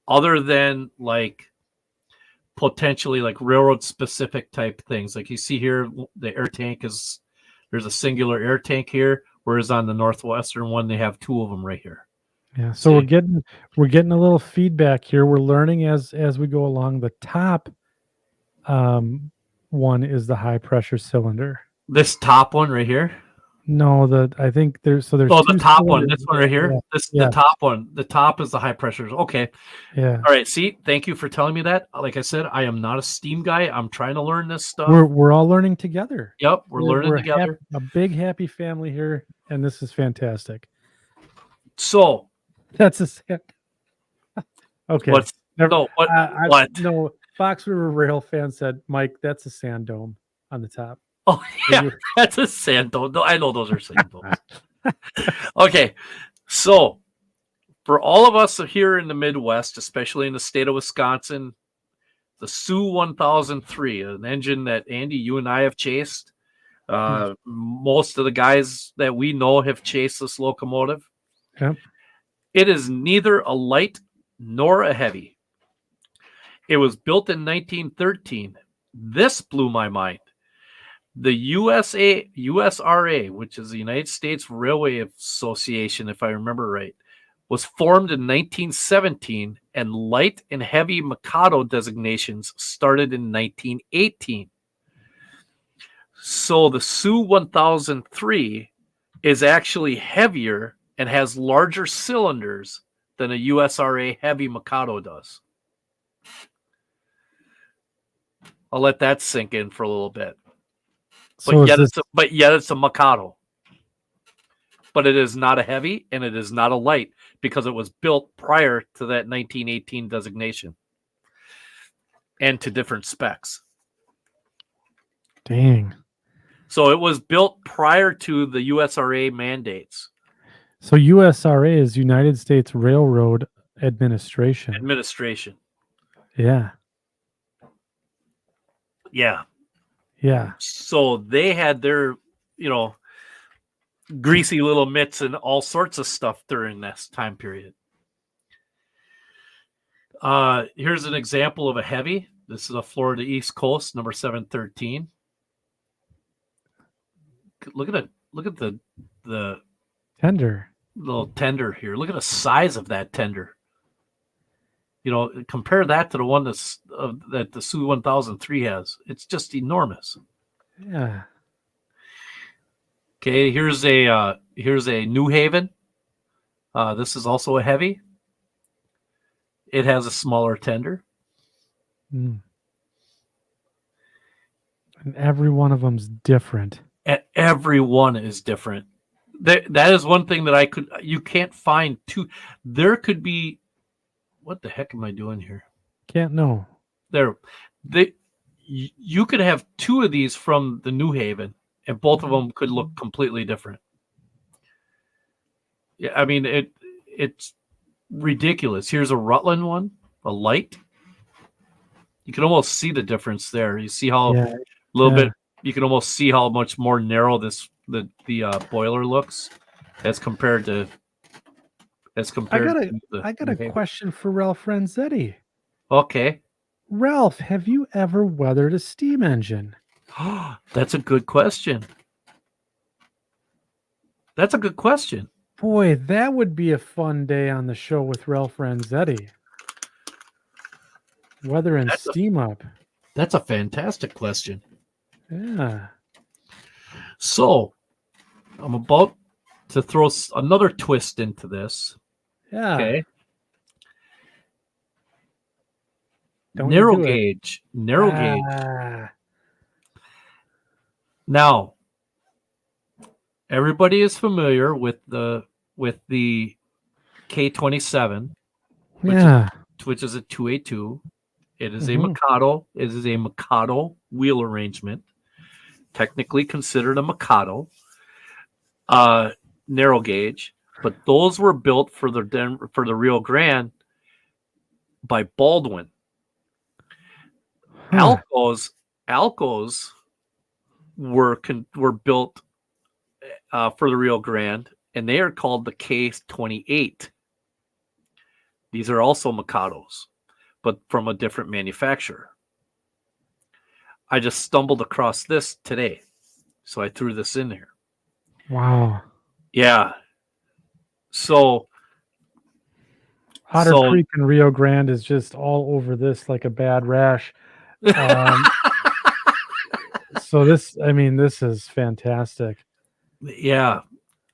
Speaker 2: other than like potentially like railroad specific type things. Like you see here, the air tank there's a singular air tank here, whereas on the Northwestern one, they have two of them right here.
Speaker 1: Yeah. So we're getting a little feedback here. We're learning as we go along. The top one is the high pressure cylinder.
Speaker 2: This top one right here.
Speaker 1: No, I think there's
Speaker 2: the
Speaker 1: two
Speaker 2: top one.
Speaker 1: cylinders.
Speaker 2: This one right here.
Speaker 1: Yeah.
Speaker 2: The top one. The top is the high pressure. Okay.
Speaker 1: Yeah.
Speaker 2: All right. See, thank you for telling me that. Like I said, I am not a steam guy. I'm trying to learn this stuff.
Speaker 1: We're all learning together.
Speaker 2: Yep, we're learning together.
Speaker 1: A big happy family here, and this is fantastic.
Speaker 2: So
Speaker 1: that's a sad. Okay.
Speaker 2: What?
Speaker 1: No, Fox River Rail fan said, Mike, that's a sand dome on the top.
Speaker 2: Oh yeah, that's a sand dome. I know those are sand domes. Okay, so for all of us here in the Midwest, especially in the state of Wisconsin, the Sioux 1003, an engine that Andy, you and I have chased. Most of the guys that we know have chased this locomotive.
Speaker 1: Yeah. It
Speaker 2: is neither a light nor a heavy. It was built in 1913. This blew my mind. The USRA, which is the United States Railway Association, if I remember right, was formed in 1917, and light and heavy Mikado designations started in 1918. So the Sioux 1003 is actually heavier and has larger cylinders than a USRA heavy Mikado does. I'll let that sink in for a little bit. But yet it's a Mikado. But it is not a heavy and it is not a light because it was built prior to that 1918 designation and to different specs.
Speaker 1: Dang.
Speaker 2: So it was built prior to the USRA mandates.
Speaker 1: So USRA is United States Railroad Administration.
Speaker 2: Yeah.
Speaker 1: Yeah.
Speaker 2: So they had their, greasy little mitts and all sorts of stuff during this time period. Here's an example of a heavy. This is a Florida East Coast, number 713. Look at the
Speaker 1: tender.
Speaker 2: Little tender here. Look at the size of that tender. Compare that to the one that the Sioux 1003 has. It's just enormous.
Speaker 1: Yeah.
Speaker 2: Okay, here's a New Haven. This is also a heavy. It has a smaller tender.
Speaker 1: And every one of them's different.
Speaker 2: And every one is different. That is one thing that you can't find two. There could be, what the heck am I doing here?
Speaker 1: Can't know.
Speaker 2: You could have two of these from the New Haven, and both of them could look completely different. Yeah, I mean it's ridiculous. Here's a Rutland one, a light. You can almost see the difference there. You see how bit. You can almost see how much more narrow the boiler looks as compared to.
Speaker 1: I got a question for Ralph Renzetti.
Speaker 2: Okay.
Speaker 1: Ralph, have you ever weathered a steam engine?
Speaker 2: That's a good question.
Speaker 1: Boy, that would be a fun day on the show with Ralph Renzetti. Weathering steam up.
Speaker 2: That's a fantastic question.
Speaker 1: Yeah.
Speaker 2: So, I'm about to throw another twist into this.
Speaker 1: Yeah.
Speaker 2: Okay.
Speaker 1: Don't you
Speaker 2: Narrow
Speaker 1: do it.
Speaker 2: gauge. Narrow gauge.
Speaker 1: Ah,
Speaker 2: Now, everybody is familiar with the K27,
Speaker 1: yeah.
Speaker 2: which is a 2A2. It is a
Speaker 1: Mhm.
Speaker 2: Mikado. It is a Mikado wheel arrangement, technically considered a Mikado, narrow gauge. But those were built for the Rio Grande by Baldwin.
Speaker 1: Huh.
Speaker 2: Alcos were built for the Rio Grande, and they are called the K28. These are also Mikados, but from a different manufacturer. I just stumbled across this today, so I threw this in here.
Speaker 1: Wow.
Speaker 2: Yeah. So
Speaker 1: Otter Creek and Rio Grande is just all over this like a bad rash. So this, I mean, this is fantastic.
Speaker 2: yeah,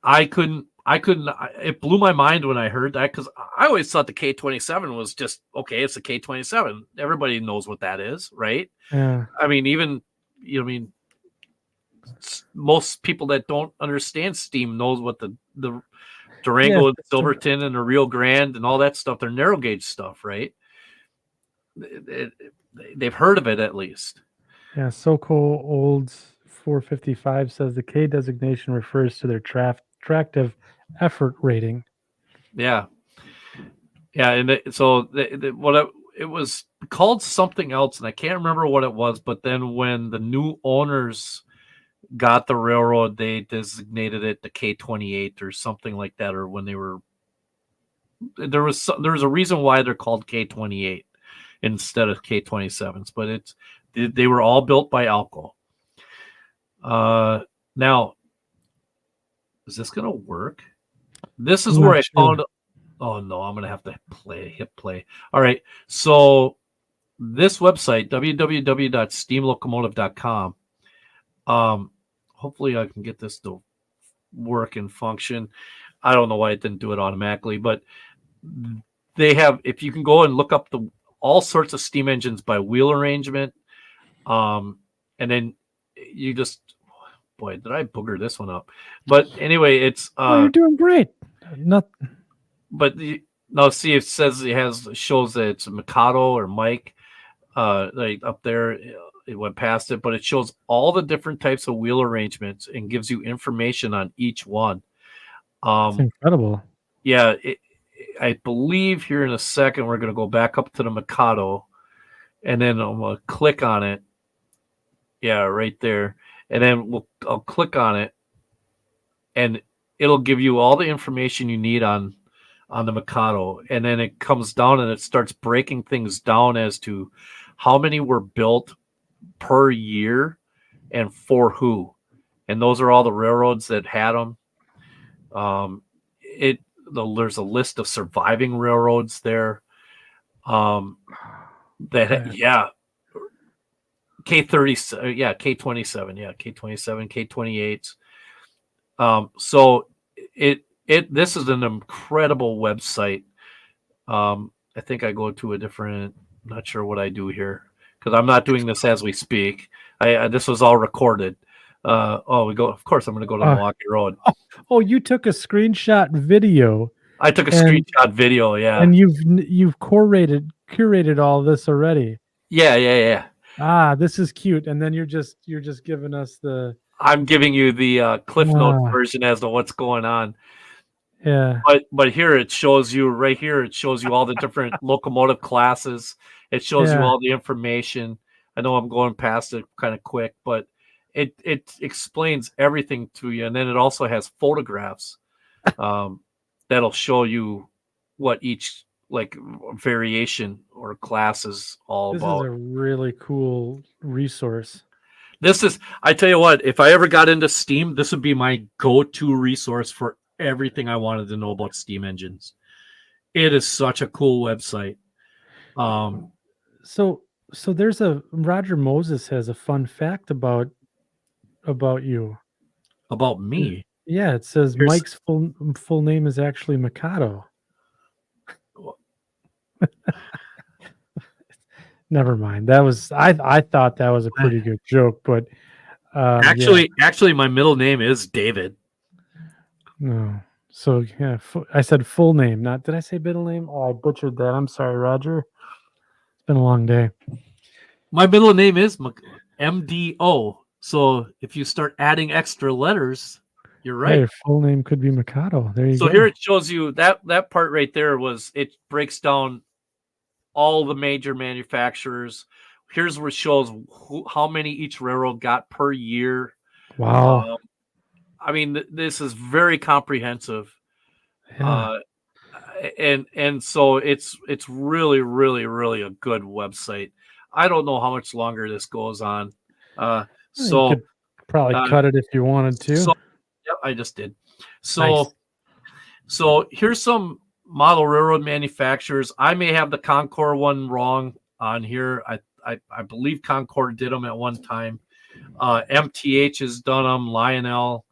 Speaker 2: I couldn't. It blew my mind when I heard that because I always thought the K27 was just okay. It's the K27. Everybody knows what that is, right?
Speaker 1: Yeah.
Speaker 2: I mean, even I mean, most people that don't understand steam knows what the Durango and Silverton and the Rio Grande and all that stuff. They're narrow gauge stuff, right? They've heard of it at least.
Speaker 1: Yeah. SoCo Old 455 says the K designation refers to their tractive effort rating.
Speaker 2: Yeah. Yeah. And it was called something else, and I can't remember what it was, but then when the new owners got the railroad, they designated it the K28 or something like that, or when they were there was a reason why they're called K28 instead of K27s, but they were all built by Alco. Now, is this gonna work? This is where I found. Oh no, I'm gonna have to hit play. All right, so this website www.steamlocomotive.com. Hopefully I can get this to work and function. I don't know why it didn't do it automatically, but they have. If you can go and look up all sorts of steam engines by wheel arrangement, and then you just, boy, did I booger this one up? But anyway, it's
Speaker 1: you're doing great.
Speaker 2: But now see, it says shows that it's Mikado or Mike, like up there. It went past it, but it shows all the different types of wheel arrangements and gives you information on each one.
Speaker 1: It's incredible.
Speaker 2: Yeah, I believe here in a second we're going to go back up to the Mikado, and then I'm going to click on it. Yeah, right there, and then I'll click on it, and it'll give you all the information you need on the Mikado, and then it comes down and it starts breaking things down as to how many were built per year and for who, and those are all the railroads that had them. There's a list of surviving railroads there. K30, yeah, K27, yeah, K27, K28s. So this is an incredible website. I think I go to a different. I'm not sure what I do here because I'm not doing this as we speak. This was all recorded. We go. Of course, I'm going to go to Milwaukee Road.
Speaker 1: Oh, you took a screenshot video.
Speaker 2: I took a screenshot video. Yeah,
Speaker 1: and you've curated all this already.
Speaker 2: Yeah.
Speaker 1: Ah, this is cute. And then you're just giving us the.
Speaker 2: I'm giving you the Cliff Notes version as to what's going on.
Speaker 1: Yeah.
Speaker 2: But here it shows you right here. It shows you all the different locomotive classes. It shows you all the information. I know I'm going past it kind of quick, but it explains everything to you. And then it also has photographs that'll show you what each like variation or class is all about.
Speaker 1: This is a really cool resource.
Speaker 2: I tell you what, if I ever got into steam, this would be my go-to resource for everything I wanted to know about steam engines. It is such a cool website.
Speaker 1: So there's Roger Moses has a fun fact about you.
Speaker 2: About me?
Speaker 1: Yeah, it says Mike's full name is actually Mikado. Never mind. That was I thought that was a pretty good joke, but
Speaker 2: Actually, my middle name is David.
Speaker 1: no. So yeah, I said full name, not did I say middle name? Oh, I butchered that. I'm sorry, Roger. It's been a long day.
Speaker 2: My middle name is MDO. So if you start adding extra letters, you're right.
Speaker 1: Yeah, your full name could be Mikado. There you go.
Speaker 2: So here it shows you that part right there it breaks down all the major manufacturers. Here's where it shows how many each railroad got per year.
Speaker 1: Wow.
Speaker 2: I mean, this is very comprehensive.
Speaker 1: Yeah.
Speaker 2: And so it's really, really, really a good website. I don't know how much longer this goes on.
Speaker 1: You could probably cut it if you wanted to.
Speaker 2: So, yep, I just did. So,
Speaker 1: Nice.
Speaker 2: So here's some model railroad manufacturers. I may have the Concord one wrong on here. I believe Concord did them at one time. MTH has done them. Lionel,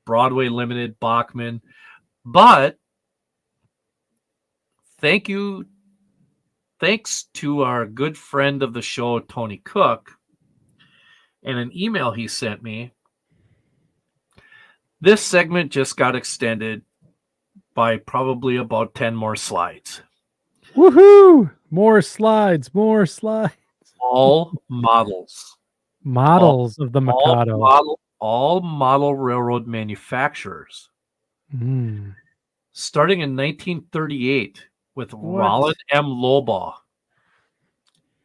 Speaker 2: Broadway Limited, Bachman. But thanks to our good friend of the show, Tony Cook, and an email he sent me, this segment just got extended by probably about 10 more slides.
Speaker 1: Woohoo! More slides, more slides.
Speaker 2: All models.
Speaker 1: Models of the Mikado.
Speaker 2: All model railroad manufacturers. Starting in 1938 with Rollin M. Lobaugh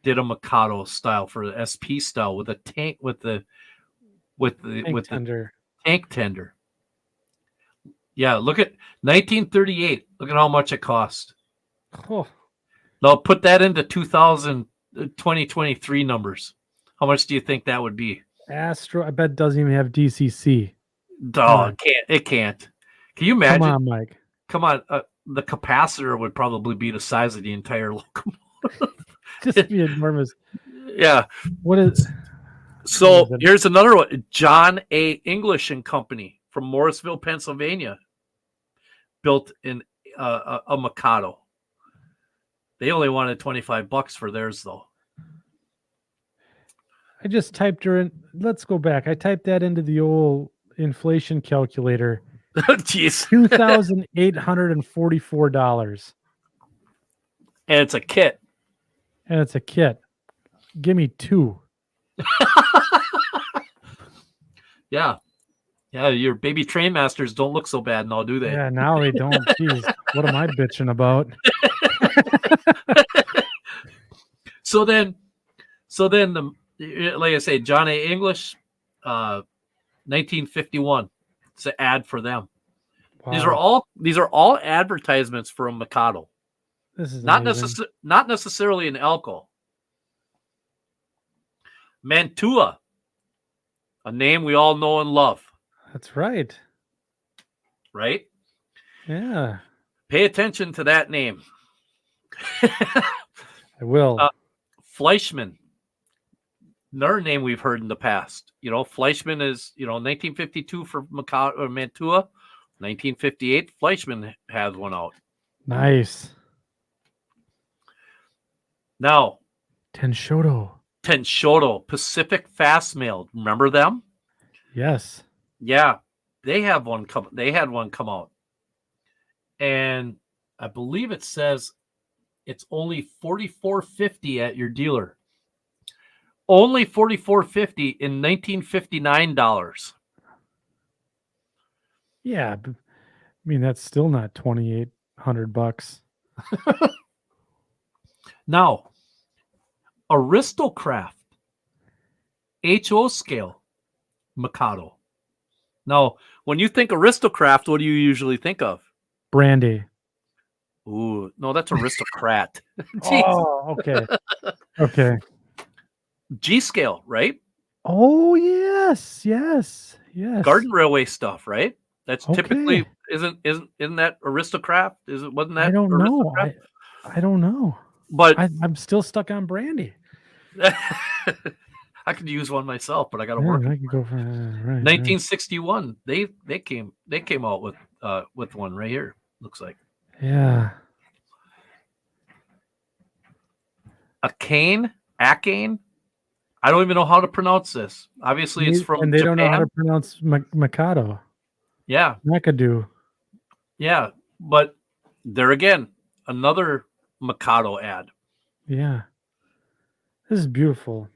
Speaker 2: did a Mikado style for the SP style with a tank with the tank tender. Yeah, look at 1938. Look at how much it cost.
Speaker 1: Oh.
Speaker 2: Now put that into 2023 numbers. How much do you think that would be?
Speaker 1: Astro, I bet it doesn't even have DCC.
Speaker 2: Oh, it can't. Can you imagine?
Speaker 1: Come on, Mike.
Speaker 2: Come on. The capacitor would probably be the size of the entire locomotive.
Speaker 1: Just be enormous.
Speaker 2: Yeah. Here's another one. John A. English and Company from Morrisville, Pennsylvania, built in a Mikado. They only wanted $25 for theirs, though.
Speaker 1: I just typed her in. Let's go back. I typed that into the old inflation calculator.
Speaker 2: Jeez.
Speaker 1: $2,844.
Speaker 2: And it's a kit.
Speaker 1: Give me two.
Speaker 2: Yeah. Yeah, your baby train masters don't look so bad now, do they?
Speaker 1: Yeah, now they don't. Jeez, what am I bitching about?
Speaker 2: So then like I say, John A. English, 1951. It's an ad for them. Wow. These are all advertisements for a Mikado.
Speaker 1: This is
Speaker 2: not necessarily an Elko. Mantua, a name we all know and love.
Speaker 1: That's right.
Speaker 2: Right?
Speaker 1: Yeah.
Speaker 2: Pay attention to that name.
Speaker 1: I will.
Speaker 2: Fleischmann, another name we've heard in the past. Fleischmann is, 1952 for Mikado or Mantua. 1958, Fleischmann has one out.
Speaker 1: Nice.
Speaker 2: Now,
Speaker 1: Tenshoto,
Speaker 2: Pacific Fast Mail. Remember them?
Speaker 1: Yes.
Speaker 2: Yeah, they had one come out, and I believe it says it's only $44.50 at your dealer. Only $44.50 in 1959 dollars.
Speaker 1: Yeah, I mean that's still not $2,800.
Speaker 2: Now, Aristocraft, HO scale, Mikado. Now, when you think Aristocraft, what do you usually think of?
Speaker 1: Brandy.
Speaker 2: Ooh, no, that's Aristocrat.
Speaker 1: Oh, okay. Okay.
Speaker 2: G scale, right?
Speaker 1: Oh, yes.
Speaker 2: Garden Railway stuff, right? That's typically isn't that Aristocrat? Wasn't that?
Speaker 1: I don't know. I don't know.
Speaker 2: But
Speaker 1: I'm still stuck on Brandy.
Speaker 2: I could use one myself, but I got to work.
Speaker 1: I could go for
Speaker 2: 1961. They came out with one right here. Looks like.
Speaker 1: Yeah.
Speaker 2: Akane. I don't even know how to pronounce this. Obviously, it's from
Speaker 1: and they
Speaker 2: Japan.
Speaker 1: don't know how to pronounce Mikado.
Speaker 2: Yeah,
Speaker 1: Mikado.
Speaker 2: yeah. But there again, another Mikado ad.
Speaker 1: Yeah. This is beautiful.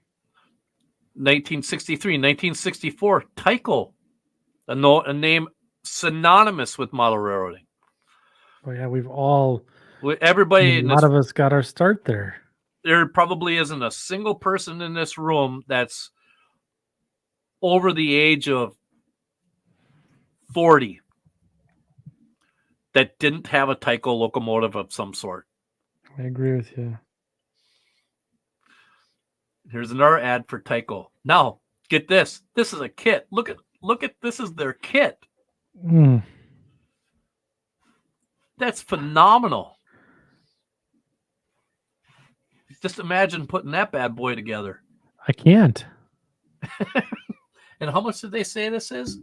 Speaker 2: 1963, 1964, Tyco, a name synonymous with model railroading.
Speaker 1: Oh yeah,
Speaker 2: Everybody
Speaker 1: a lot of us got our start there.
Speaker 2: There probably isn't a single person in this room that's over the age of 40 that didn't have a Tyco locomotive of some sort.
Speaker 1: I agree with you.
Speaker 2: Here's another ad for Tyco. Now, get this. This is a kit. Look at this is their kit.
Speaker 1: Mm.
Speaker 2: That's phenomenal. Just imagine putting that bad boy together.
Speaker 1: I can't.
Speaker 2: And how much did they say this is?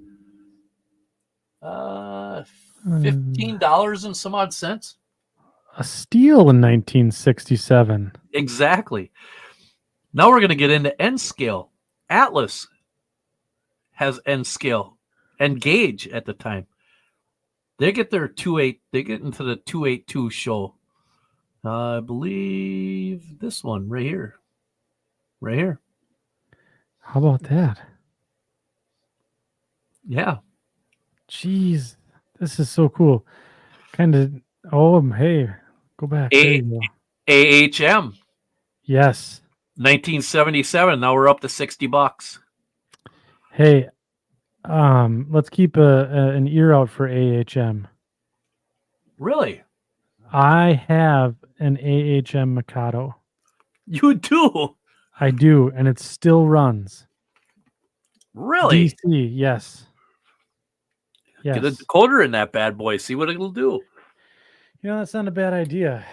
Speaker 2: $15 and some odd cents.
Speaker 1: A steal in 1967.
Speaker 2: Exactly. Now we're going to get into N scale. Atlas has N scale and gauge at the time. They get their 2.8. They get into the 282 show. I believe this one right here. Right here.
Speaker 1: How about that?
Speaker 2: Yeah.
Speaker 1: Jeez, this is so cool. Kind of. Oh, hey, go back. There you go.
Speaker 2: AHM.
Speaker 1: Yes.
Speaker 2: 1977. Now we're up to $60.
Speaker 1: Hey, let's keep an ear out for AHM.
Speaker 2: Really?
Speaker 1: I have an AHM Mikado.
Speaker 2: You do?
Speaker 1: I do, and it still runs.
Speaker 2: Really?
Speaker 1: DC, yes. Yes.
Speaker 2: Get a decoder in that bad boy. See what it'll do.
Speaker 1: You know, that's not a bad idea.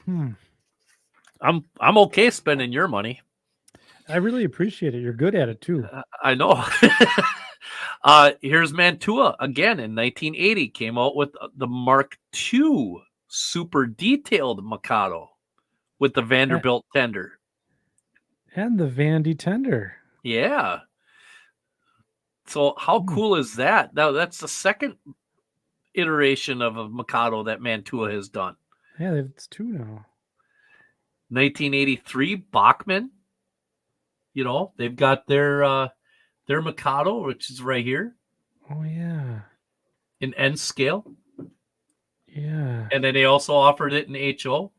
Speaker 2: I'm okay spending your money.
Speaker 1: I really appreciate it. You're good at it too.
Speaker 2: I know. Here's Mantua again in 1980. Came out with the Mark II super detailed Mikado with the Vanderbilt tender.
Speaker 1: And the Vandy tender.
Speaker 2: Yeah. So how cool is that? Now that's the second iteration of a Mikado that Mantua has done.
Speaker 1: Yeah, it's two now.
Speaker 2: 1983 Bachmann. You know, they've got their Mikado, which is right here.
Speaker 1: Oh yeah.
Speaker 2: In N scale.
Speaker 1: Yeah.
Speaker 2: And then they also offered it in HO.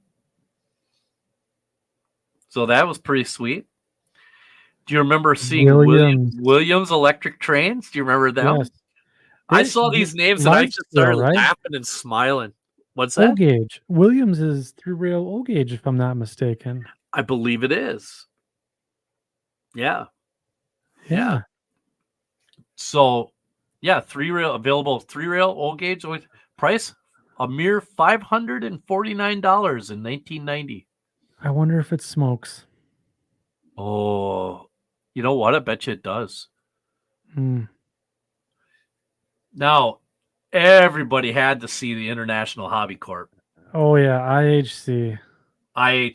Speaker 2: So that was pretty sweet. Do you remember seeing Williams electric trains? Do you remember them?
Speaker 1: Yes.
Speaker 2: I saw these names and I just started laughing and smiling. What's that?
Speaker 1: O-gauge. Williams is through rail O-gauge, if I'm not mistaken.
Speaker 2: I believe it is. Yeah.
Speaker 1: Yeah.
Speaker 2: So, yeah, available 3-rail O-gauge price a mere $549 in 1990.
Speaker 1: I wonder if it smokes.
Speaker 2: Oh, you know what? I bet you it does.
Speaker 1: Hmm.
Speaker 2: Now, everybody had to see the International Hobby Corp.
Speaker 1: Oh yeah, IHC.
Speaker 2: I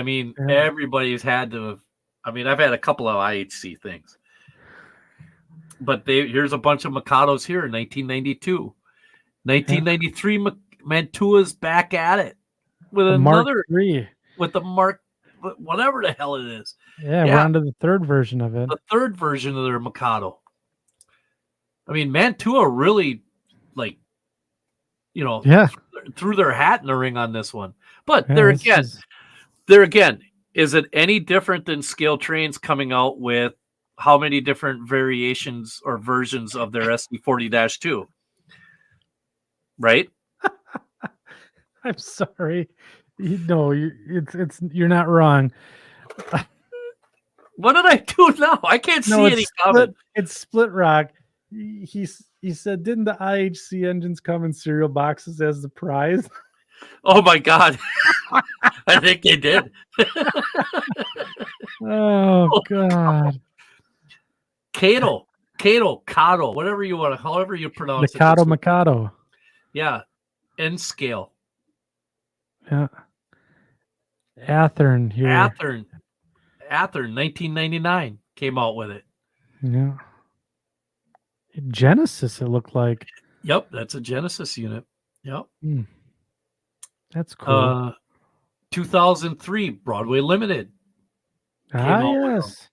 Speaker 2: mean, everybody's had to have. I mean, I've had a couple of IHC things. But here's a bunch of Mikados here in 1992. 1993, Mantua's back at it with another with the Mark, whatever the hell it is.
Speaker 1: Yeah, we're on to the third version of it.
Speaker 2: The third version of their Mikado. I mean, Mantua really, like, you know, threw their hat in the ring on this one. But there again, is it any different than Scale Trains coming out with how many different variations or versions of their SD40-2? Right?
Speaker 1: I'm sorry. You're not wrong.
Speaker 2: What did I do now? I can't see any comment.
Speaker 1: It's Split Rock. He said, didn't the IHC engines come in cereal boxes as the prize?
Speaker 2: Oh my God. I think they did.
Speaker 1: Oh God.
Speaker 2: Cado, whatever you want, however you pronounce
Speaker 1: it. Mikado.
Speaker 2: Yeah. N scale.
Speaker 1: Yeah. Athearn here.
Speaker 2: Athearn, 1999 came out with it.
Speaker 1: Yeah. Genesis, it looked like.
Speaker 2: Yep, that's a Genesis unit. Yep.
Speaker 1: That's cool.
Speaker 2: 2003 Broadway Limited came out with them.
Speaker 1: Yes.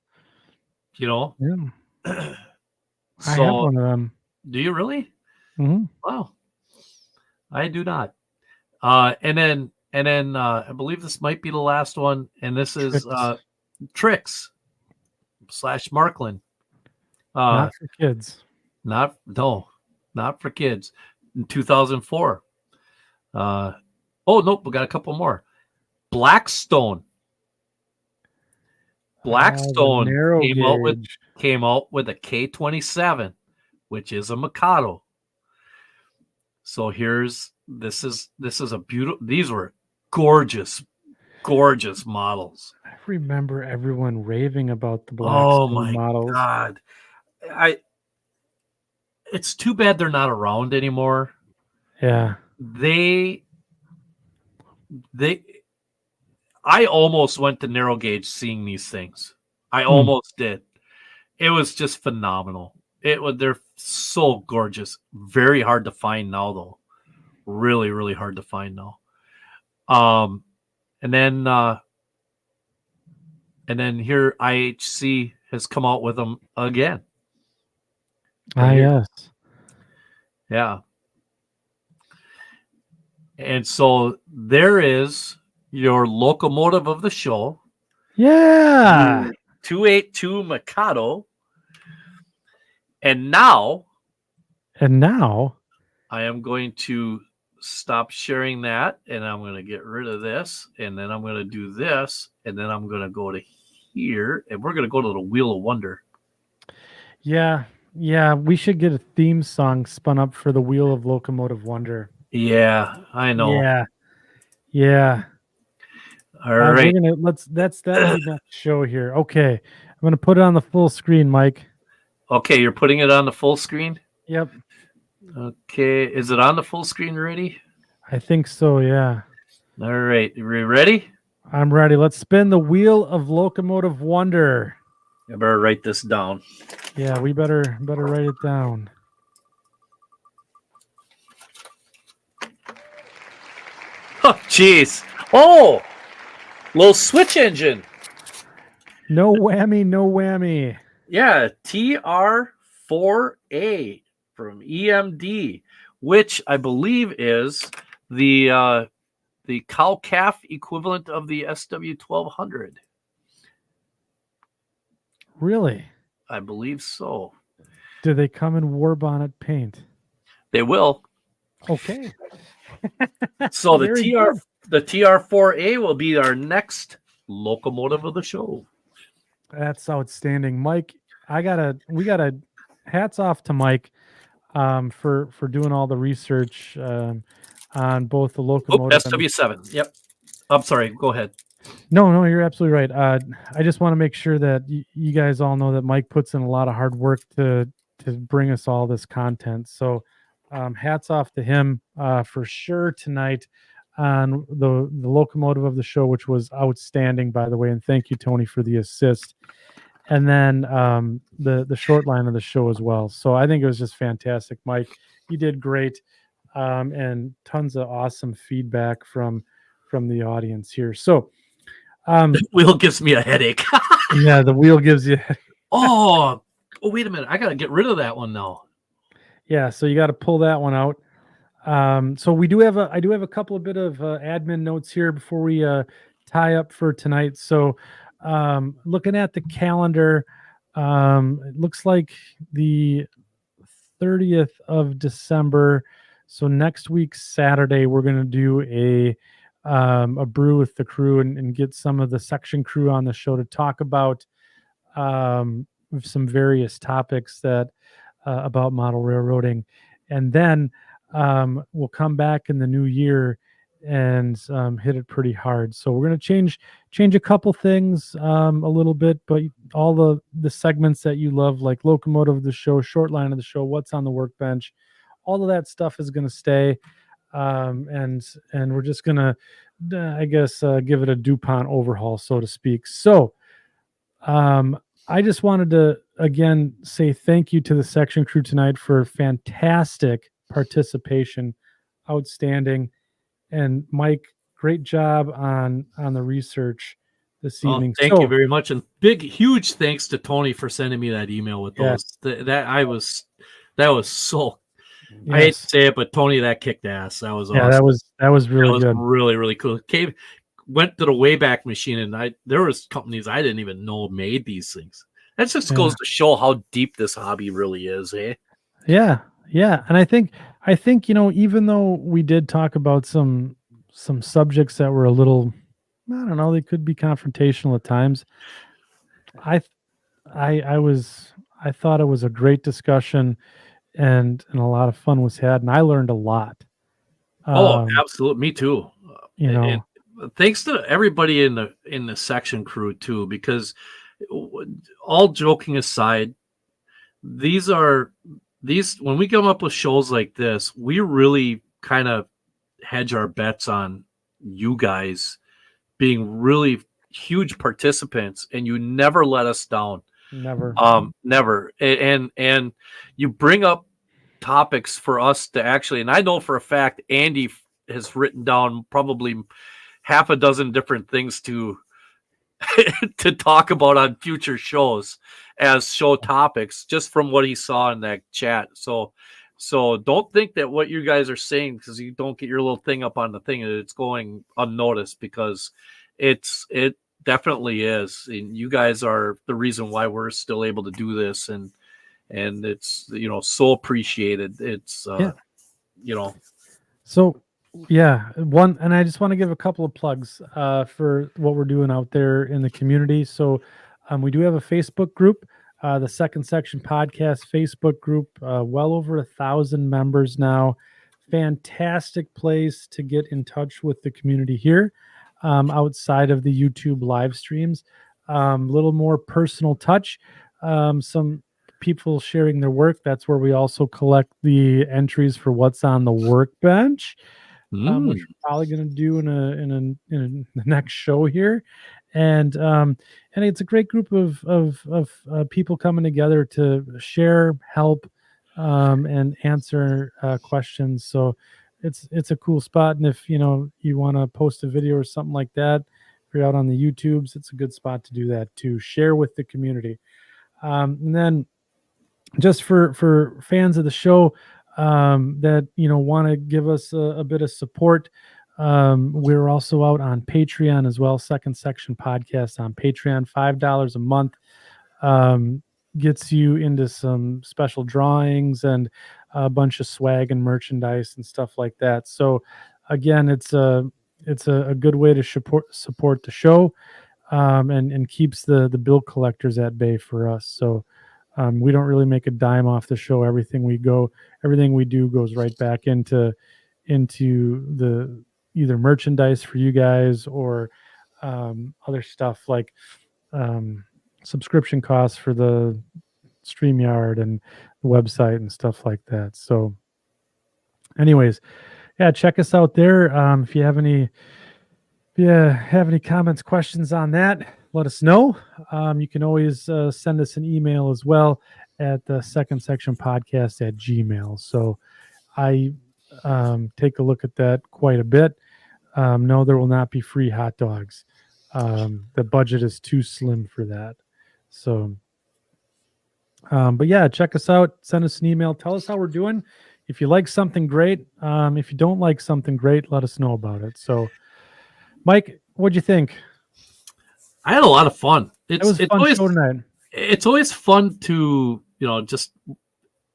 Speaker 2: You know.
Speaker 1: Yeah.
Speaker 2: So,
Speaker 1: I have one of them.
Speaker 2: Do you really?
Speaker 1: Mm-hmm.
Speaker 2: Wow. I do not. And then I believe this might be the last one, and this is Tricks / Markland.
Speaker 1: Not for kids.
Speaker 2: Not for kids. In 2004. Oh nope, we got a couple more. Blackstone. Blackstone came out with a K27, which is a Mikado. So this is a beautiful. These were gorgeous models.
Speaker 1: I remember everyone raving about the Blackstone models.
Speaker 2: Oh my God! It's too bad they're not around anymore.
Speaker 1: Yeah.
Speaker 2: I almost went to narrow gauge seeing these things. I almost did. It was just phenomenal. They're so gorgeous. Very hard to find now, though. Really, really hard to find now. And then here IHC has come out with them again.
Speaker 1: Yes.
Speaker 2: Yeah. And so there is your locomotive of the show.
Speaker 1: Yeah.
Speaker 2: 282 Mikado. And now I am going to stop sharing that, and I'm going to get rid of this, and then I'm going to do this, and then I'm going to go to here, and we're going to go to the Wheel of Wonder.
Speaker 1: Yeah, we should get a theme song spun up for the Wheel of Locomotive Wonder.
Speaker 2: Yeah, I know.
Speaker 1: Yeah.
Speaker 2: All right.
Speaker 1: That'll be the show here. Okay, I'm gonna put it on the full screen, Mike.
Speaker 2: Okay, you're putting it on the full screen?
Speaker 1: Yep.
Speaker 2: Okay, is it on the full screen already?
Speaker 1: I think so, yeah.
Speaker 2: All right, are you ready?
Speaker 1: I'm ready. Let's spin the Wheel of Locomotive Wonder.
Speaker 2: I better write this down.
Speaker 1: Yeah, we better write it down.
Speaker 2: Oh, jeez. Oh, little switch engine.
Speaker 1: No whammy.
Speaker 2: Yeah, TR4A from EMD, which I believe is the cow-calf equivalent of the SW1200.
Speaker 1: Really?
Speaker 2: I believe so.
Speaker 1: Do they come in war bonnet paint?
Speaker 2: They will.
Speaker 1: Okay.
Speaker 2: So the TR4A will be our next locomotive of the show.
Speaker 1: That's outstanding, Mike. We gotta hats off to Mike for doing all the research on both the locomotive.
Speaker 2: SW7. Yep. I'm sorry. Go ahead.
Speaker 1: No, you're absolutely right. I just want to make sure that you guys all know that Mike puts in a lot of hard work to bring us all this content. So hats off to him for sure tonight on the locomotive of the show, which was outstanding, by the way. And thank you, Tony, for the assist. And then the short line of the show as well. So I think it was just fantastic, Mike. You did great, and tons of awesome feedback from the audience here. So
Speaker 2: the wheel gives me a headache.
Speaker 1: Yeah, the wheel gives you.
Speaker 2: Oh, wait a minute! I gotta get rid of that one now.
Speaker 1: Yeah, so you got to pull that one out. So I do have a couple of bit of admin notes here before we tie up for tonight. So looking at the calendar, it looks like the 30th of December. So next week, Saturday, we're going to do a brew with the crew and get some of the section crew on the show to talk about some various topics that about model railroading. And then we'll come back in the new year and hit it pretty hard. So we're going to change a couple things a little bit, but all the segments that you love, like locomotive of the show, short line of the show, what's on the workbench, all of that stuff is going to stay. And we're just going to I guess, give it a DuPont overhaul, so to speak. So, I just wanted to again say thank you to the section crew tonight for fantastic participation, outstanding, and Mike, great job on the research this
Speaker 2: Oh,
Speaker 1: evening.
Speaker 2: thank you
Speaker 1: So,
Speaker 2: very much, and huge thanks to Tony for sending me that email with
Speaker 1: yeah,
Speaker 2: those. That was so. I hate to
Speaker 1: yes,
Speaker 2: say it, but Tony, that kicked ass. That was
Speaker 1: yeah,
Speaker 2: awesome.
Speaker 1: that was
Speaker 2: That
Speaker 1: really
Speaker 2: was
Speaker 1: good.
Speaker 2: really, really cool. Went to the Wayback Machine, and there was companies I didn't even know made these things. That just
Speaker 1: Yeah.
Speaker 2: goes to show how deep this hobby really is, eh?
Speaker 1: Yeah, yeah, and I think even though we did talk about some subjects that were a little, I don't know, they could be confrontational at times. I th- I was I thought it was a great discussion, and a lot of fun was had, and I learned a lot.
Speaker 2: Oh,
Speaker 1: Um,
Speaker 2: absolutely. Me too.
Speaker 1: you
Speaker 2: And
Speaker 1: know,
Speaker 2: thanks to everybody in the section crew too, because all joking aside, these are these when we come up with shows like this, we really kind of hedge our bets on you guys being really huge participants, and you never let us down.
Speaker 1: never.
Speaker 2: Never. And you bring up topics for us to actually, and I know for a fact Andy has written down probably half a dozen different things to to talk about on future shows as show topics just from what he saw in that chat. So don't think that what you guys are saying, because you don't get your little thing up on the thing, it's going unnoticed, because it definitely is. And you guys are the reason why we're still able to do this, and it's so appreciated. It's
Speaker 1: Yeah.
Speaker 2: you know
Speaker 1: So, yeah, one, and I just want to give a couple of plugs for what we're doing out there in the community. So, we do have a Facebook group, the Second Section Podcast Facebook group, well over 1,000 members now. Fantastic place to get in touch with the community here, outside of the YouTube live streams. Little more personal touch. Some people sharing their work. That's where we also collect the entries for what's on the workbench, which
Speaker 2: mm,
Speaker 1: we're probably going to do in the next show here. And it's a great group of people coming together to share, help, and answer questions. So it's a cool spot. And if you want to post a video or something like that, if you're out on the YouTubes, it's a good spot to do that, to share with the community. And then just for fans of the show, that want to give us a bit of support, we're also out on Patreon as well. Second Section Podcast on Patreon, $5 a month, gets you into some special drawings and a bunch of swag and merchandise and stuff like that. So again, it's a good way to support the show, and keeps the bill collectors at bay for us. So we don't really make a dime off the show. Everything we do goes right back into the either merchandise for you guys, or other stuff like subscription costs for the StreamYard and the website and stuff like that. So, anyways, yeah, check us out there. If you have any comments, questions on that, let us know. You can always send us an email as well at the second section podcast at gmail. So I take a look at that quite a bit. No, there will not be free hot dogs. The budget is too slim for that. So, but yeah, check us out. Send us an email. Tell us how we're doing. If you like something, great. If you don't like something, great. Let us know about it. So, Mike, what'd you think?
Speaker 2: I had a lot of fun.
Speaker 1: It was a fun show tonight.
Speaker 2: It's always fun to just,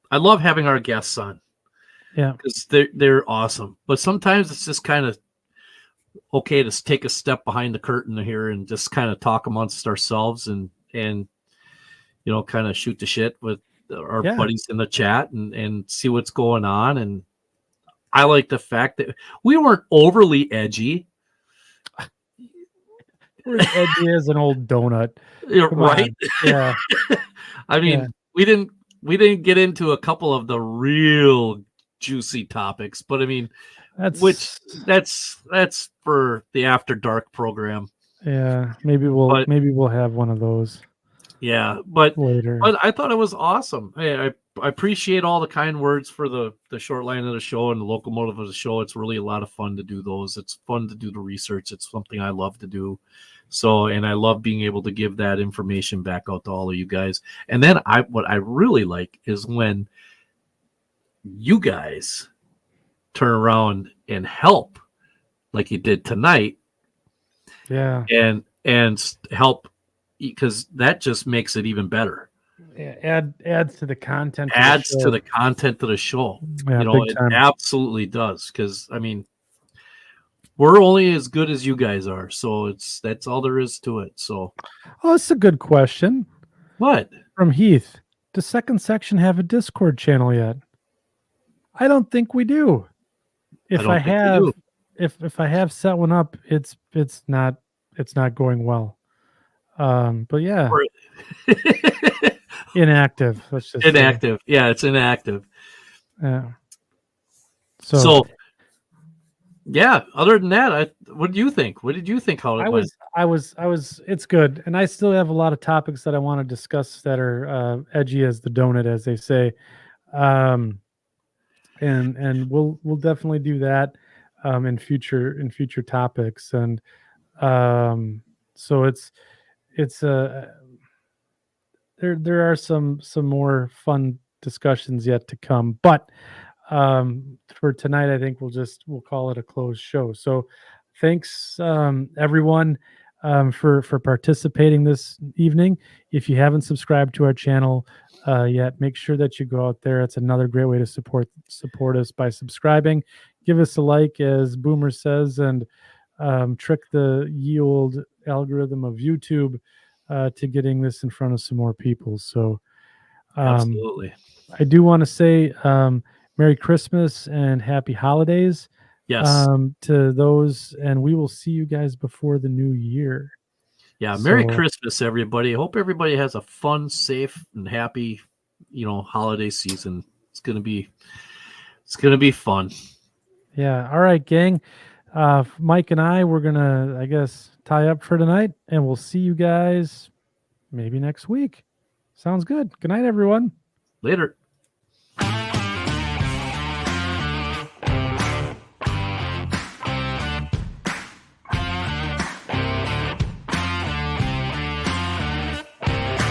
Speaker 2: I love having our guests on,
Speaker 1: Yeah.
Speaker 2: because they're awesome. But sometimes it's just kind of okay to take a step behind the curtain here and just kind of talk amongst ourselves, and kind of shoot the shit with our buddies in the chat, and see what's going on. And I like the fact that we weren't overly edgy.
Speaker 1: We're as edgy as an old donut. Come
Speaker 2: Right?
Speaker 1: on. Yeah.
Speaker 2: I mean,
Speaker 1: Yeah.
Speaker 2: we didn't get into a couple of the real juicy topics, but I mean,
Speaker 1: That's
Speaker 2: that's for the After Dark program.
Speaker 1: yeah. Maybe we'll have one of those.
Speaker 2: Yeah, but
Speaker 1: later.
Speaker 2: I thought it was awesome. I appreciate all the kind words for the short line of the show and the locomotive of the show. It's really a lot of fun to do those. It's fun to do the research. It's something I love to do. So, and I love being able to give that information back out to all of you guys. And then what I really like is when you guys turn around and help like you did tonight.
Speaker 1: Yeah.
Speaker 2: And help, because that just makes it even better.
Speaker 1: Adds to the content.
Speaker 2: Adds to the content of the show.
Speaker 1: Yeah,
Speaker 2: it absolutely does. Because I mean, we're only as good as you guys are. So that's all there is to it. So,
Speaker 1: oh, that's a good question.
Speaker 2: What?
Speaker 1: From Heath? Does Second Section have a Discord channel yet? I don't think we do. If I have set one up, it's not going well. But yeah. Inactive. Let's just
Speaker 2: inactive. Say. Yeah, it's inactive.
Speaker 1: Yeah.
Speaker 2: So yeah. Other than that, what do you think? What did you think? How it went?
Speaker 1: I was. It's good, and I still have a lot of topics that I want to discuss that are edgy as the donut, as they say. And we'll definitely do that in future topics, and so it's there are some more fun discussions yet to come, but for tonight I think we'll call it a closed show. So thanks everyone for participating this evening. If you haven't subscribed to our channel yet, make sure that you go out there. It's another great way to support us by subscribing. Give us a like, as Boomer says, and trick the ye old algorithm of YouTube to getting this in front of some more people. So
Speaker 2: absolutely.
Speaker 1: I do want to say Merry Christmas and Happy Holidays.
Speaker 2: Yes.
Speaker 1: To those, and we will see you guys before the new year.
Speaker 2: Yeah, Merry Christmas, everybody. I hope everybody has a fun, safe, and happy, holiday season. It's gonna be fun.
Speaker 1: Yeah. All right, gang. Mike and we're gonna, I guess, tie up for tonight, and we'll see you guys maybe next week. Sounds good. Good night, everyone.
Speaker 2: Later.